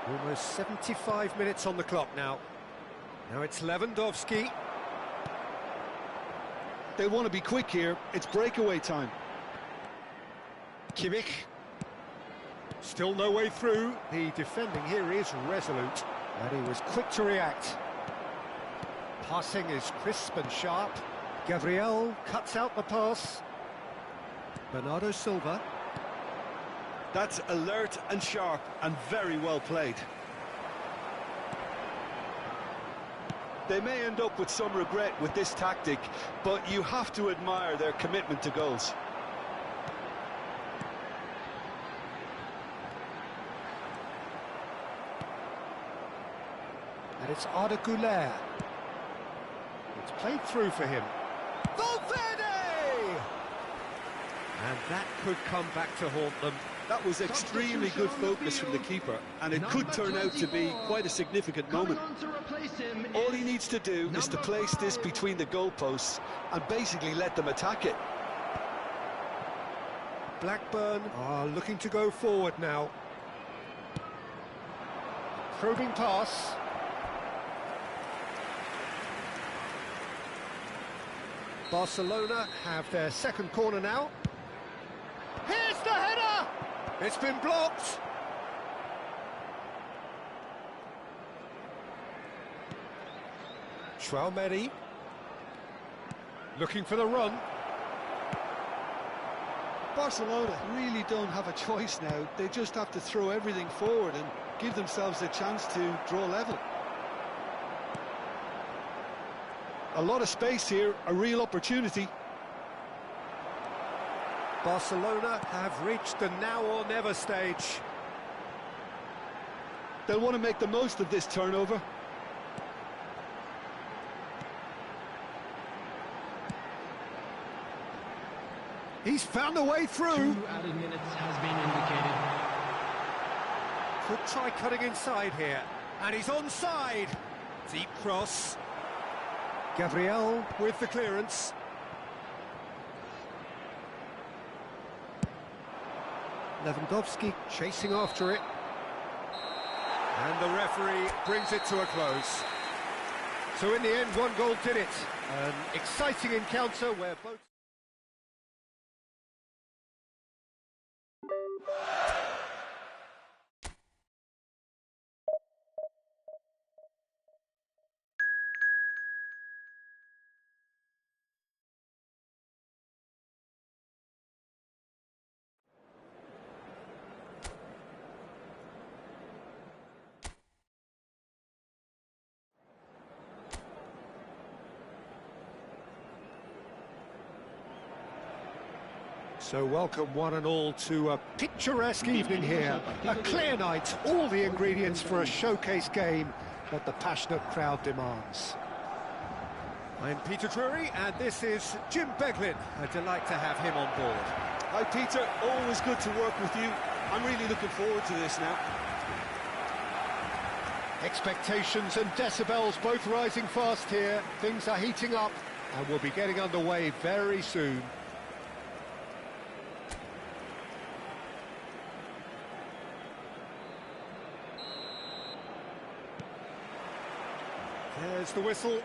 Almost 75 minutes on the clock now. Now it's Lewandowski. They want to be quick here. It's breakaway time. Kimmich. Still no way through. The defending here is resolute. And he was quick to react. Passing is crisp and sharp. Gabriel cuts out the pass. Bernardo Silva. That's alert and sharp and very well played. They may end up with some regret with this tactic, but you have to admire their commitment to goals. And it's Arda Güler. It's played through for him. Valverde! And that could come back to haunt them. That was extremely good focus from the keeper, and it could turn out to be quite a significant moment. All he needs to do is to place this between the goalposts and basically let them attack it. Blackburn are looking to go forward now. Probing pass. Barcelona have their second corner now. Here's the header! It's been blocked. Traoré looking for the run. Barcelona really don't have a choice now. They just have to throw everything forward and give themselves a chance to draw level. A lot of space here, a real opportunity. Barcelona have reached the now or never stage. They'll want to make the most of this turnover. He's found a way through. 2 added minutes has been indicated. Could try cutting inside here. And he's onside. Deep cross. Gabriel with the clearance. Lewandowski chasing after it. And the referee brings it to a close. So in the end, 1 goal did it. An exciting encounter where both... So welcome one and all to a picturesque evening here. A clear night, all the ingredients for a showcase game that the passionate crowd demands. I'm Peter Drury and this is Jim Beglin. A delight to have him on board. Hi Peter, always good to work with you. I'm really looking forward to this now. Expectations and decibels both rising fast here. Things are heating up and we'll be getting underway very soon. There's the whistle.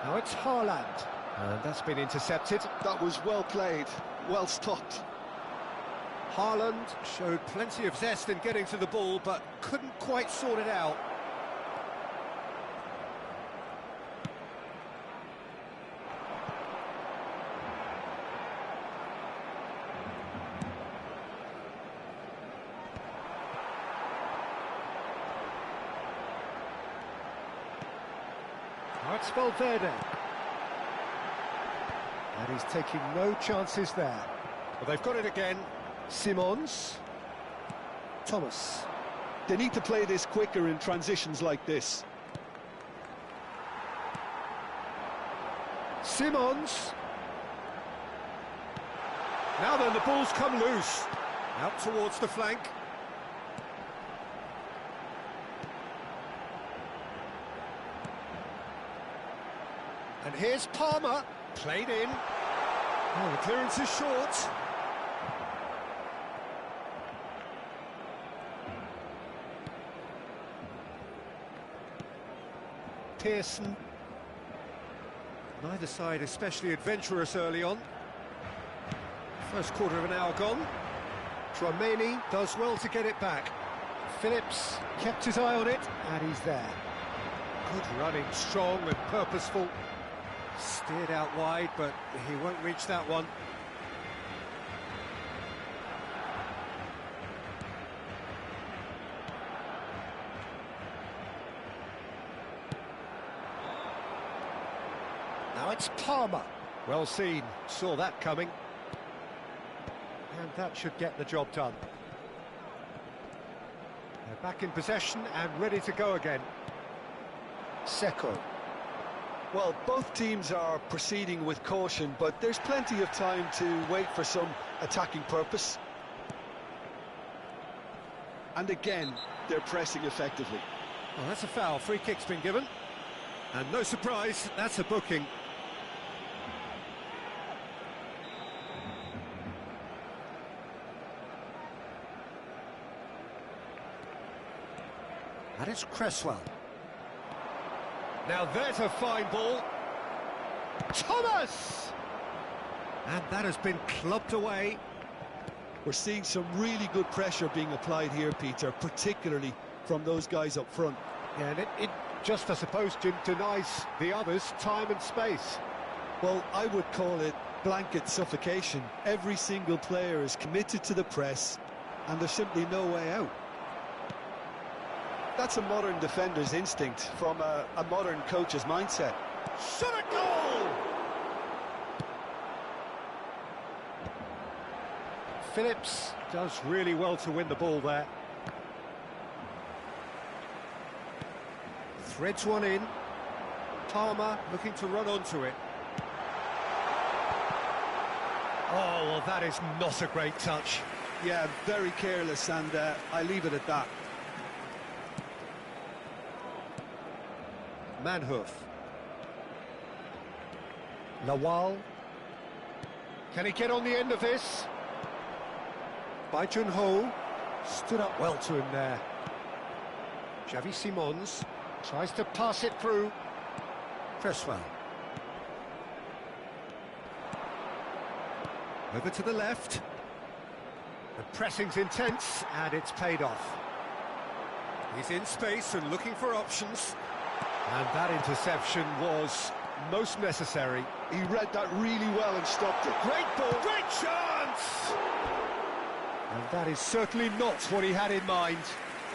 Now it's Haaland. And that's been intercepted. That was well played, well stopped. Haaland showed plenty of zest in getting to the ball, but couldn't quite sort it out. Now it's Valverde. And he's taking no chances there. Well, they've got it again. Simons. Thomas. They need to play this quicker in transitions like this. Simons. Now then, the ball's come loose. Out towards the flank. And here's Palmer. Played in. Oh, the clearance is short. Pearson. Neither side especially adventurous early on. First quarter of an hour gone. Trameni does well to get it back. Phillips kept his eye on it, and he's there. Good running, strong and purposeful. Steered out wide, but he won't reach that one. Now it's Palmer. Well seen, saw that coming. And that should get the job done. They're back in possession and ready to go again. Seco. Well, both teams are proceeding with caution, but there's plenty of time to wait for some attacking purpose. And again, they're pressing effectively. Well, that's a foul. Free kick's been given. And no surprise, that's a booking. And it's Cresswell. Now there's a fine ball. Thomas! And that has been clubbed away. We're seeing some really good pressure being applied here, Peter, particularly from those guys up front. Yeah, and it just, I suppose, denies the others time and space. Well, I would call it blanket suffocation. Every single player is committed to the press, and there's simply no way out. That's a modern defender's instinct from a modern coach's mindset. Shot a goal! Phillips does really well to win the ball there. Threads one in. Palmer looking to run onto it. Oh, well, that is not a great touch. Yeah, very careless, and I leave it at that. Manhoof. Lawal. Can he get on the end of this? Bai Jun-ho stood up well to him there. Xavi Simons tries to pass it through. Cresswell. Over to the left. The pressing's intense, and it's paid off. He's in space and looking for options. And that interception was most necessary. He read that really well and stopped it. Great ball, great chance! And that is certainly not what he had in mind.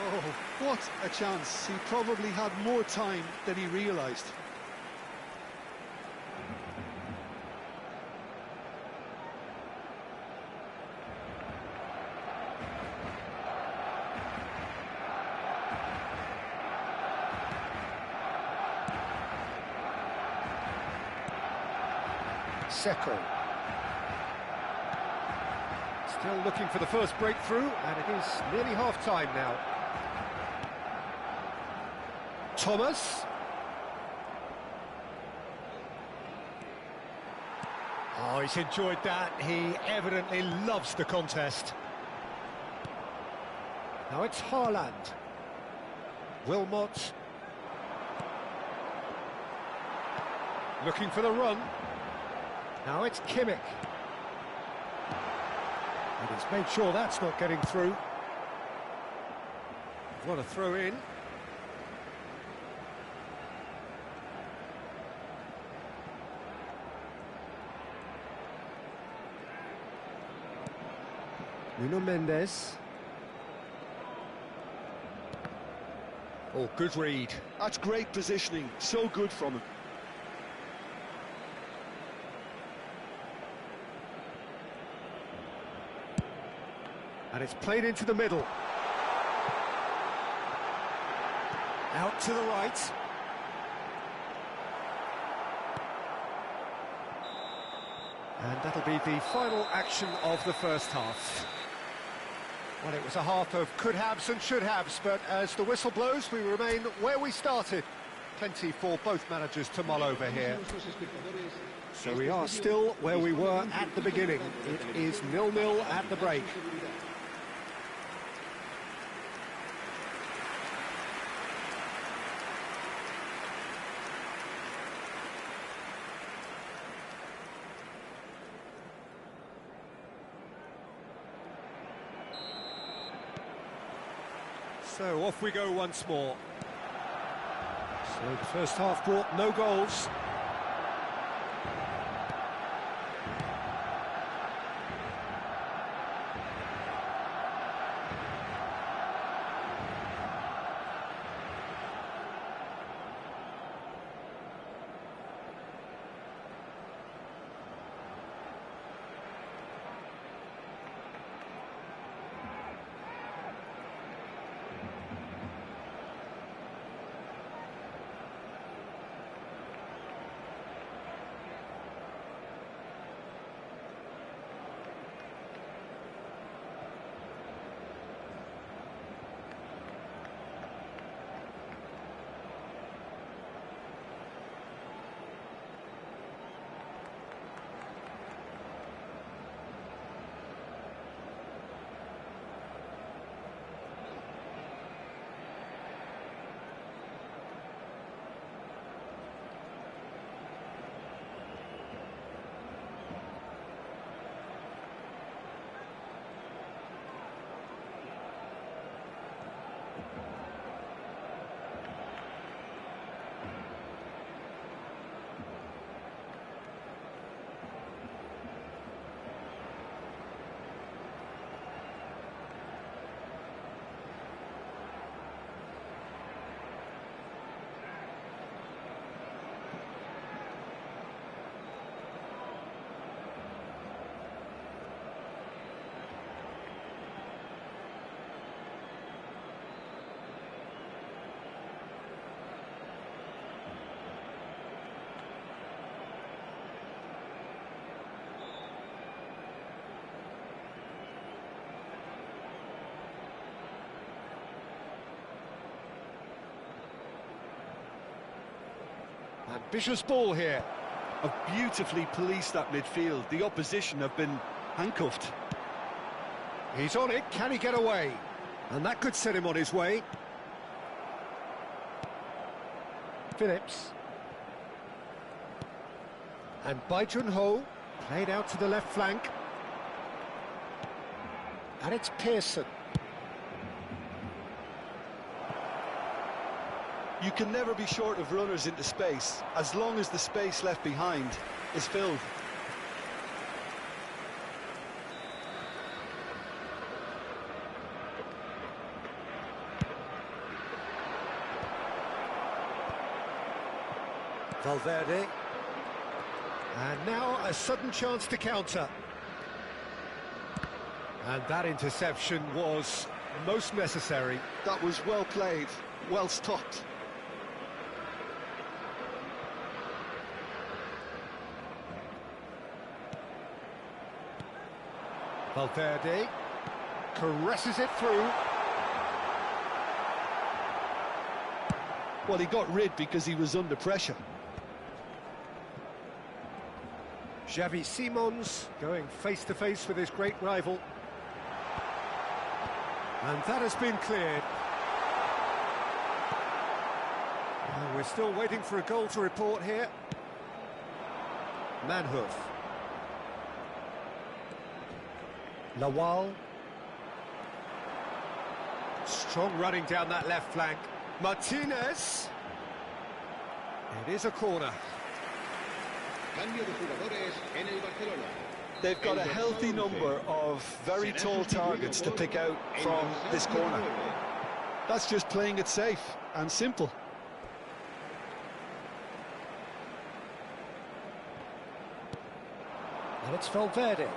Oh, what a chance. He probably had more time than he realised. Seko. Still looking for the first breakthrough, and it is nearly half-time now. Thomas. Oh, he's enjoyed that. He evidently loves the contest. Now it's Haaland. Wilmot. Looking for the run. Now it's Kimmich. And he's made sure that's not getting through. What a throw in. Nuno Mendes. Oh, good read. That's great positioning, so good from him. And it's played into the middle. Out to the right. And that'll be the final action of the first half. Well, it was a half of could-haves and should-haves, but as the whistle blows, we remain where we started. Plenty for both managers to mull over here. So we are still where we were at the beginning. It is 0-0 at the break. So off we go once more. So the first half brought no goals. Ambitious ball here. Have beautifully policed that midfield. The opposition have been handcuffed. He's on it, can he get away? And that could set him on his way. Phillips. And Bai Jun-ho, played out to the left flank. And it's Pearson. You can never be short of runners into space, as long as the space left behind is filled. Valverde. And now a sudden chance to counter. And that interception was most necessary. That was well played, well stopped. Valverde caresses it through. Well, he got rid because he was under pressure. Xavi Simons going face-to-face with his great rival. And that has been cleared. Well, we're still waiting for a goal to report here. Manhoof. Lawal. Strong running down that left flank. Martinez. It is a corner. They've got a healthy number of very tall targets to pick out from this corner. That's just playing it safe and simple. And it's Valverde.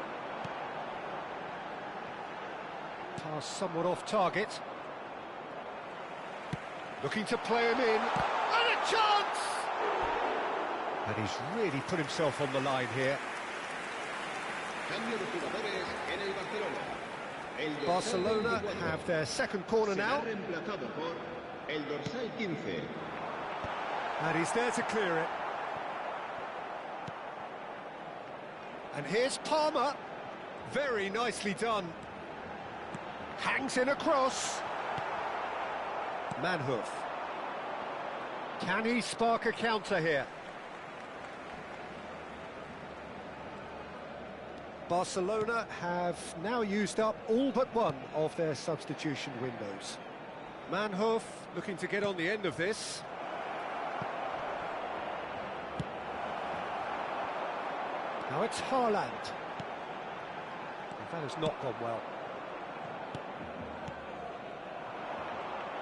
Pass somewhat off target. Looking to play him in. And a chance! And he's really put himself on the line here. Barcelona have their second corner now. And he's there to clear it. And here's Palmer. Very nicely done. Hangs in across. Manhoof. Can he spark a counter here? Barcelona have now used up all but one of their substitution windows. Manhoof looking to get on the end of this. Now it's Haaland. That has not gone well.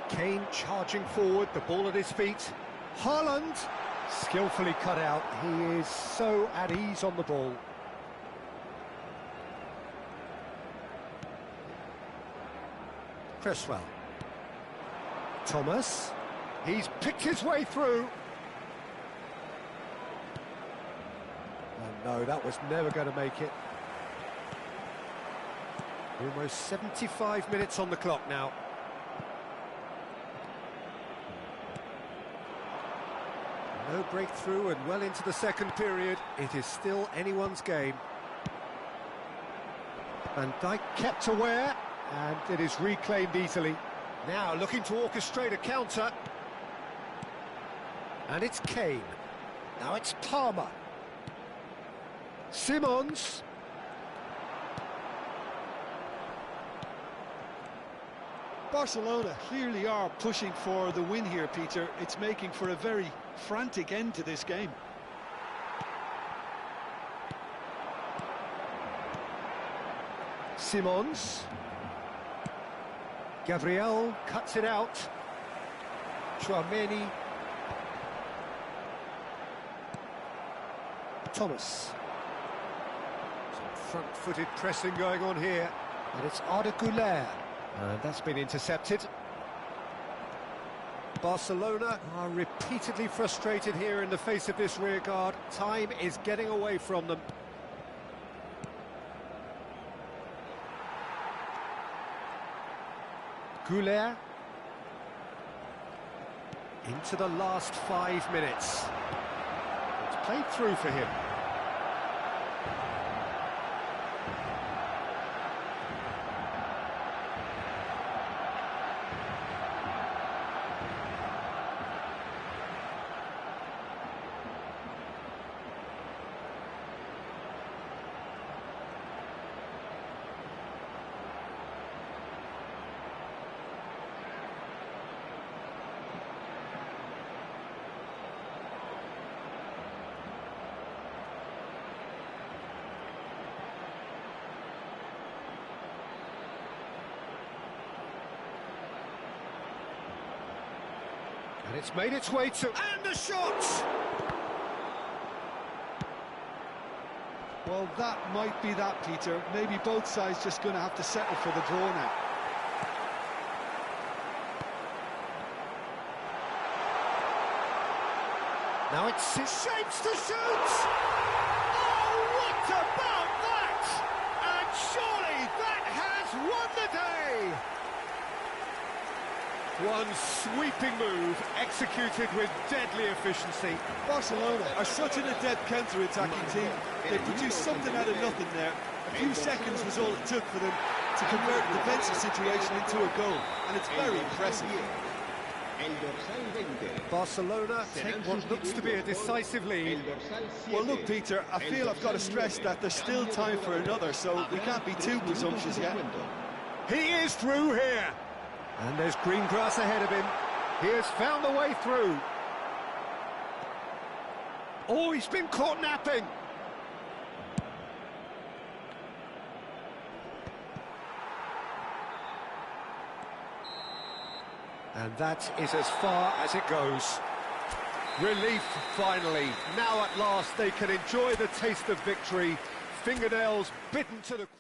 Kane charging forward, the ball at his feet. Haaland, skillfully cut out. He is so at ease on the ball. Cresswell. Thomas. He's picked his way through. Oh no, that was never going to make it. Almost 75 minutes on the clock now. No breakthrough and well into the second period. It is still anyone's game. Van Dijk kept aware, and it is reclaimed easily. Now looking to orchestrate a counter. And it's Kane. Now it's Palmer. Simons. Barcelona clearly are pushing for the win here, Peter. It's making for a very frantic end to this game. Simons. Gabriel cuts it out. Chouameni. Thomas. Some front-footed pressing going on here. And it's Arda Güler. And that's been intercepted. Barcelona are repeatedly frustrated here in the face of this rearguard. Time is getting away from them. Güler. Into the last 5 minutes. played through for him. And it's made its way to... And the shot! Well, that might be that, Peter. Maybe both sides just going to have to settle for the draw now. Now it's his shapes to shoot! Oh, what about that? And surely that has won the day! One sweeping move, executed with deadly efficiency. Barcelona are such an adept counter-attacking team. They produced something out of nothing there. A few seconds was all it took for them to convert a defensive situation into a goal, and it's very impressive. Barcelona take what looks to be a decisive lead. Well, look, Peter, I feel I've got to stress that there's still time for another, so we can't be too presumptuous yet. He is through here. And there's green grass ahead of him. He has found the way through. Oh, he's been caught napping. And that is as far as it goes. Relief, finally. Now at last they can enjoy the taste of victory. Fingernails bitten to the quick.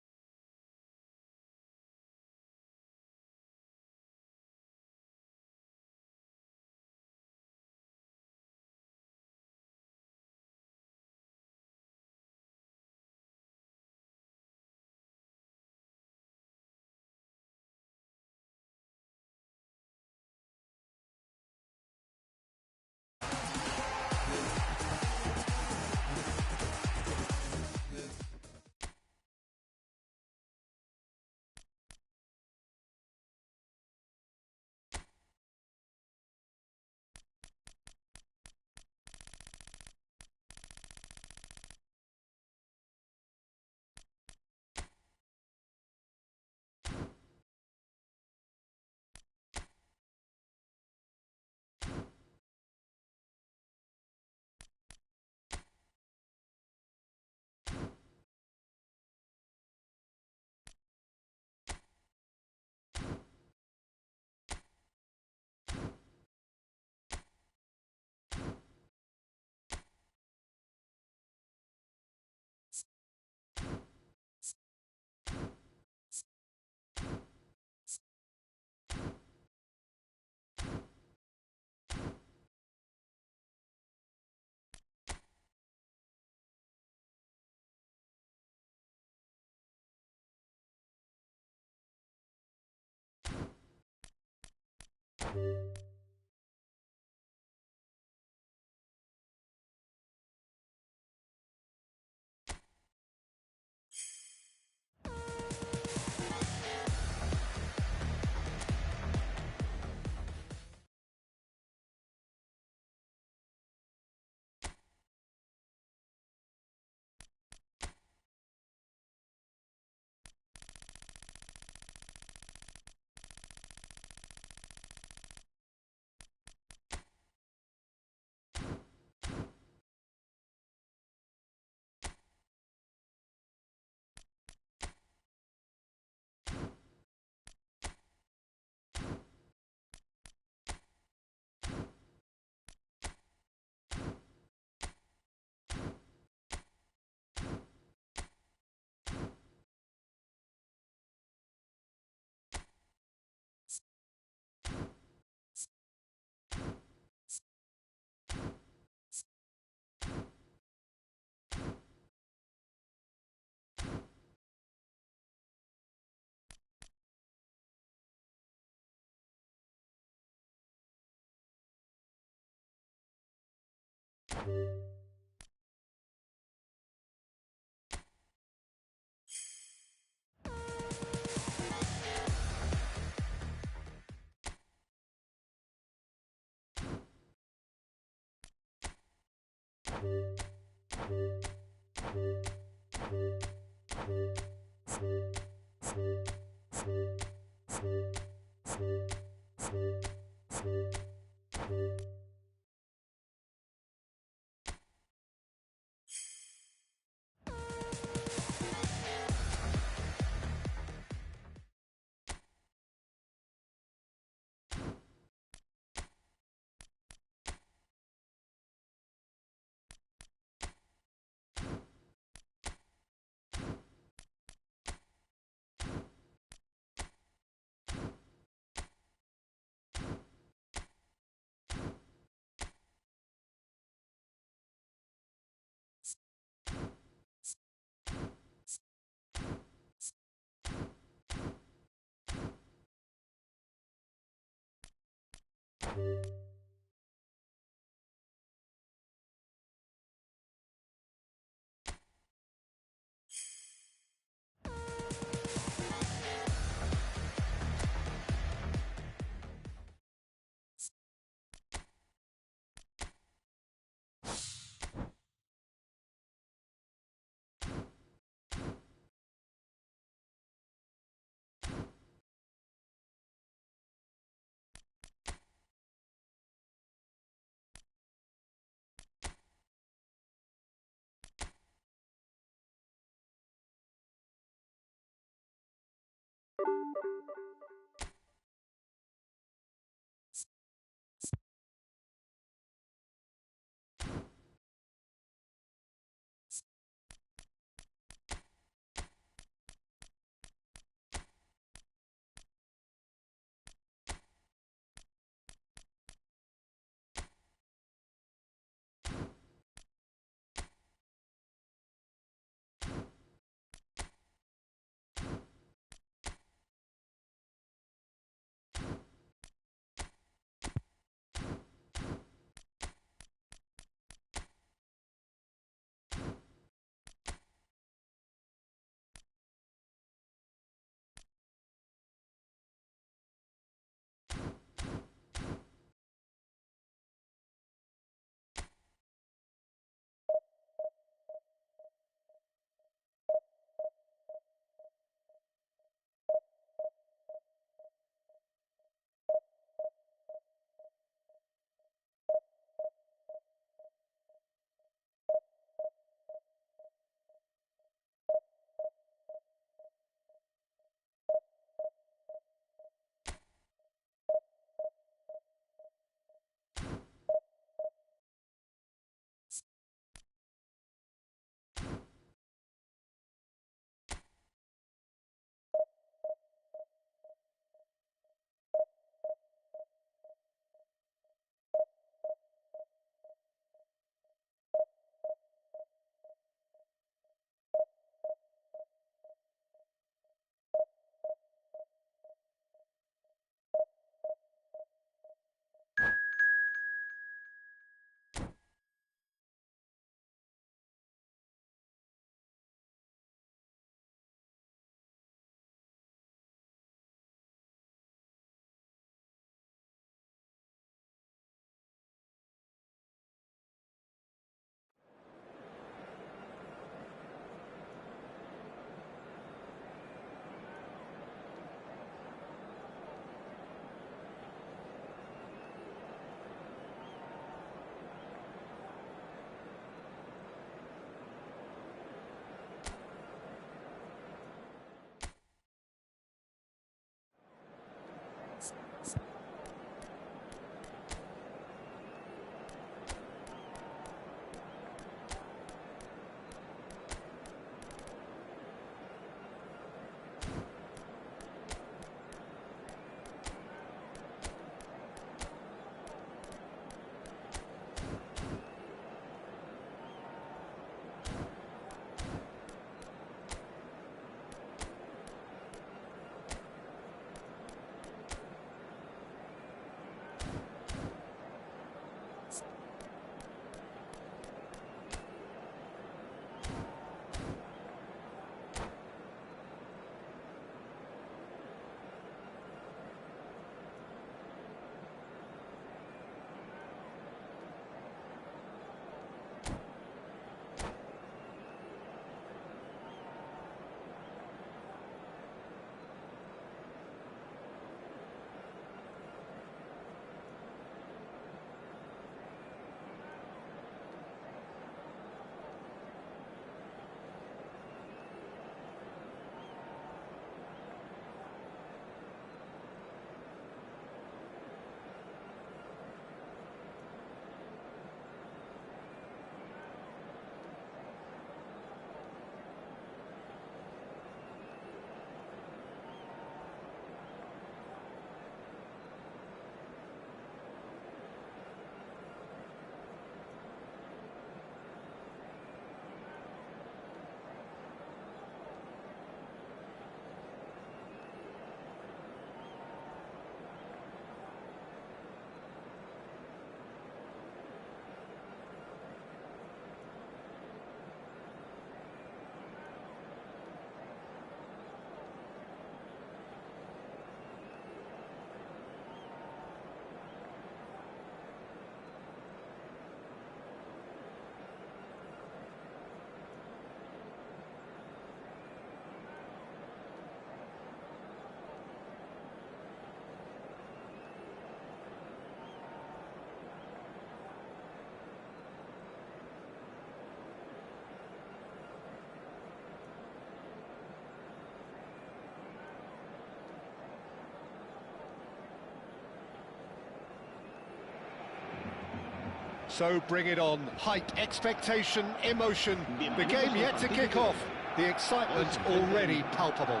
So bring it on. Hype, expectation, emotion. The game yet to kick off. The excitement already palpable.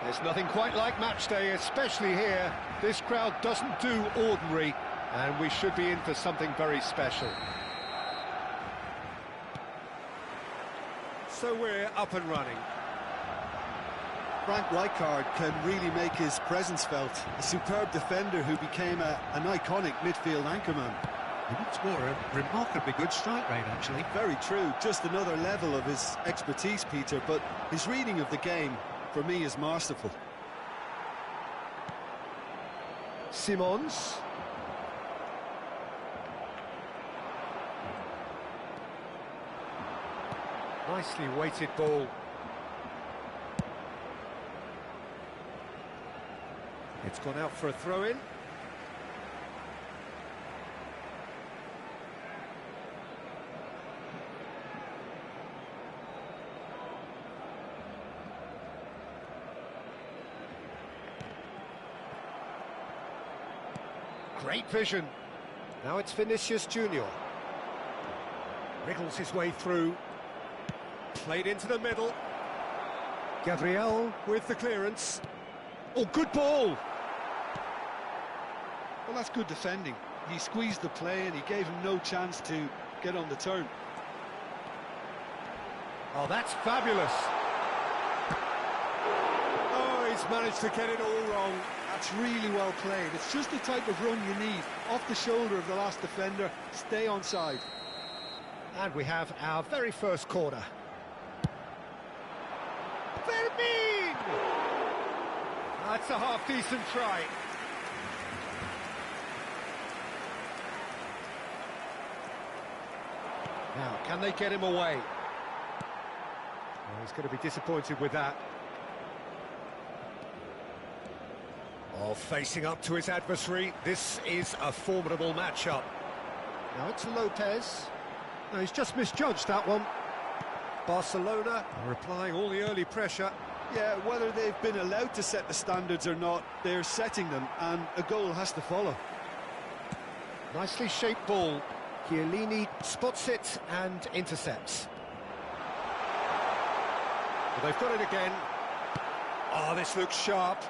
There's nothing quite like match day, especially here. This crowd doesn't do ordinary, and we should be in for something very special. So we're up and running. Frank Rijkaard can really make his presence felt. A superb defender who became an iconic midfield anchorman. And what's more, a remarkably good strike rate, actually. Very true, just another level of his expertise, Peter, but his reading of the game, for me, is masterful. Simons. Nicely weighted ball. It's gone out for a throw-in. Great vision. Now it's Vinicius Junior. Wriggles his way through. Played into the middle. Gabriel with the clearance. Oh, good ball! Well, that's good defending. He squeezed the play and he gave him no chance to get on the turn. Oh, that's fabulous. Oh, he's managed to get it all wrong. That's really well played. It's just the type of run you need. Off the shoulder of the last defender, stay onside. And we have our very first corner. Fermin! That's a half-decent try. Now, can they get him away? Oh, he's going to be disappointed with that. Oh, facing up to his adversary, this is a formidable matchup. Now it's Lopez. No, he's just misjudged that one. Barcelona are applying all the early pressure. Yeah, whether they've been allowed to set the standards or not, they're setting them, and a goal has to follow. Nicely shaped ball. Chiellini spots it and intercepts. Well, they've got it again. Oh, this looks sharp.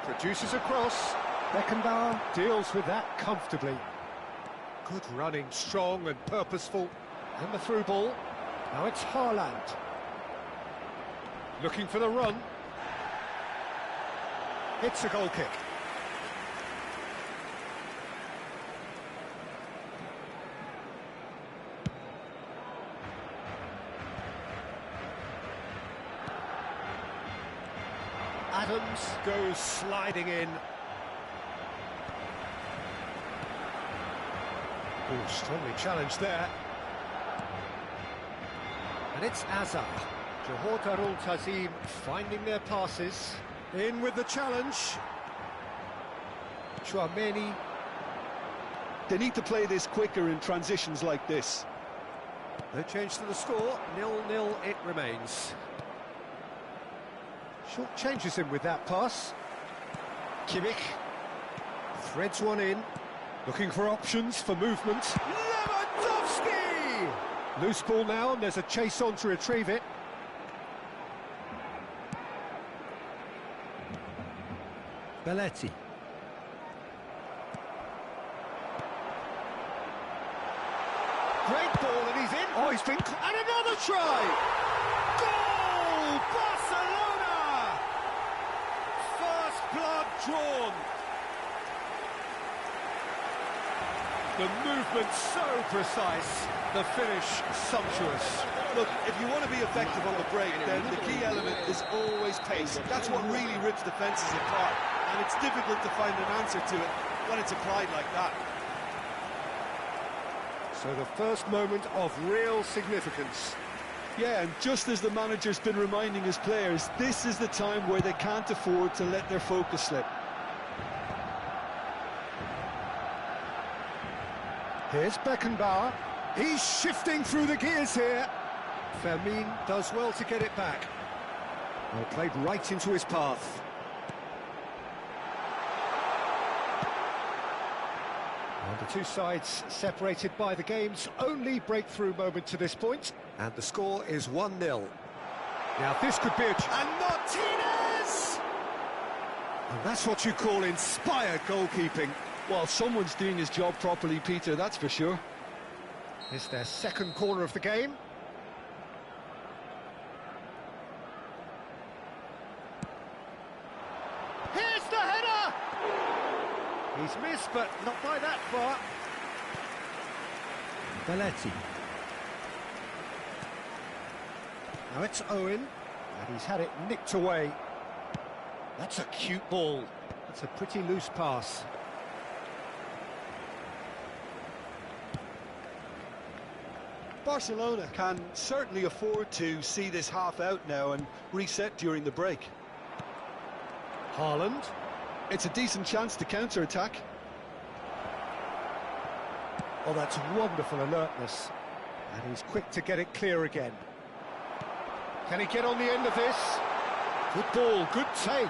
Produces a cross. Beckenbauer deals with that comfortably. Good running, strong and purposeful. And the through ball. Now it's Haaland. Looking for the run. It's a goal kick. Adams goes sliding in. Oh, strongly challenged there. And it's Azar. Johor Darul Tazim finding their passes. In with the challenge. Chouameni. They need to play this quicker in transitions like this. No change to the score. 0-0 it remains. Short changes him with that pass. Kimmich threads one in. Looking for options for movement. Lewandowski! Loose ball now, and there's a chase on to retrieve it. Belletti. Great ball, and he's in. Oh, he's been... And another try! Goal! Barcelona! First blood drawn. The movement so precise, the finish sumptuous. Look, if you want to be effective on the break, then the key element is always pace. That's what really rips defences apart, and it's difficult to find an answer to it when it's applied like that. So the first moment of real significance. Yeah, and just as the manager's been reminding his players, this is the time where they can't afford to let their focus slip. Here's Beckenbauer. He's shifting through the gears here. Fermin does well to get it back. Well, played right into his path. And the two sides separated by the game's only breakthrough moment to this point. And the score is 1-0. Now this could be a... And Martinez! And that's what you call inspired goalkeeping. Well, someone's doing his job properly, Peter, that's for sure. It's their second corner of the game. Here's the header! He's missed, but not by that far. Belletti. Now it's Owen, and he's had it nicked away. That's a cute ball. It's a pretty loose pass. Barcelona can certainly afford to see this half out now and reset during the break. Haaland. It's a decent chance to counter-attack. Oh, that's wonderful alertness. And he's quick to get it clear again. Can he get on the end of this? Good ball, good take.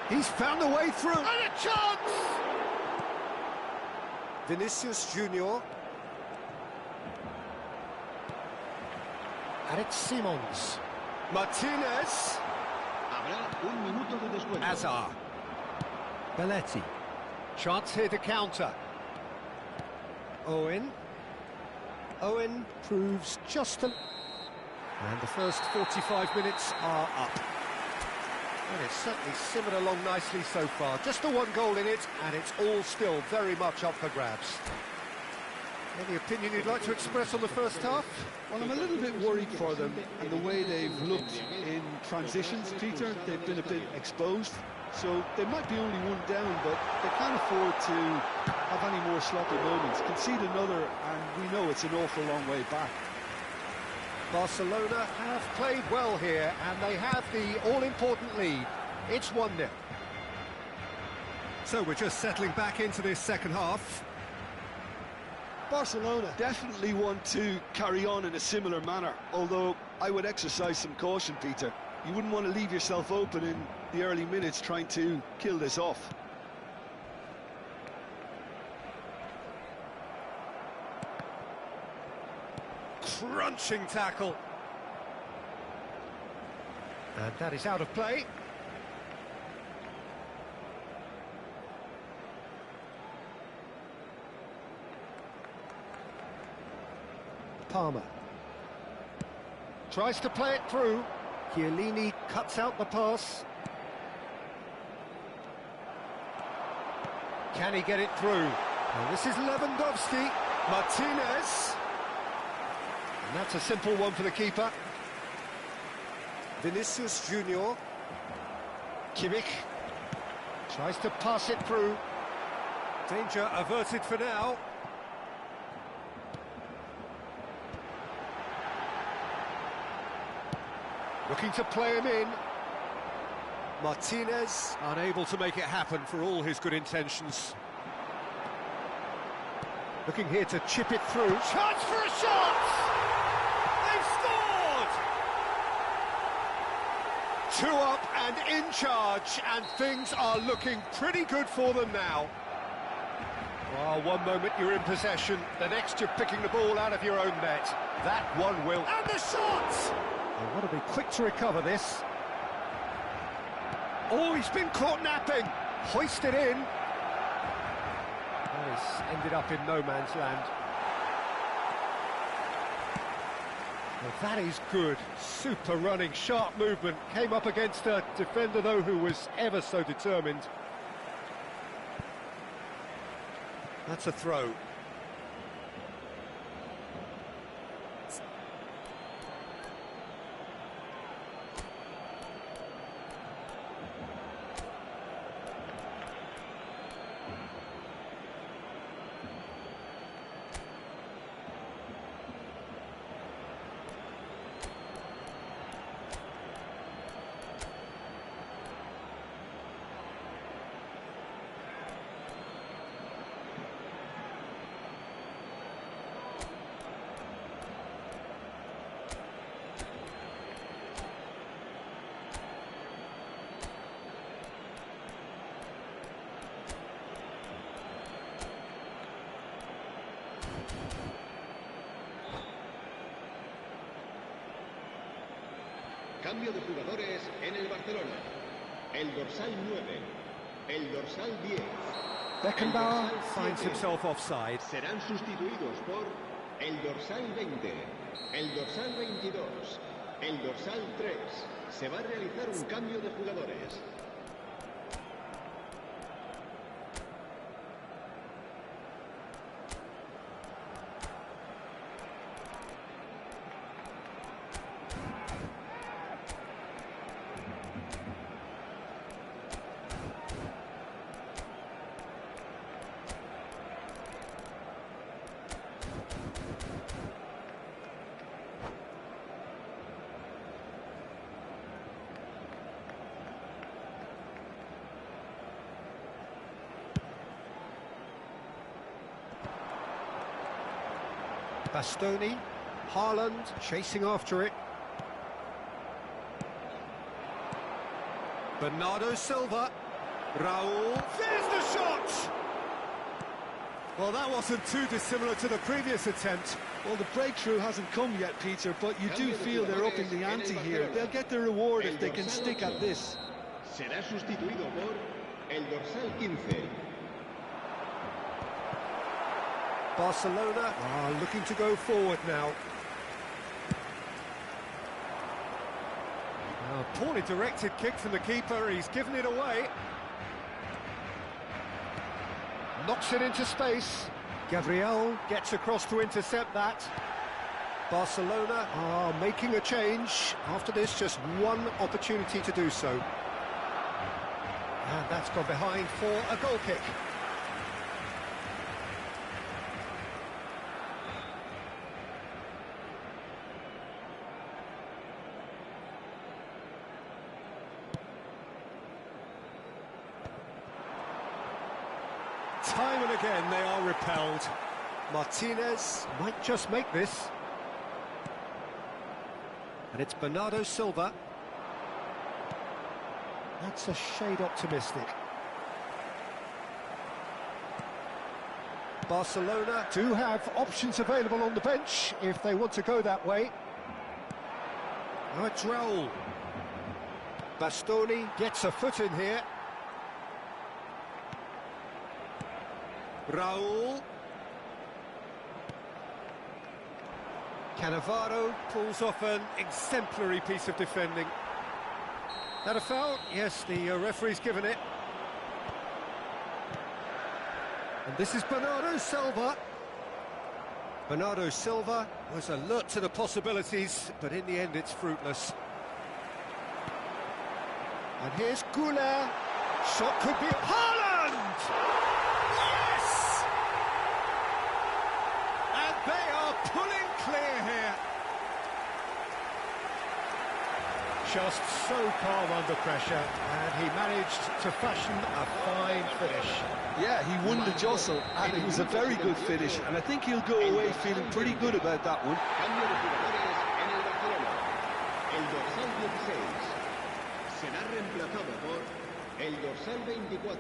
He's found a way through. And a chance! Vinicius Junior. And it's Simons. Martinez. Habrá un minuto de descuento. Hazard. Belletti. Chance here to counter. Owen. Owen proves just a... And the first 45 minutes are up. And it's certainly simmered along nicely so far. Just the one goal in it, and it's all still very much up for grabs. Any opinion you'd like to express on the first half? Well, I'm a little bit worried for them and the way they've looked in transitions, Peter. They've been a bit exposed, so they might be only one down, but they can't afford to have any more sloppy moments. Concede another, and we know it's an awful long way back. Barcelona have played well here, and they have the all-important lead. It's 1-0. So we're just settling back into this second half. Barcelona definitely want to carry on in a similar manner, although I would exercise some caution, Peter. You wouldn't want to leave yourself open in the early minutes trying to kill this off. Crunching tackle. And that is out of play. Palmer. Tries to play it through. Chiellini cuts out the pass. Can he get it through? And this is Lewandowski. Martinez. And that's a simple one for the keeper. Vinicius Junior. Kimmich. Tries to pass it through. Danger averted for now. Looking to play him in. Martinez unable to make it happen for all his good intentions. Looking here to chip it through. Chance for a shot! They've scored! 2 up and in charge, and things are looking pretty good for them now. Well, one moment you're in possession, the next you're picking the ball out of your own net. That one will. And the shot! They want to be quick to recover this. Oh, he's been caught napping. Hoisted in. That has ended up in no man's land. Well, that is good. Super running, sharp movement. Came up against a defender, though, who was ever so determined. That's a throw. Cambio de jugadores en el Barcelona. El dorsal 9, el dorsal 10. Beckenbauer finds himself offside. Serán sustituidos por el dorsal 20, el dorsal 22, el dorsal 3. Se va a realizar un cambio de jugadores. Bastoni, Haaland chasing after it. Bernardo Silva, Raul, there's the shot! Well, that wasn't too dissimilar to the previous attempt. Well, the breakthrough hasn't come yet, Peter, but you do feel they're upping the ante here. They'll get the reward if they can stick at this. Será sustituido por el dorsal 15. Barcelona are looking to go forward now. A poorly directed kick from the keeper, he's given it away. Knocks it into space. Gabriel gets across to intercept that. Barcelona are making a change. After this, just one opportunity to do so. And that's gone behind for a goal kick. Time and again they are repelled. Martinez might just make this. And it's Bernardo Silva. That's a shade optimistic. Barcelona do have options available on the bench if they want to go that way. Now it's Raul. Bastoni gets a foot in here. Raul. Cannavaro pulls off an exemplary piece of defending. That a foul? Yes, the referee's given it. And this is Bernardo Silva. Bernardo Silva was alert to the possibilities, but in the end it's fruitless. And here's Goulet. Shot could be Haaland! They are pulling clear here. Just so calm under pressure, and he managed to fashion a fine finish. Yeah, he won the jostle, and it was a very good finish, and I think he'll go away feeling pretty good about that one. Cambio de jugadores en el Barcelona. El dorsal 16 será reemplazado por el dorsal 24.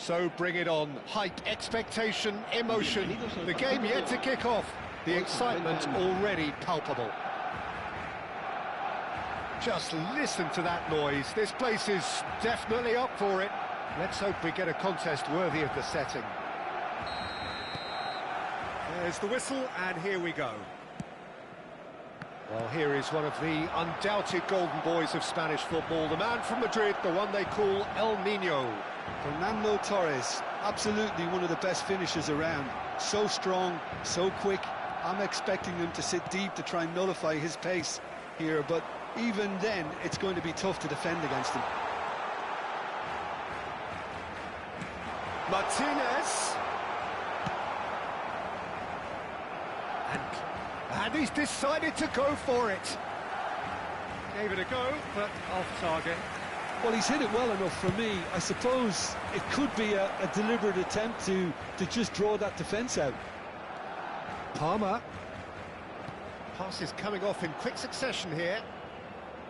So bring it on. Hype, expectation, emotion. The game yet to kick off. The excitement already palpable. Just listen to that noise. This place is definitely up for it. Let's hope we get a contest worthy of the setting. There's the whistle, and here we go. Well, here is one of the undoubted golden boys of Spanish football, the man from Madrid, the one they call El Niño. Fernando Torres, absolutely one of the best finishers around. So strong, so quick. I'm expecting them to sit deep to try and nullify his pace here, but even then, it's going to be tough to defend against him. Martinez. And he's decided to go for it. Gave it a go, but off target. Well, he's hit it well enough for me. I suppose it could be a deliberate attempt to just draw that defence out. Palmer. Pass is coming off in quick succession here.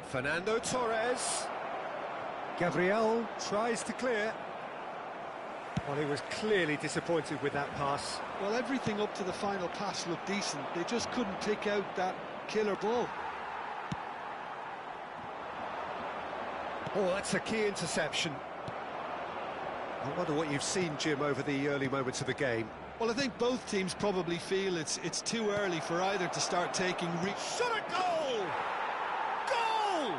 Fernando Torres. Gabriel tries to clear. Well, he was clearly disappointed with that pass. Well, everything up to the final pass looked decent. They just couldn't pick out that killer ball. Oh, that's a key interception. I wonder what you've seen, Jim, over the early moments of the game. Well, I think both teams probably feel it's too early for either to start taking... Shot a goal! Goal!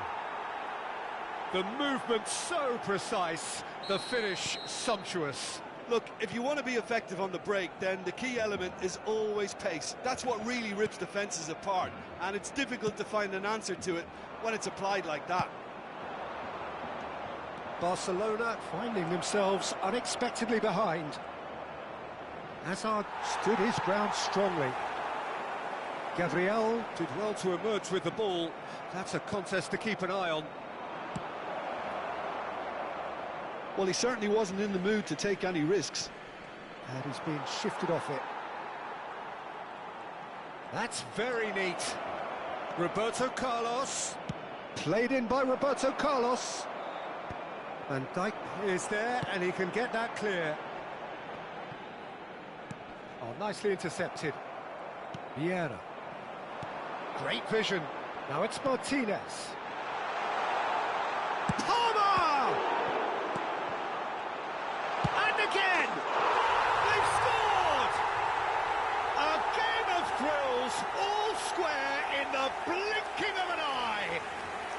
The movement so precise, the finish sumptuous. Look, if you want to be effective on the break, then the key element is always pace. That's what really rips defences apart, and it's difficult to find an answer to it when it's applied like that. Barcelona finding themselves unexpectedly behind. Hazard stood his ground strongly. Gabriel did well to emerge with the ball. That's a contest to keep an eye on. Well, he certainly wasn't in the mood to take any risks. And he's being shifted off it. That's very neat. Roberto Carlos. Played in by Roberto Carlos. Van Dijk is there, and he can get that clear. Oh, nicely intercepted. Vieira. Great vision. Now it's Martinez. Palmer! And again! They've scored! A game of thrills, all square in the blinking of an eye.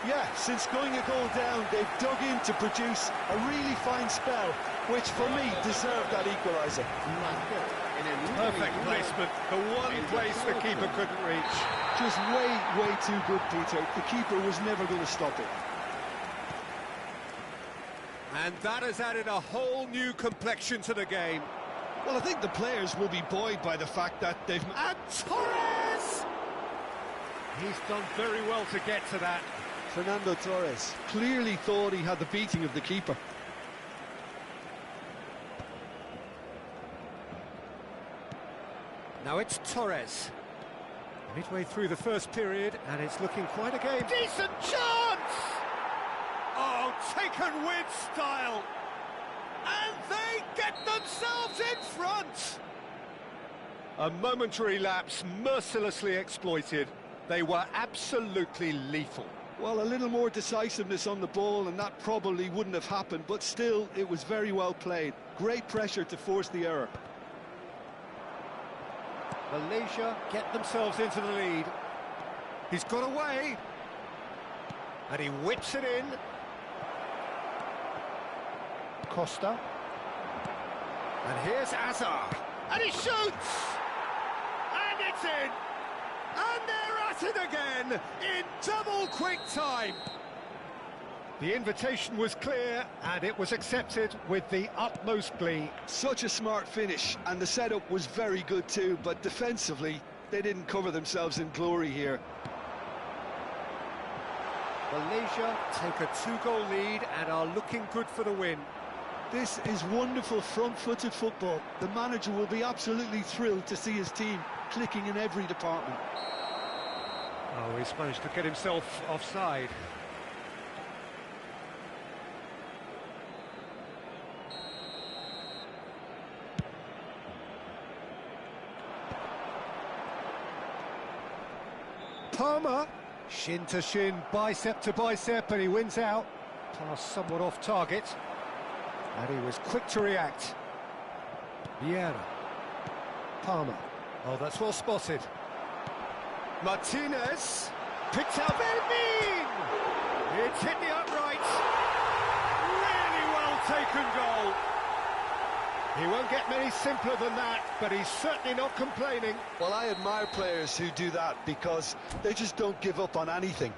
Yeah, since going a goal down, they've dug in to produce a really fine spell, which for me deserved that equaliser. Perfect placement, the one place the keeper couldn't reach. Just way too good, Peter. The keeper was never going to stop it. And that has added a whole new complexion to the game. Well, I think the players will be buoyed by the fact that they've... And Torres! He's done very well to get to that. Fernando Torres clearly thought he had the beating of the keeper. Now it's Torres. Midway through the first period, and it's looking quite a game. Decent chance! Oh, taken with style. And they get themselves in front. A momentary lapse mercilessly exploited. They were absolutely lethal. Well, a little more decisiveness on the ball, and that probably wouldn't have happened, but still, it was very well played. Great pressure to force the error. Malaysia get themselves into the lead. He's got away. And he whips it in. Costa. And here's Hazard. And he shoots! And it's in! And they're at it again in double quick time. The invitation was clear, and it was accepted with the utmost glee. Such a smart finish, and the setup was very good too, but defensively, they didn't cover themselves in glory here. Malaysia take a 2-goal lead and are looking good for the win. This is wonderful front-footed football. The manager will be absolutely thrilled to see his team clicking in every department. Oh, he's managed to get himself offside. Palmer, shin to shin, bicep to bicep, and he wins out. Pass somewhat off target, and he was quick to react. Vieira. Palmer. Oh, that's well spotted. Martinez. Picked out very mean! It's hit the upright. Really well taken goal. He won't get many simpler than that, but he's certainly not complaining. Well, I admire players who do that because they just don't give up on anything.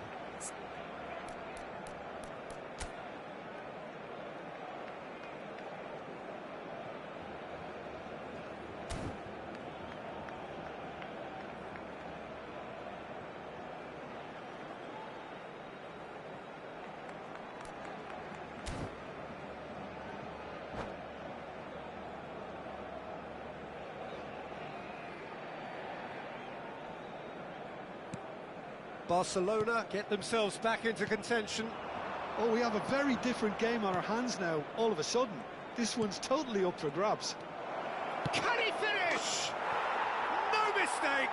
Barcelona get themselves back into contention. Oh, we have a very different game on our hands now, all of a sudden. This one's totally up for grabs. Can he finish? No mistake!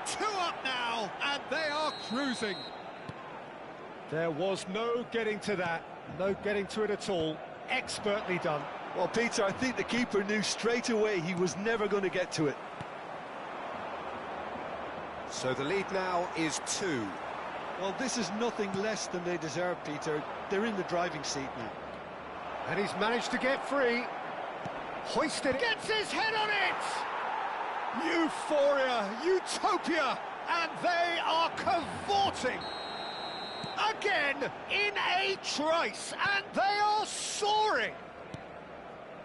2 up now, and they are cruising. There was no getting to that, no getting to it at all. Expertly done. Well, Peter, I think the keeper knew straight away he was never going to get to it. So the lead now is 2. Well, this is nothing less than they deserve, Peter. They're in the driving seat now. And he's managed to get free. Hoisted it. Gets his head on it! Euphoria, utopia, and they are cavorting. Again, in a trice, and they are soaring.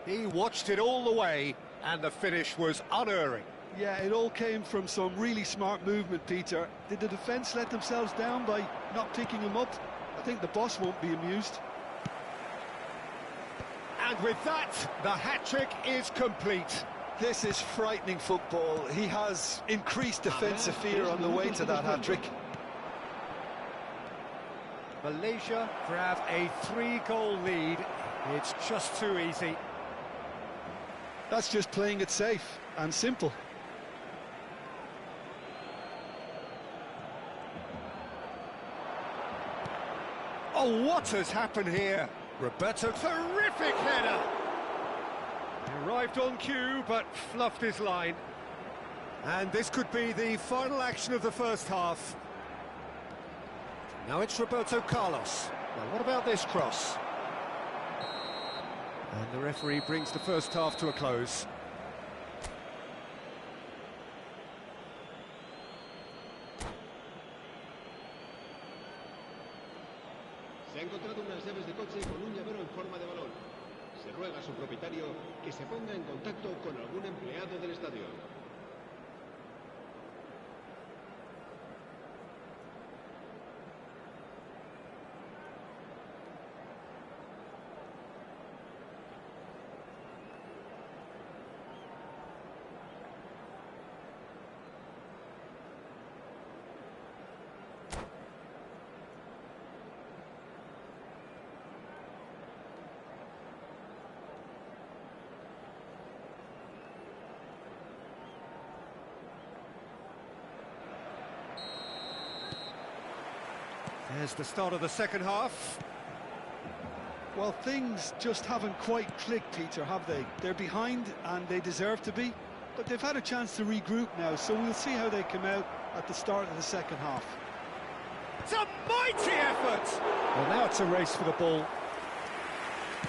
He watched it all the way, and the finish was unerring. Yeah, it all came from some really smart movement, Peter. Did the defence let themselves down by not picking him up? I think the boss won't be amused. And with that, the hat-trick is complete. This is frightening football. He has increased defensive fear on the way to that hat-trick. Malaysia grab a 3-goal lead. It's just too easy. That's just playing it safe and simple. Oh, what has happened here? Roberto, terrific header! He arrived on cue, but fluffed his line. And this could be the final action of the first half. Now it's Roberto Carlos. Now, what about this cross? And the referee brings the first half to a close. Se ha encontrado unas llaves de coche con un llavero en forma de balón. Se ruega a su propietario que se ponga en contacto con algún empleado del estadio. There's the start of the second half. Well, things just haven't quite clicked, Peter, have they? They're behind, and they deserve to be. But they've had a chance to regroup now, so we'll see how they come out at the start of the second half. It's a mighty effort! Well, now it's a race for the ball.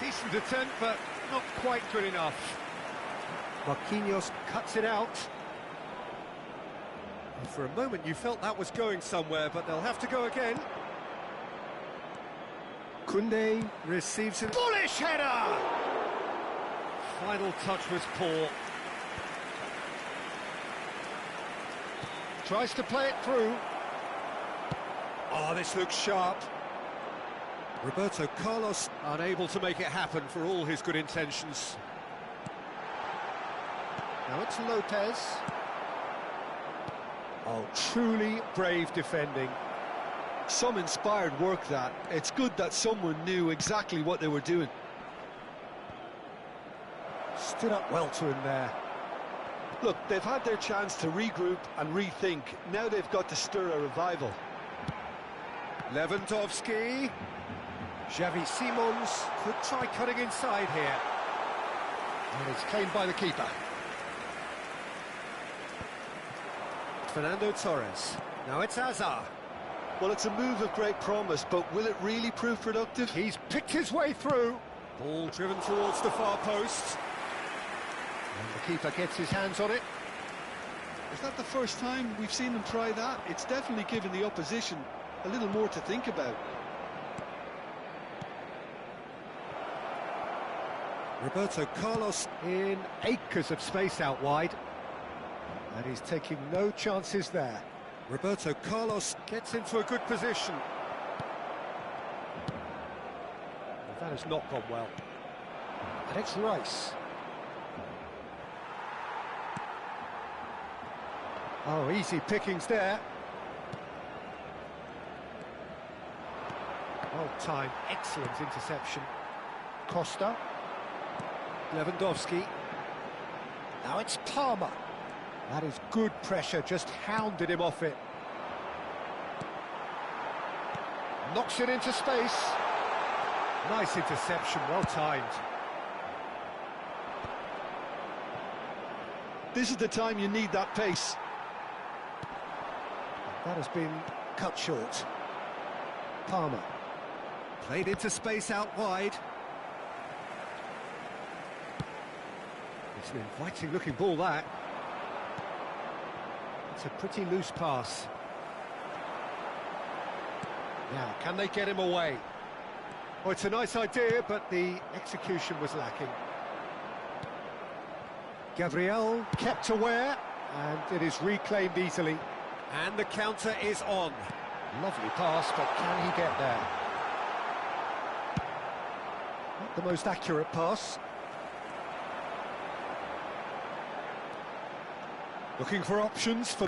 Decent attempt, but not quite good enough. Marquinhos cuts it out. And for a moment you felt that was going somewhere, but they'll have to go again. Koundé receives it. Bullish header! Final touch was poor. Tries to play it through. Oh, this looks sharp. Roberto Carlos unable to make it happen for all his good intentions. Now it's Lopez. Oh, truly brave defending. Some inspired work, that. It's good that someone knew exactly what they were doing. Stood up well to him there. Look, they've had their chance to regroup and rethink. Now they've got to stir a revival. Lewandowski. Xavi Simons could try cutting inside here. And it's claimed by the keeper. Fernando Torres. Now it's Hazard. Well, it's a move of great promise, but will it really prove productive? He's picked his way through. Ball driven towards the far post. And the keeper gets his hands on it. Is that the first time we've seen them try that? It's definitely given the opposition a little more to think about. Roberto Carlos in acres of space out wide. And he's taking no chances there. Roberto Carlos gets into a good position. Well, that has not gone well. And it's Rice. Oh, easy pickings there. Well timed, excellent interception. Costa. Lewandowski. Now it's Palmer. That is good pressure, just hounded him off it. Knocks it into space. Nice interception, well timed. This is the time you need that pace. That has been cut short. Palmer. Played into space out wide. It's an inviting looking ball, that. It's a pretty loose pass. Now, can they get him away? Oh, it's a nice idea, but the execution was lacking. Gabriel kept aware, and it is reclaimed easily. And the counter is on. Lovely pass, but can he get there? Not the most accurate pass. Looking for options for